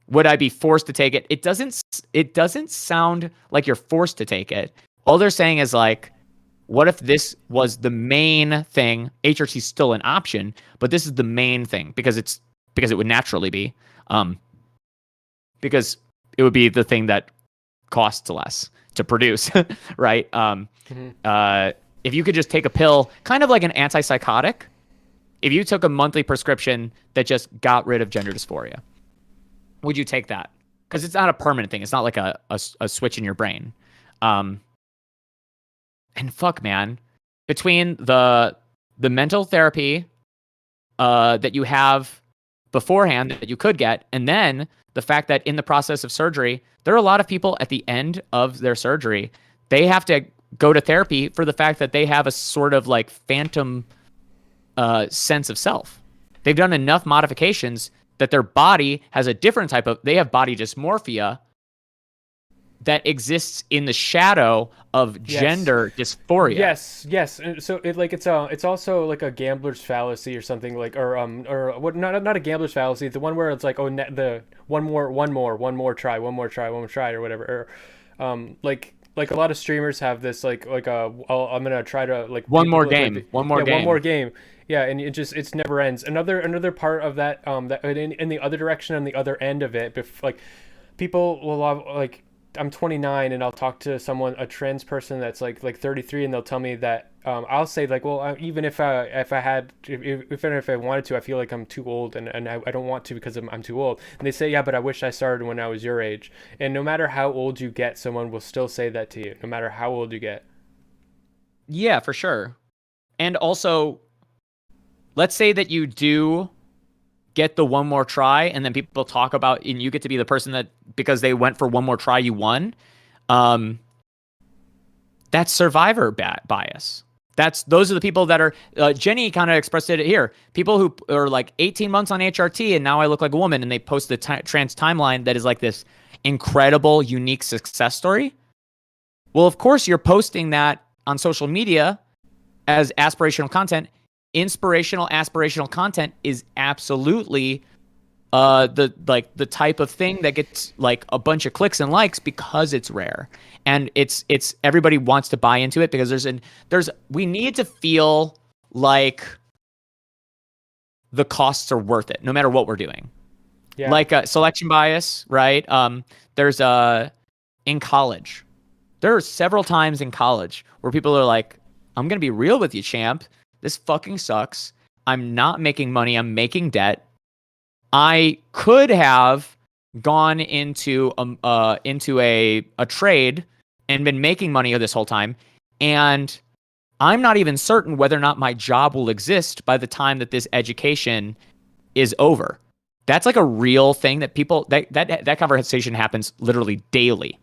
would I be forced to take it? It doesn't sound like you're forced to take it. All they're saying is like, what if this was the main thing? HRT is still an option, but this is the main thing because it would naturally be, because it would be the thing that costs less to produce, right? If you could just take a pill, kind of like an antipsychotic, if you took a monthly prescription that just got rid of gender dysphoria, would you take that? Because it's not a permanent thing. It's not like a switch in your brain. And fuck, man, between the mental therapy that you have beforehand that you could get, and then the fact that in the process of surgery, there are a lot of people at the end of their surgery, they have to go to therapy for the fact that they have a sort of like phantom sense of self. They've done enough modifications that their body has a different type of, they have body dysmorphia that exists in the shadow of gender dysphoria. Yes. So it's also like a gambler's fallacy or something, like, or what? Not a gambler's fallacy. The one where it's like, the one more try, or whatever. Or like a lot of streamers have this I'm gonna try to like one more game. Yeah, and it never ends. Another part of that that in the other direction, on the other end of it, like people will like, I'm 29 and I'll talk to a trans person that's like 33, and they'll tell me that I'll say like, well, even if I wanted to, I feel like I'm too old and I don't want to because I'm too old. And they say, yeah, but I wish I started when I was your age. And no matter how old you get, someone will still say that to you, no matter how old you get. Yeah, for sure. And also, let's say that you do get the one more try, and then people talk about, and you get to be the person that, because they went for one more try, you won. That's survivor bias. Those are the people that are, Jenny kind of expressed it here. People who are like 18 months on HRT and now I look like a woman, and they post the trans timeline that is like this incredible, unique success story. Well, of course you're posting that on social media as aspirational content. Inspirational, aspirational content is absolutely the type of thing that gets like a bunch of clicks and likes because it's rare, and it's everybody wants to buy into it because we need to feel like the costs are worth it no matter what we're doing. Yeah. Like selection bias, right? There's in college, there are several times in college where people are like, I'm gonna be real with you, champ. This fucking sucks. I'm not making money. I'm making debt. I could have gone into a trade and been making money this whole time, and I'm not even certain whether or not my job will exist by the time that this education is over. That's like a real thing that people that conversation happens literally daily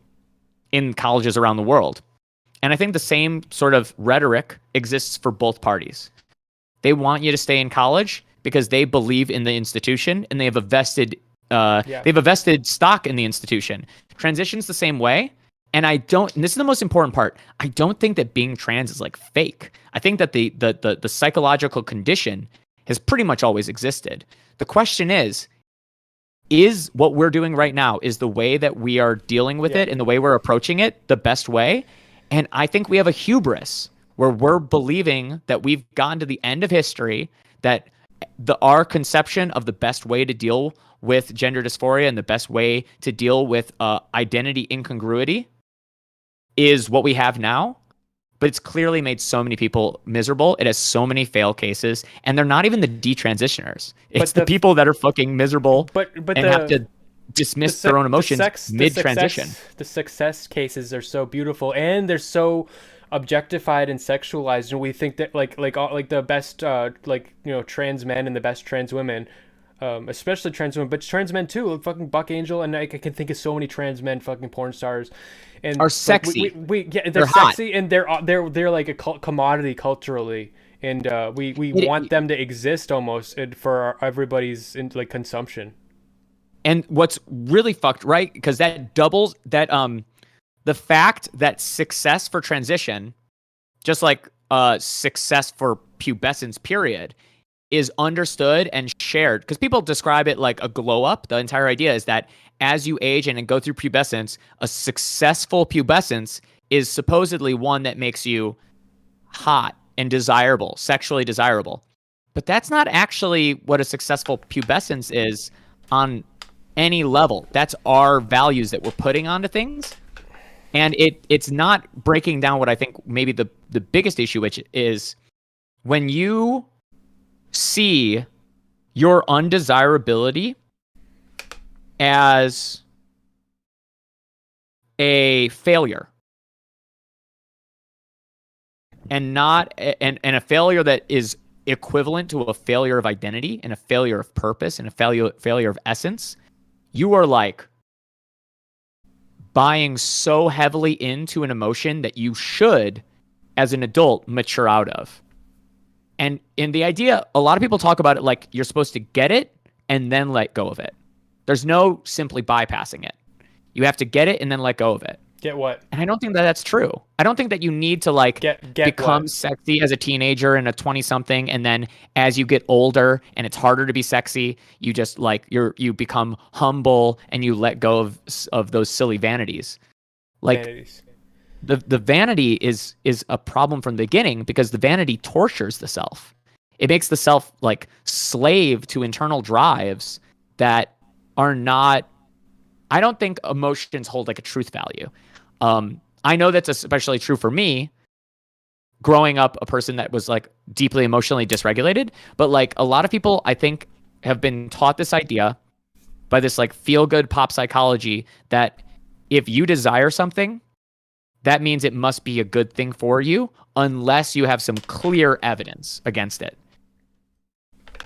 in colleges around the world. And I think the same sort of rhetoric exists for both parties. They want you to stay in college because they believe in the institution and they have a vested stock in the institution. Transition's the same way. And and this is the most important part. I don't think that being trans is like fake. I think that the psychological condition has pretty much always existed. The question is what we're doing right now, is the way that we are dealing with it and the way we're approaching it the best way? And I think we have a hubris where we're believing that we've gotten to the end of history, that our conception of the best way to deal with gender dysphoria and the best way to deal with identity incongruity is what we have now. But it's clearly made so many people miserable. It has so many fail cases, and they're not even the detransitioners. It's the people that are fucking miserable and have to dismiss their own emotions mid-transition. The success cases are so beautiful, and they're so objectified and sexualized, and we think that like the best trans men and the best trans women, especially trans women, but trans men too, like fucking Buck Angel, and I can think of so many trans men, fucking porn stars, and are sexy. They're sexy, hot. And they're like a commodity culturally, and we want them to exist almost for everybody's consumption. And what's really fucked, right? Because that doubles that the fact that success for transition, just like success for pubescence period, is understood and shared, because people describe it like a glow up. The entire idea is that as you age and go through pubescence, a successful pubescence is supposedly one that makes you hot and desirable, sexually desirable. But that's not actually what a successful pubescence is on any level. That's our values that we're putting onto things. And it's not breaking down what I think maybe the biggest issue, which is when you see your undesirability as a failure and a failure that is equivalent to a failure of identity and a failure of purpose and a failure of essence, you are like buying so heavily into an emotion that you should, as an adult, mature out of. And in the idea, a lot of people talk about it like you're supposed to get it and then let go of it. There's no simply bypassing it. You have to get it and then let go of it. Get what? And I don't think that that's true. I don't think that you need to like become sexy as a teenager and a 20-something, and then as you get older and it's harder to be sexy, you just like you become humble and you let go of those silly vanities. Like the vanity is a problem from the beginning, because the vanity tortures the self. It makes the self like slave to internal drives that are not. I don't think emotions hold like a truth value. I know that's especially true for me, growing up a person that was like deeply emotionally dysregulated. But like a lot of people, I think, have been taught this idea by this like feel good pop psychology that if you desire something, that means it must be a good thing for you unless you have some clear evidence against it.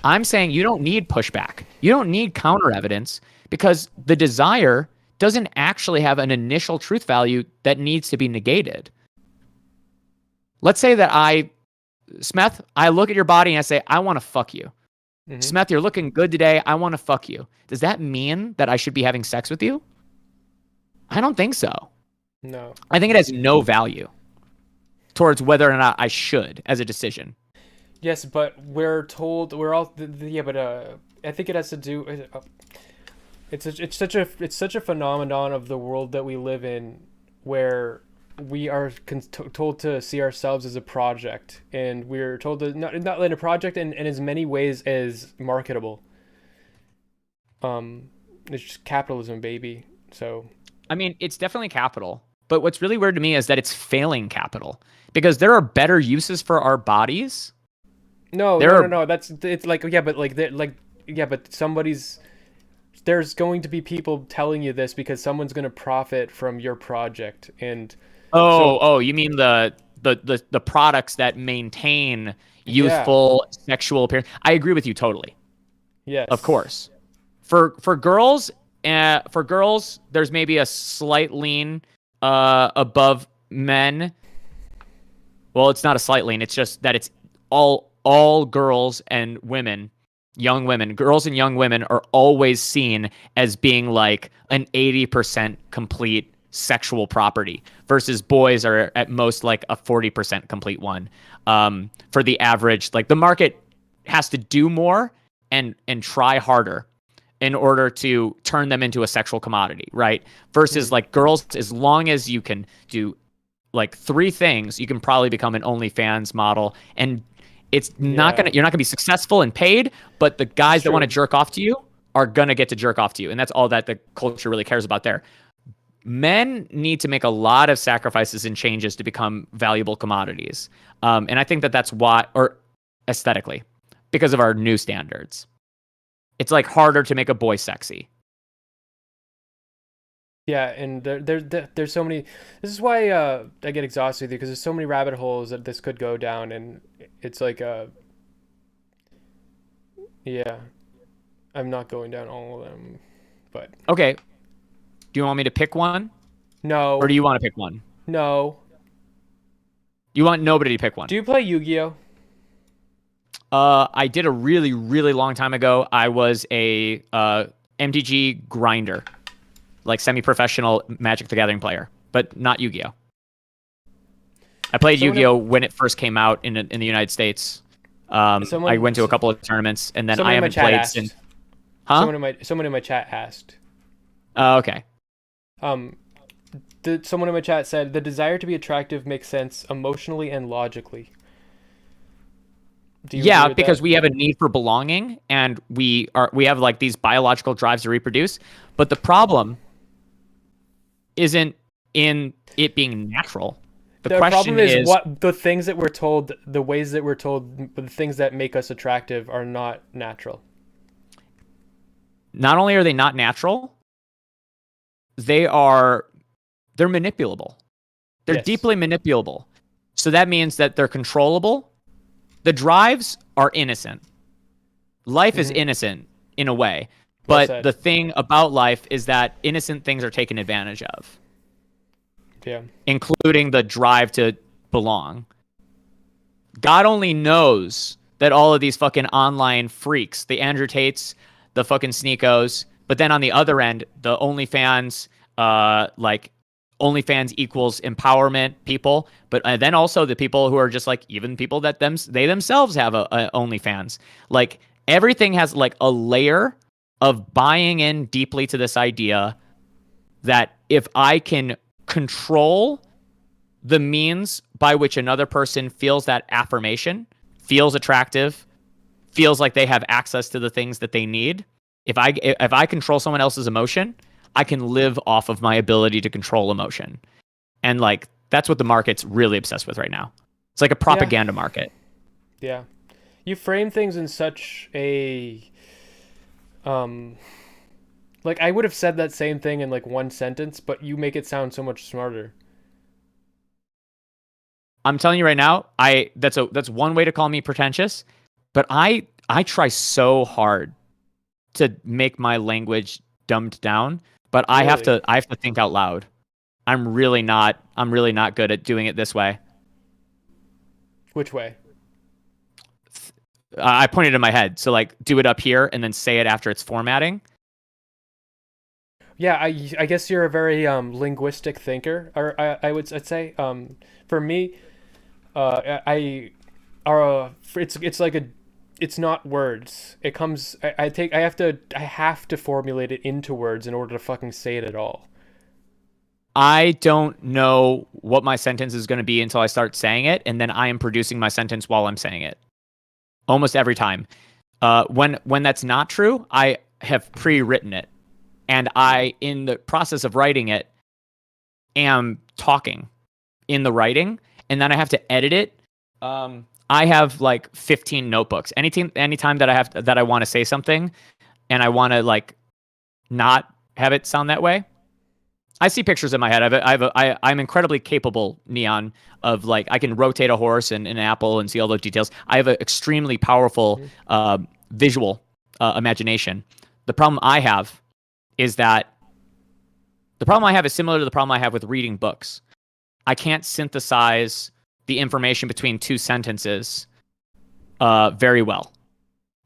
I'm saying you don't need pushback. You don't need counter evidence, because the desire doesn't actually have an initial truth value that needs to be negated. Let's say that Smeth, I look at your body and I say, I want to fuck you. Mm-hmm. Smeth, you're looking good today. I want to fuck you. Does that mean that I should be having sex with you? I don't think so. No. I think it has no value towards whether or not I should as a decision. Yes, but we're told, we're all, but I think it has to do, it's such a phenomenon of the world that we live in, where we are told to see ourselves as a project, and we're told to not in a project in as many ways as marketable. It's just capitalism, baby. So I mean, it's definitely capital, but what's really weird to me is that it's failing capital, because there are better uses for our bodies. No. That's, it's like, but somebody's. There's going to be people telling you this because someone's going to profit from your project, and you mean the products that maintain youthful sexual appearance? I agree with you totally. Yes, of course. For girls, there's maybe a slight lean above men. Well, it's not a slight lean. It's just that it's all girls and women. Young women, girls and young women are always seen as being like an 80% complete sexual property versus boys are at most like a 40% complete one. For the average, like the market has to do more and try harder in order to turn them into a sexual commodity, right? Versus like girls, as long as you can do like 3 things, you can probably become an OnlyFans model, and it's not you're not gonna be successful and paid, but the guys that want to jerk off to you are gonna get to jerk off to you, and that's all that the culture really cares about there. Men need to make a lot of sacrifices and changes to become valuable commodities, and I think that's why, or aesthetically, because of our new standards, it's like harder to make a boy sexy. Yeah, and there's so many. This is why I get exhausted with you, because there's so many rabbit holes that this could go down, and it's like yeah, I'm not going down all of them, but okay. Do you want me to pick one? No. Or do you want to pick one? No. You want nobody to pick one? Do you play Yu-Gi-Oh? I did a really, really long time ago. I was a MTG grinder, like semi-professional Magic the Gathering player, but not Yu-Gi-Oh. I played Yu-Gi-Oh when it first came out in the United States. I went to a couple of tournaments, and then I haven't played since. Huh? Someone in my chat asked. Okay. Someone in my chat said the desire to be attractive makes sense emotionally and logically. Yeah, because we have a need for belonging, and we have like these biological drives to reproduce. But the problem isn't in it being natural. The problem is what the things that we're told, the ways that we're told, the things that make us attractive are not natural. Not only are they not natural, they're manipulable. They're deeply manipulable. So that means that they're controllable. The drives are innocent. Life is innocent in a way. But the thing about life is that innocent things are taken advantage of. Yeah. Including the drive to belong. God only knows that all of these fucking online freaks, the Andrew Tates, the fucking Sneakos, but then on the other end, the OnlyFans, like OnlyFans equals empowerment people, but then also the people who are just like, even people that they themselves have a OnlyFans. Like everything has like a layer of buying in deeply to this idea that if I can control the means by which another person feels that affirmation, feels attractive, feels like they have access to the things that they need. If I control someone else's emotion, I can live off of my ability to control emotion. And like that's what the market's really obsessed with right now. It's like a propaganda market. Yeah. You frame things in such a like I would have said that same thing in like one sentence, but you make it sound so much smarter. I'm telling you right now, that's one way to call me pretentious, but I try so hard to make my language dumbed down, but really? I have to think out loud. I'm really not good at doing it this way. Which way? I pointed in my head, so like do it up here and then say it after it's formatting. Yeah, I guess you're a very linguistic thinker, or I'd say for me, it's not words. It comes. I have to formulate it into words in order to fucking say it at all. I don't know what my sentence is going to be until I start saying it, and then I am producing my sentence while I'm saying it. Almost every time. When that's not true, I have pre-written it, and I, in the process of writing it, am talking in the writing, and then I have to edit it. I have like 15 notebooks. Anytime that I want to say something, and I want to like not have it sound that way, I see pictures in my head. I'm incredibly capable, Neon, of like I can rotate a horse and an apple and see all those details. I have an extremely powerful visual imagination. The problem I have is similar to the problem I have with reading books. I can't synthesize the information between 2 sentences very well,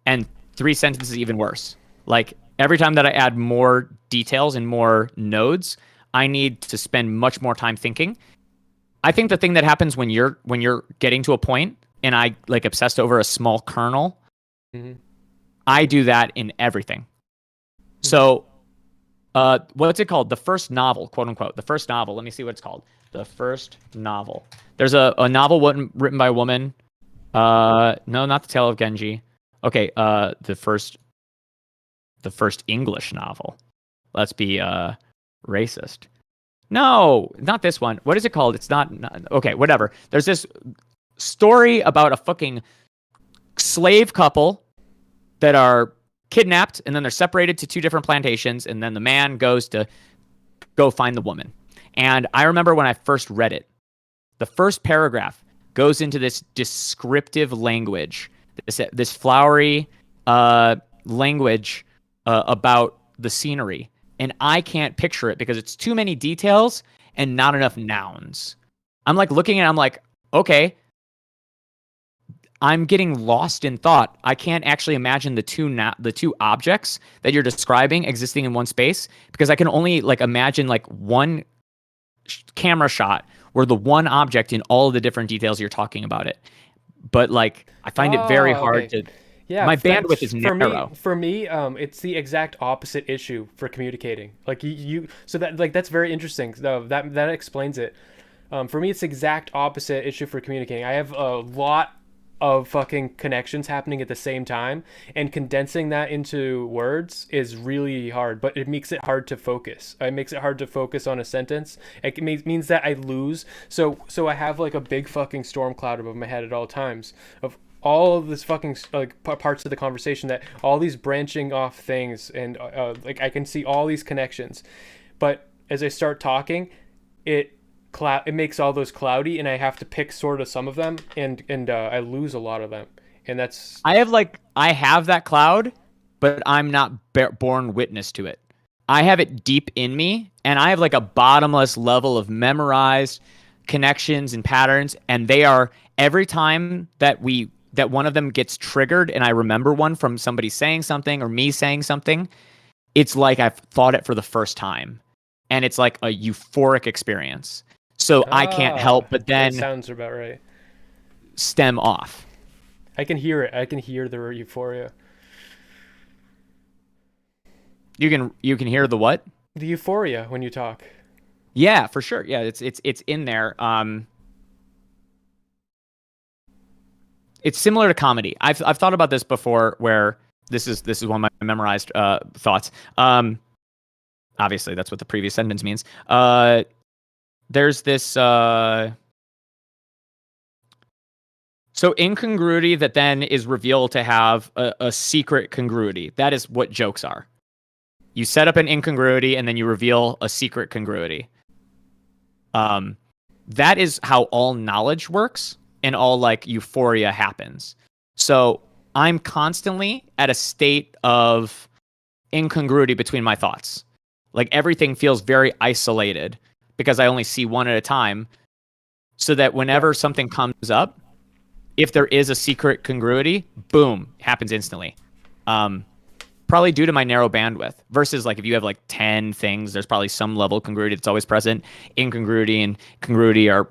and 3 sentences even worse. Like every time that I add more details and more nodes, I need to spend much more time thinking. I think the thing that happens when you're getting to a point, and I like obsessed over a small kernel, I do that in everything. So, what's it called? The first novel, quote unquote. The first novel. Let me see what it's called. The first novel. There's a novel written by a woman. No, not The Tale of Genji. Okay, the first English novel. Let's be racist. No, not this one. What is it called? It's not okay, whatever. There's this story about a fucking slave couple that are kidnapped, and then they're separated to 2 different plantations, and then the man goes to go find the woman. And I remember when I first read it, the first paragraph goes into this descriptive language, this flowery language about the scenery. And I can't picture it because it's too many details and not enough nouns. I'm like looking at it, I'm like, okay, I'm getting lost in thought. I can't actually imagine the two objects that you're describing existing in one space, because I can only like imagine like one camera shot where the one object in all of the different details you're talking about it. But like, I find it very hard to. Yeah, my bandwidth is narrow. For me, it's the exact opposite issue for communicating. Like so that like that's very interesting. That explains it. For me, it's the exact opposite issue for communicating. I have a lot of fucking connections happening at the same time, and condensing that into words is really hard, but it makes it hard to focus. It makes it hard to focus on a sentence. It means that I lose. So I have like a big fucking storm cloud above my head at all times of all of this fucking like parts of the conversation, that all these branching off things, and like I can see all these connections, but as I start talking, it makes all those cloudy, and I have to pick sort of some of them, and I lose a lot of them, and that's. I have that cloud, but I'm not born witness to it. I have it deep in me, and I have like a bottomless level of memorized connections and patterns, and they are every time that one of them gets triggered, and I remember one from somebody saying something or me saying something, it's like I've thought it for the first time, and it's like a euphoric experience. So I can't help but then. That sounds about right. Stem off. I can hear it. I can hear the euphoria. You can hear the what? The euphoria when you talk. Yeah, for sure. Yeah, it's in there. It's similar to comedy. I've thought about this before, where this is one of my memorized thoughts. Obviously, that's what the previous sentence means. There's this so incongruity that then is revealed to have a secret congruity. That is what jokes are. You set up an incongruity and then you reveal a secret congruity. That is how all knowledge works and all like euphoria happens. So I'm constantly at a state of incongruity between my thoughts. Like everything feels very isolated, because I only see one at a time, so that whenever something comes up, if there is a secret congruity, boom, it happens instantly. Probably due to my narrow bandwidth, versus like if you have like 10 things, there's probably some level of congruity that's always present. Incongruity and congruity are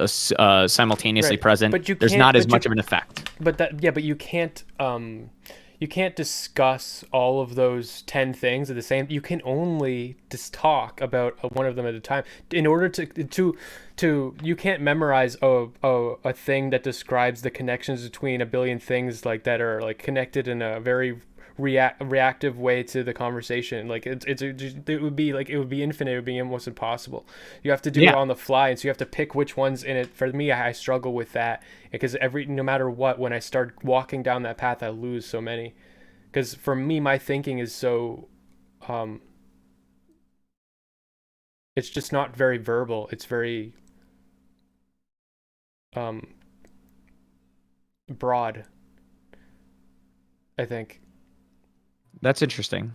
simultaneously present. But there's not as much of an effect. But you can't discuss all of those 10 things at the same. You can only just talk about one of them at a time. In order to you can't memorize a thing that describes the connections between a billion things like that are like connected in a very reactive way to the conversation. Like it would be infinite. It would be almost impossible. You have to do it on the fly, and so you have to pick which ones in it. For me, I struggle with that, because no matter what, when I start walking down that path, I lose so many. Because for me, my thinking is so it's just not very verbal. It's very broad, I think. That's interesting.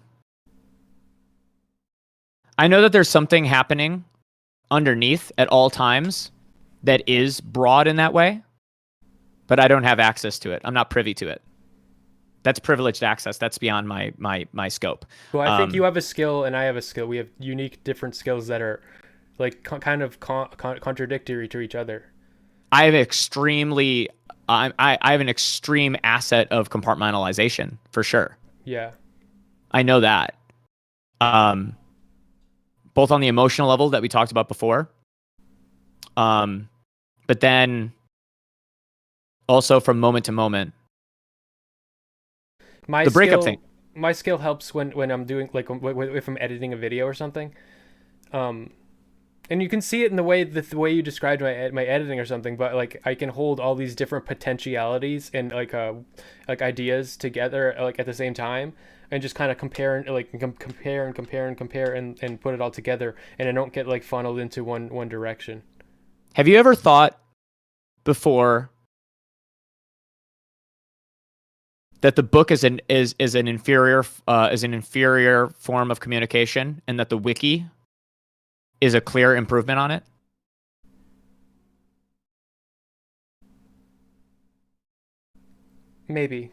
I know that there's something happening underneath at all times that is broad in that way, but I don't have access to it. I'm not privy to it. That's privileged access. That's beyond my scope. Well, I think Um, you have a skill and I have a skill. We have unique, different skills that are like kind of contradictory to each other. I have extremely I have an extreme asset of compartmentalization for sure. Yeah. I know that. Um, both on the emotional level that we talked about before, but then also from moment to moment. My The breakup thing. skill, my skill helps when I'm doing like if I'm editing a video or something. Um, and you can see it in the way you described my editing or something. But like I can hold all these different potentialities and like ideas together like at the same time. And just kind of compare and like compare and compare and compare and put it all together, and I don't get like funneled into one direction. Have you ever thought before that the book is an inferior form of communication, and that the wiki is a clear improvement on it? Maybe.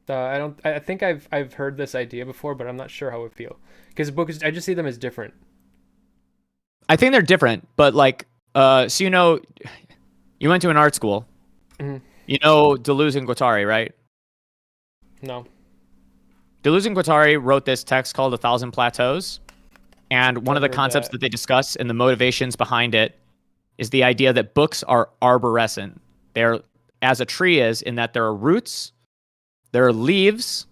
I don't. I think I've heard this idea before, but I'm not sure how it feel. Because book is, I just see them as different. I think they're different, but like, so you went to an art school. Hmm. You know Deleuze and Guattari, right? No. Deleuze and Guattari wrote this text called A Thousand Plateaus. And one of I've the heard concepts that. that they discuss and the motivations behind it is the idea that books are arborescent. They're as a tree is, in that there are roots, there are leaves.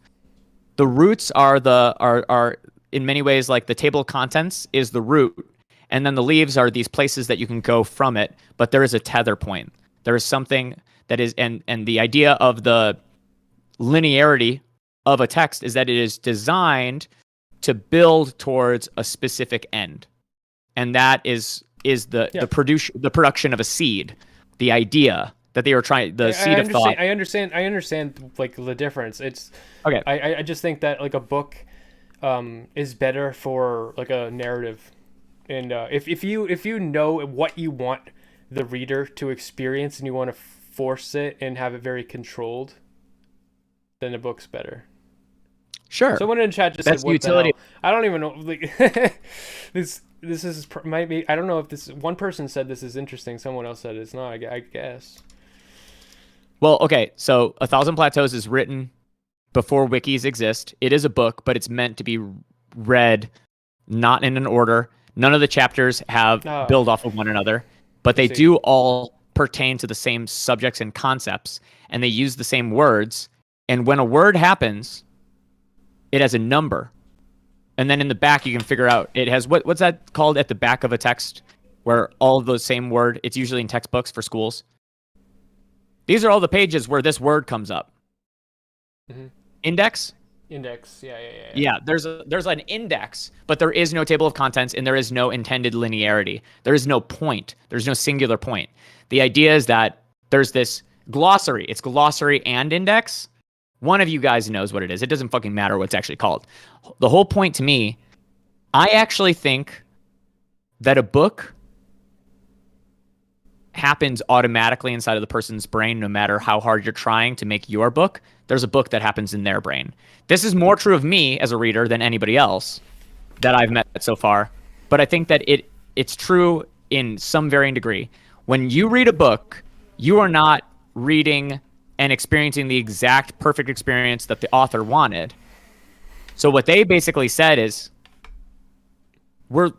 The roots are in many ways like the table of contents is the root. And then the leaves are these places that you can go from it, but there is a tether point. There is something that is and the idea of the linearity of a text is that it is designed to build towards a specific end, and that is Yeah. the production of a seed, the idea that they were trying, the I seed of thought. understand. I understand like the difference. It's. Okay, I just think that like a book, is better for like a narrative, and if you know what you want the reader to experience and you want to force it and have it very controlled, then a book's better. sure, Someone in chat just said, that's the "What the utility. hell?" I don't even know. Like, this is might be. I don't know if this one person said this is interesting. Someone else said it's not. I guess. Well, okay, so A Thousand Plateaus is written before wikis exist. It is a book, but it's meant to be read not in an order. None of the chapters have Oh, build off of one another, but I they see. do all pertain to the same subjects and concepts, and they use the same words. And when a word happens, it has a number. And then in the back, you can figure out it has what's that called at the back of a text, where all of those same word. It's usually in textbooks for schools. These are all the pages where this word comes up. Hmm. Index. Index. Yeah, yeah, yeah, yeah. Yeah, there's an index, but there is no table of contents and there is no intended linearity. There is no point. There's no singular point. The idea is that there's this glossary. It's glossary and index. One of you guys knows what it is. It doesn't fucking matter what it's actually called. The whole point to me, I actually think that a book happens automatically inside of the person's brain, no matter how hard you're trying to make your book. There's a book that happens in their brain. This is more true of me as a reader than anybody else that I've met so far. But I think that it's true in some varying degree. When you read a book, you are not reading and experiencing the exact perfect experience that the author wanted. So what they basically said is, we're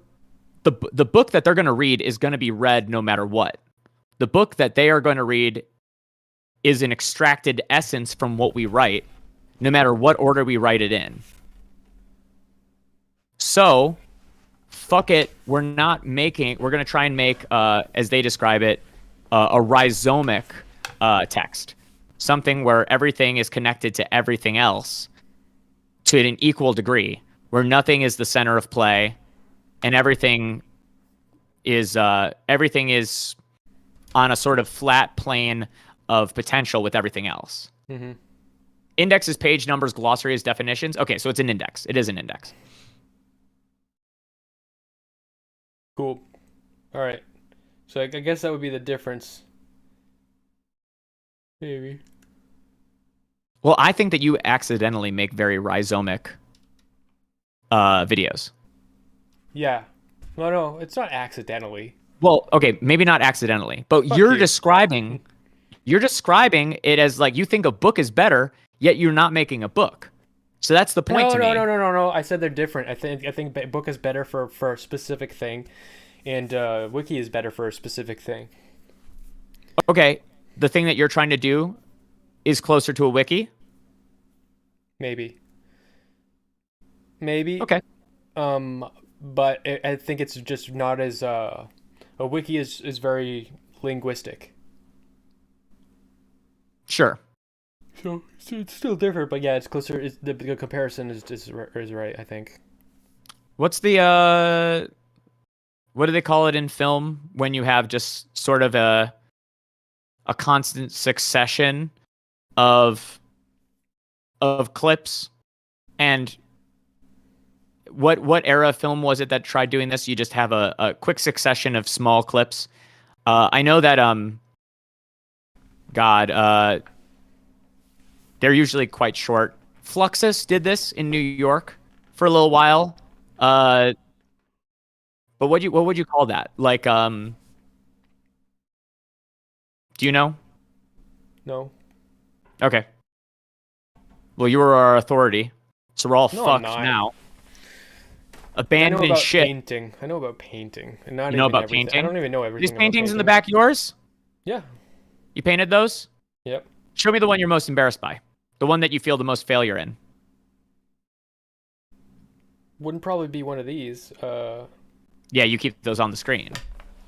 the book that they're going to read is going to be read no matter what. The book that they are going to read is an extracted essence from what we write, no matter what order we write it in. So, fuck it. We're going to try and make, as they describe it, a rhizomic text. Something where everything is connected to everything else to an equal degree, where nothing is the center of play and everything is on a sort of flat plane of potential with everything else. Hmm. Index is page numbers, glossary is definitions. Okay, so it's an index. It is an index. Cool. All right. So I guess that would be the difference. Maybe. Well, I think that you accidentally make very rhizomic videos. Yeah. No, it's not accidentally. Well, okay, maybe not accidentally, but Fuck you're you. describing it as like you think a book is better, yet you're not making a book. So that's the point to me. No. I said they're different. I think book is better for a specific thing, and wiki is better for a specific thing. Okay, the thing that you're trying to do is closer to a wiki. Maybe. Okay. But I think it's just not as a wiki is very linguistic. Sure. So it's still different, but yeah, it's closer. The comparison is right, I think. What's the what do they call it in film when you have just sort of a constant succession of clips? And what era of film was it that tried doing this? You just have a quick succession of small clips. I know that they're usually quite short. Fluxus did this in New York for a little while. But what would you call that? Like do you know? No. Okay. Well, you were our authority, so we're all fucked now. Abandoned shit. Painting. I know about painting, and not you know even about everything. painting? I don't even know everything. These paintings in the back yours? Yeah. You painted those? Yep. Show me the one you're most embarrassed by. The one that you feel the most failure in. Wouldn't probably be one of these. Yeah, you keep those on the screen.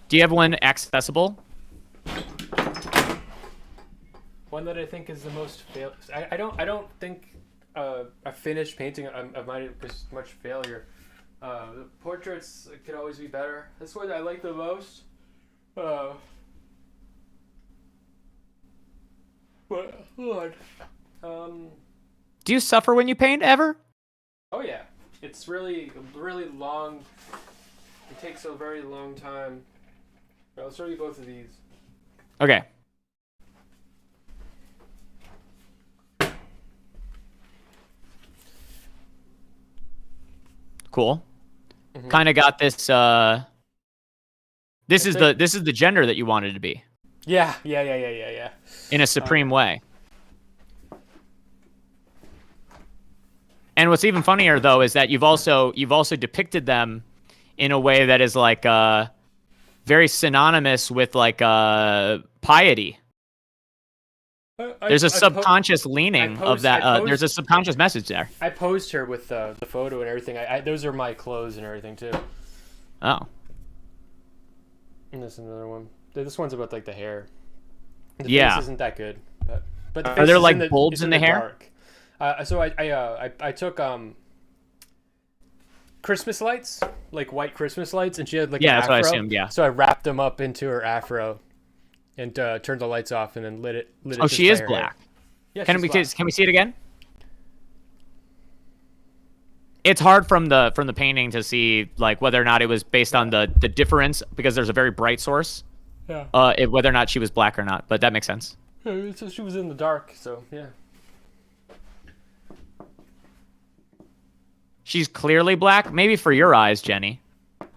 Do you have one accessible? One that I think is the most fail. I don't think a finished painting I might have much failure. The portraits could always be better. This one I like the most. But hold on. Do you suffer when you paint ever? Oh yeah, it's really long. It takes a very long time. I'll show you both of these. Okay. Cool. Mm-hmm. Kind of got this. This is the gender that you wanted to be. Yeah. In a supreme way. And what's even funnier though is that you've also depicted them in a way that is like very synonymous with like piety. There's a subconscious leaning of that. There's a subconscious message there. I posed her with the photo and everything. Those are my clothes and everything too. Oh. And this is another one. This one's about like the hair. The face isn't that good, but the are there like bulbs in the hair? Dark. So I took Christmas lights, like white Christmas lights, and she had like an that's afro. what I assumed. Yeah. So I wrapped them up into her afro, and turned the lights off, and then lit it. Oh, she is black. Yeah. Can we see it again? It's hard from the painting to see like whether or not it was based on the difference because there's a very bright source. Yeah. Whether or not she was black or not, but that makes sense. Yeah, so she was in the dark, so yeah. She's clearly black, maybe for your eyes, Jenny.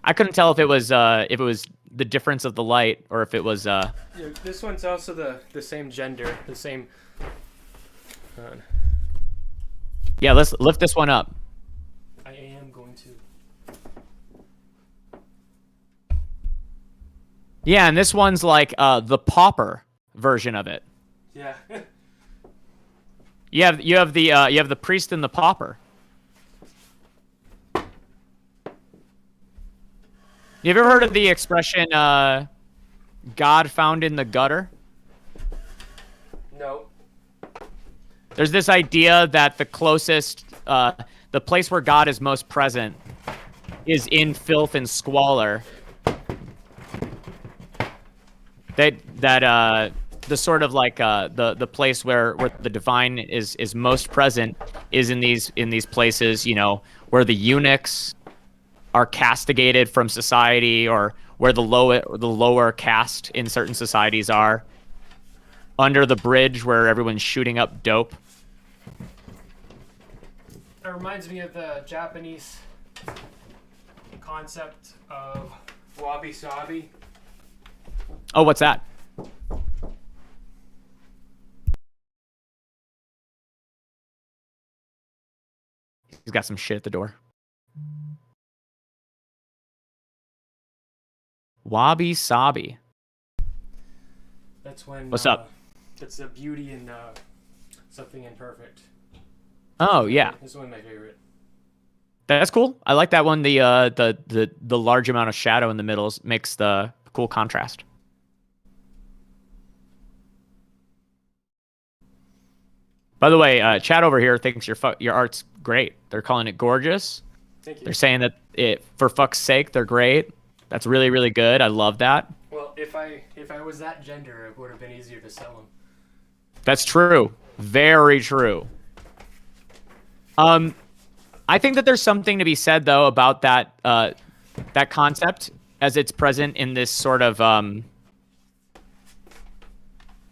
I couldn't tell if it was the difference of the light or if it was. Yeah, this one's also the same gender, the same. Yeah, let's lift this one up. I am going to. Yeah, and this one's like the pauper version of it. Yeah. you have the priest and the pauper. You ever heard of the expression God found in the gutter? No. There's this idea that the closest the place where God is most present is in filth and squalor. That the sort of like the place where the divine is most present is in these places, you know, where the eunuchs are castigated from society, or where the lower caste in certain societies are, under the bridge where everyone's shooting up dope. It reminds me of the Japanese concept of wabi-sabi. Oh, what's that? He's got some shit at the door. Wabi-sabi. That's when. What's up? That's the beauty in something imperfect. Oh yeah, This is one of my favorite. that's cool. I like that one. The large amount of shadow in the middle makes the cool contrast. By the way, chat over here thinks your art's great. They're calling it gorgeous. Thank you. They're saying that for fuck's sake, they're great. That's really, really good. I love that. Well, if I was that gender, it would have been easier to sell them. That's true. Very true. I think that there's something to be said though about that that concept as it's present in this sort of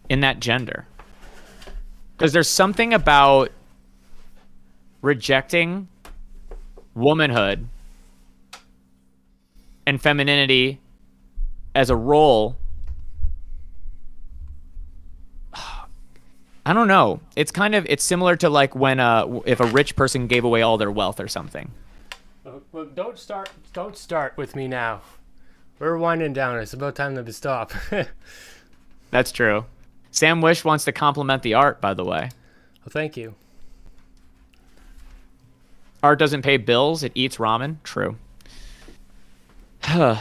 in that gender. Because there's something about rejecting womanhood and femininity as a role. I don't know. It's similar to like when if a rich person gave away all their wealth or something. Well, don't start with me now. We're winding down. It's about time to stop. That's true. Sam Wish wants to compliment the art, by the way. Well, thank you. Art doesn't pay bills. It eats ramen. True. I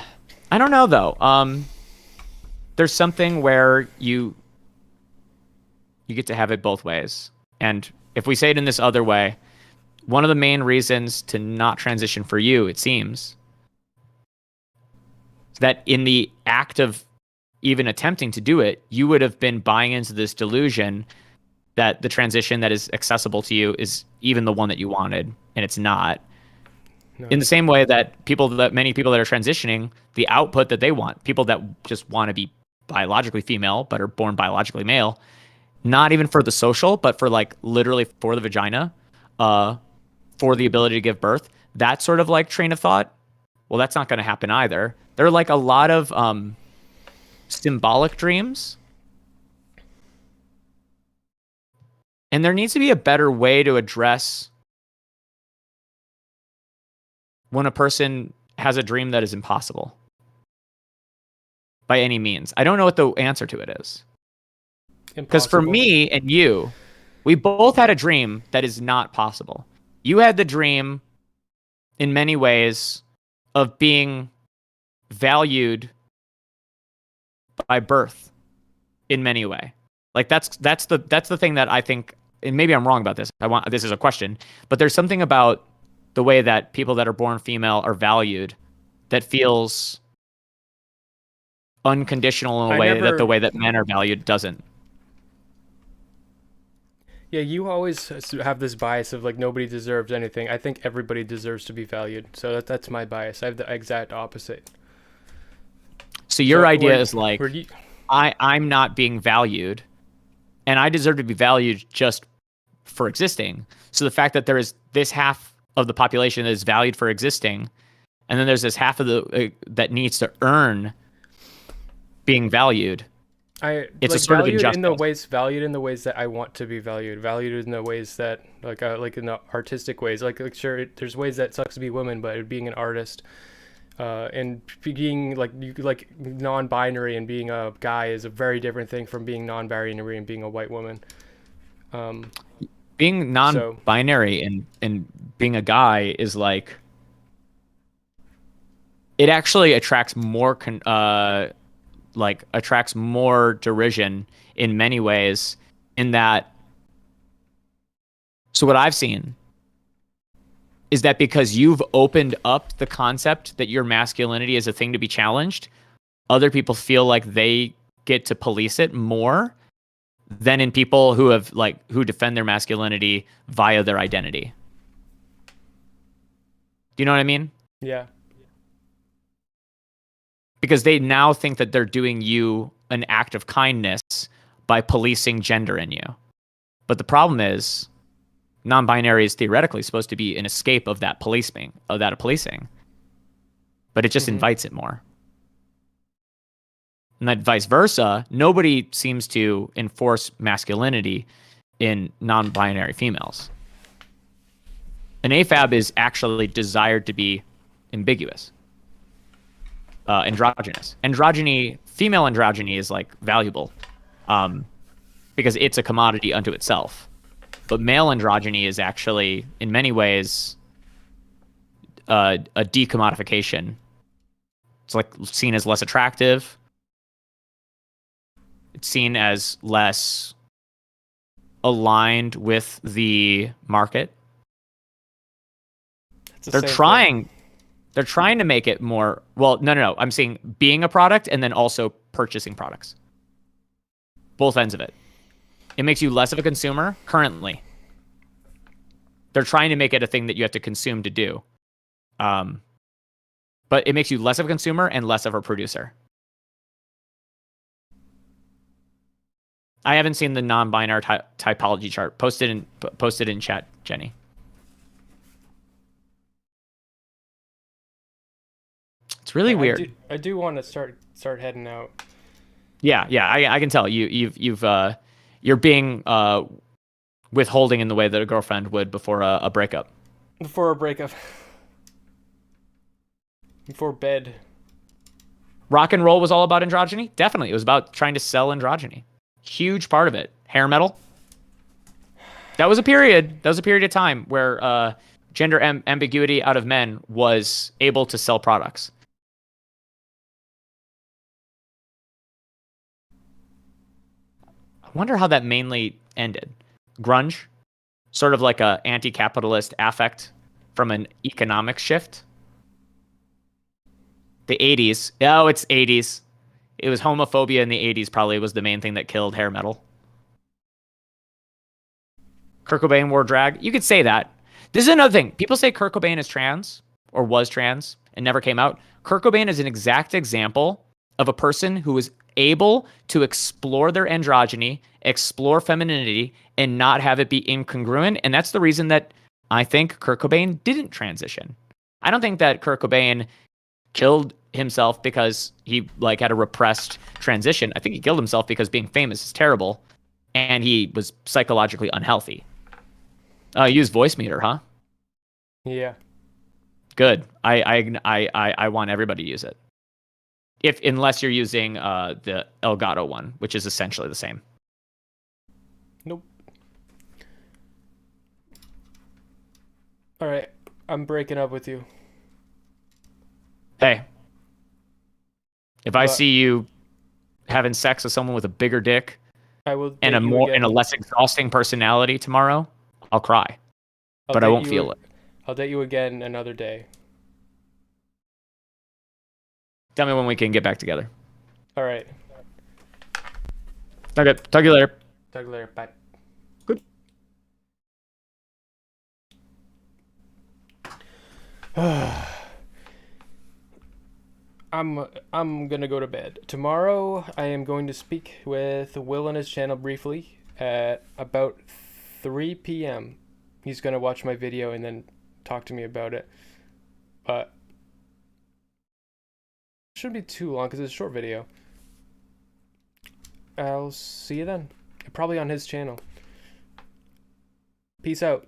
don't know though. There's something where you get to have it both ways. And if we say it in this other way, one of the main reasons to not transition for you, it seems, is that in the act of even attempting to do it, you would have been buying into this delusion that the transition that is accessible to you is even the one that you wanted, and it's not. No. In the same way that many people that are transitioning, the output that they want, people that just want to be biologically female but are born biologically male, not even for the social, but for like literally for the vagina, for the ability to give birth, that sort of like train of thought, well, that's not going to happen either. There are like a lot of symbolic dreams. And there needs to be a better way to address when a person has a dream that is impossible by any means. I don't know what the answer to it is. Because for me and you, we both had a dream that is not possible. You had the dream, in many ways, of being valued by birth, in many way. Like that's the thing that I think, and maybe I'm wrong about this. This is a question, but there's something about the way that people that are born female are valued that feels unconditional in a way that the way that men are valued doesn't. Yeah, you always have this bias of like nobody deserves anything. I think everybody deserves to be valued. So that's my bias. I have the exact opposite. So your idea is like, I'm not being valued, and I deserve to be valued just for existing. So the fact that there is this half of the population that is valued for existing, and then there's this half of the that needs to earn being valued. It's like a sort of injustice. Valued in the ways that I want to be valued. Valued in the ways that like in the artistic ways. Like sure, there's ways that sucks to be women, but being an artist, and being like non-binary and being a guy is a very different thing from being non-binary and being a white woman. Being non-binary and being a guy is like, it actually attracts more attracts more derision in many ways, in that, so what I've seen is that because you've opened up the concept that your masculinity is a thing to be challenged, other people feel like they get to police it more than in people who defend their masculinity via their identity. Do you know what I mean? Yeah. Because they now think that they're doing you an act of kindness by policing gender in you. But the problem is non-binary is theoretically supposed to be an escape of that policing, but it just invites it more. And that vice versa, nobody seems to enforce masculinity in non-binary females. An AFAB is actually desired to be ambiguous, androgynous. Female androgyny is like valuable, because it's a commodity unto itself. But male androgyny is actually, in many ways, a decommodification. It's like seen as less attractive. It's seen as less aligned with the market. They're trying to make it more, well, no. I'm saying being a product and then also purchasing products. Both ends of it. It makes you less of a consumer currently. They're trying to make it a thing that you have to consume to do. But it makes you less of a consumer and less of a producer. I haven't seen the non-binary typology chart. Post it in chat, Jenny. It's really weird. I do want to start heading out. Yeah, I can tell you're being withholding in the way that a girlfriend would before a breakup. Before a breakup. Before bed. Rock and roll was all about androgyny? Definitely. It was about trying to sell androgyny. Huge part of it. Hair metal. That was a period of time where gender ambiguity out of men was able to sell products. I wonder how that mainly ended. Grunge, sort of like a anti-capitalist affect from an economic shift. The 80s. Oh, it's 80s. It was homophobia in the 80s probably was the main thing that killed hair metal. Kurt Cobain wore drag. You could say that. This is another thing. People say Kurt Cobain is trans or was trans and never came out. Kurt Cobain is an exact example of a person who was able to explore their androgyny, explore femininity, and not have it be incongruent. And that's the reason that I think Kurt Cobain didn't transition. I don't think that Kurt Cobain killed himself because he had a repressed transition. I think he killed himself because being famous is terrible and he was psychologically unhealthy. You use voice meter, huh? Yeah. Good. I want everybody to use it. Unless you're using the Elgato one, which is essentially the same. Nope. All right, I'm breaking up with you. Hey, if I see you having sex with someone with a bigger dick and a less exhausting personality tomorrow, I'll cry, but I won't feel it. I'll date you again another day. Tell me when we can get back together. All right. Okay. Talk to you later. Talk to you later. Bye. Good. I'm gonna go to bed. Tomorrow I am going to speak with Will on his channel briefly at about 3 p.m. He's gonna watch my video and then talk to me about it. But it shouldn't be too long because it's a short video. I'll see you then. Probably on his channel. Peace out.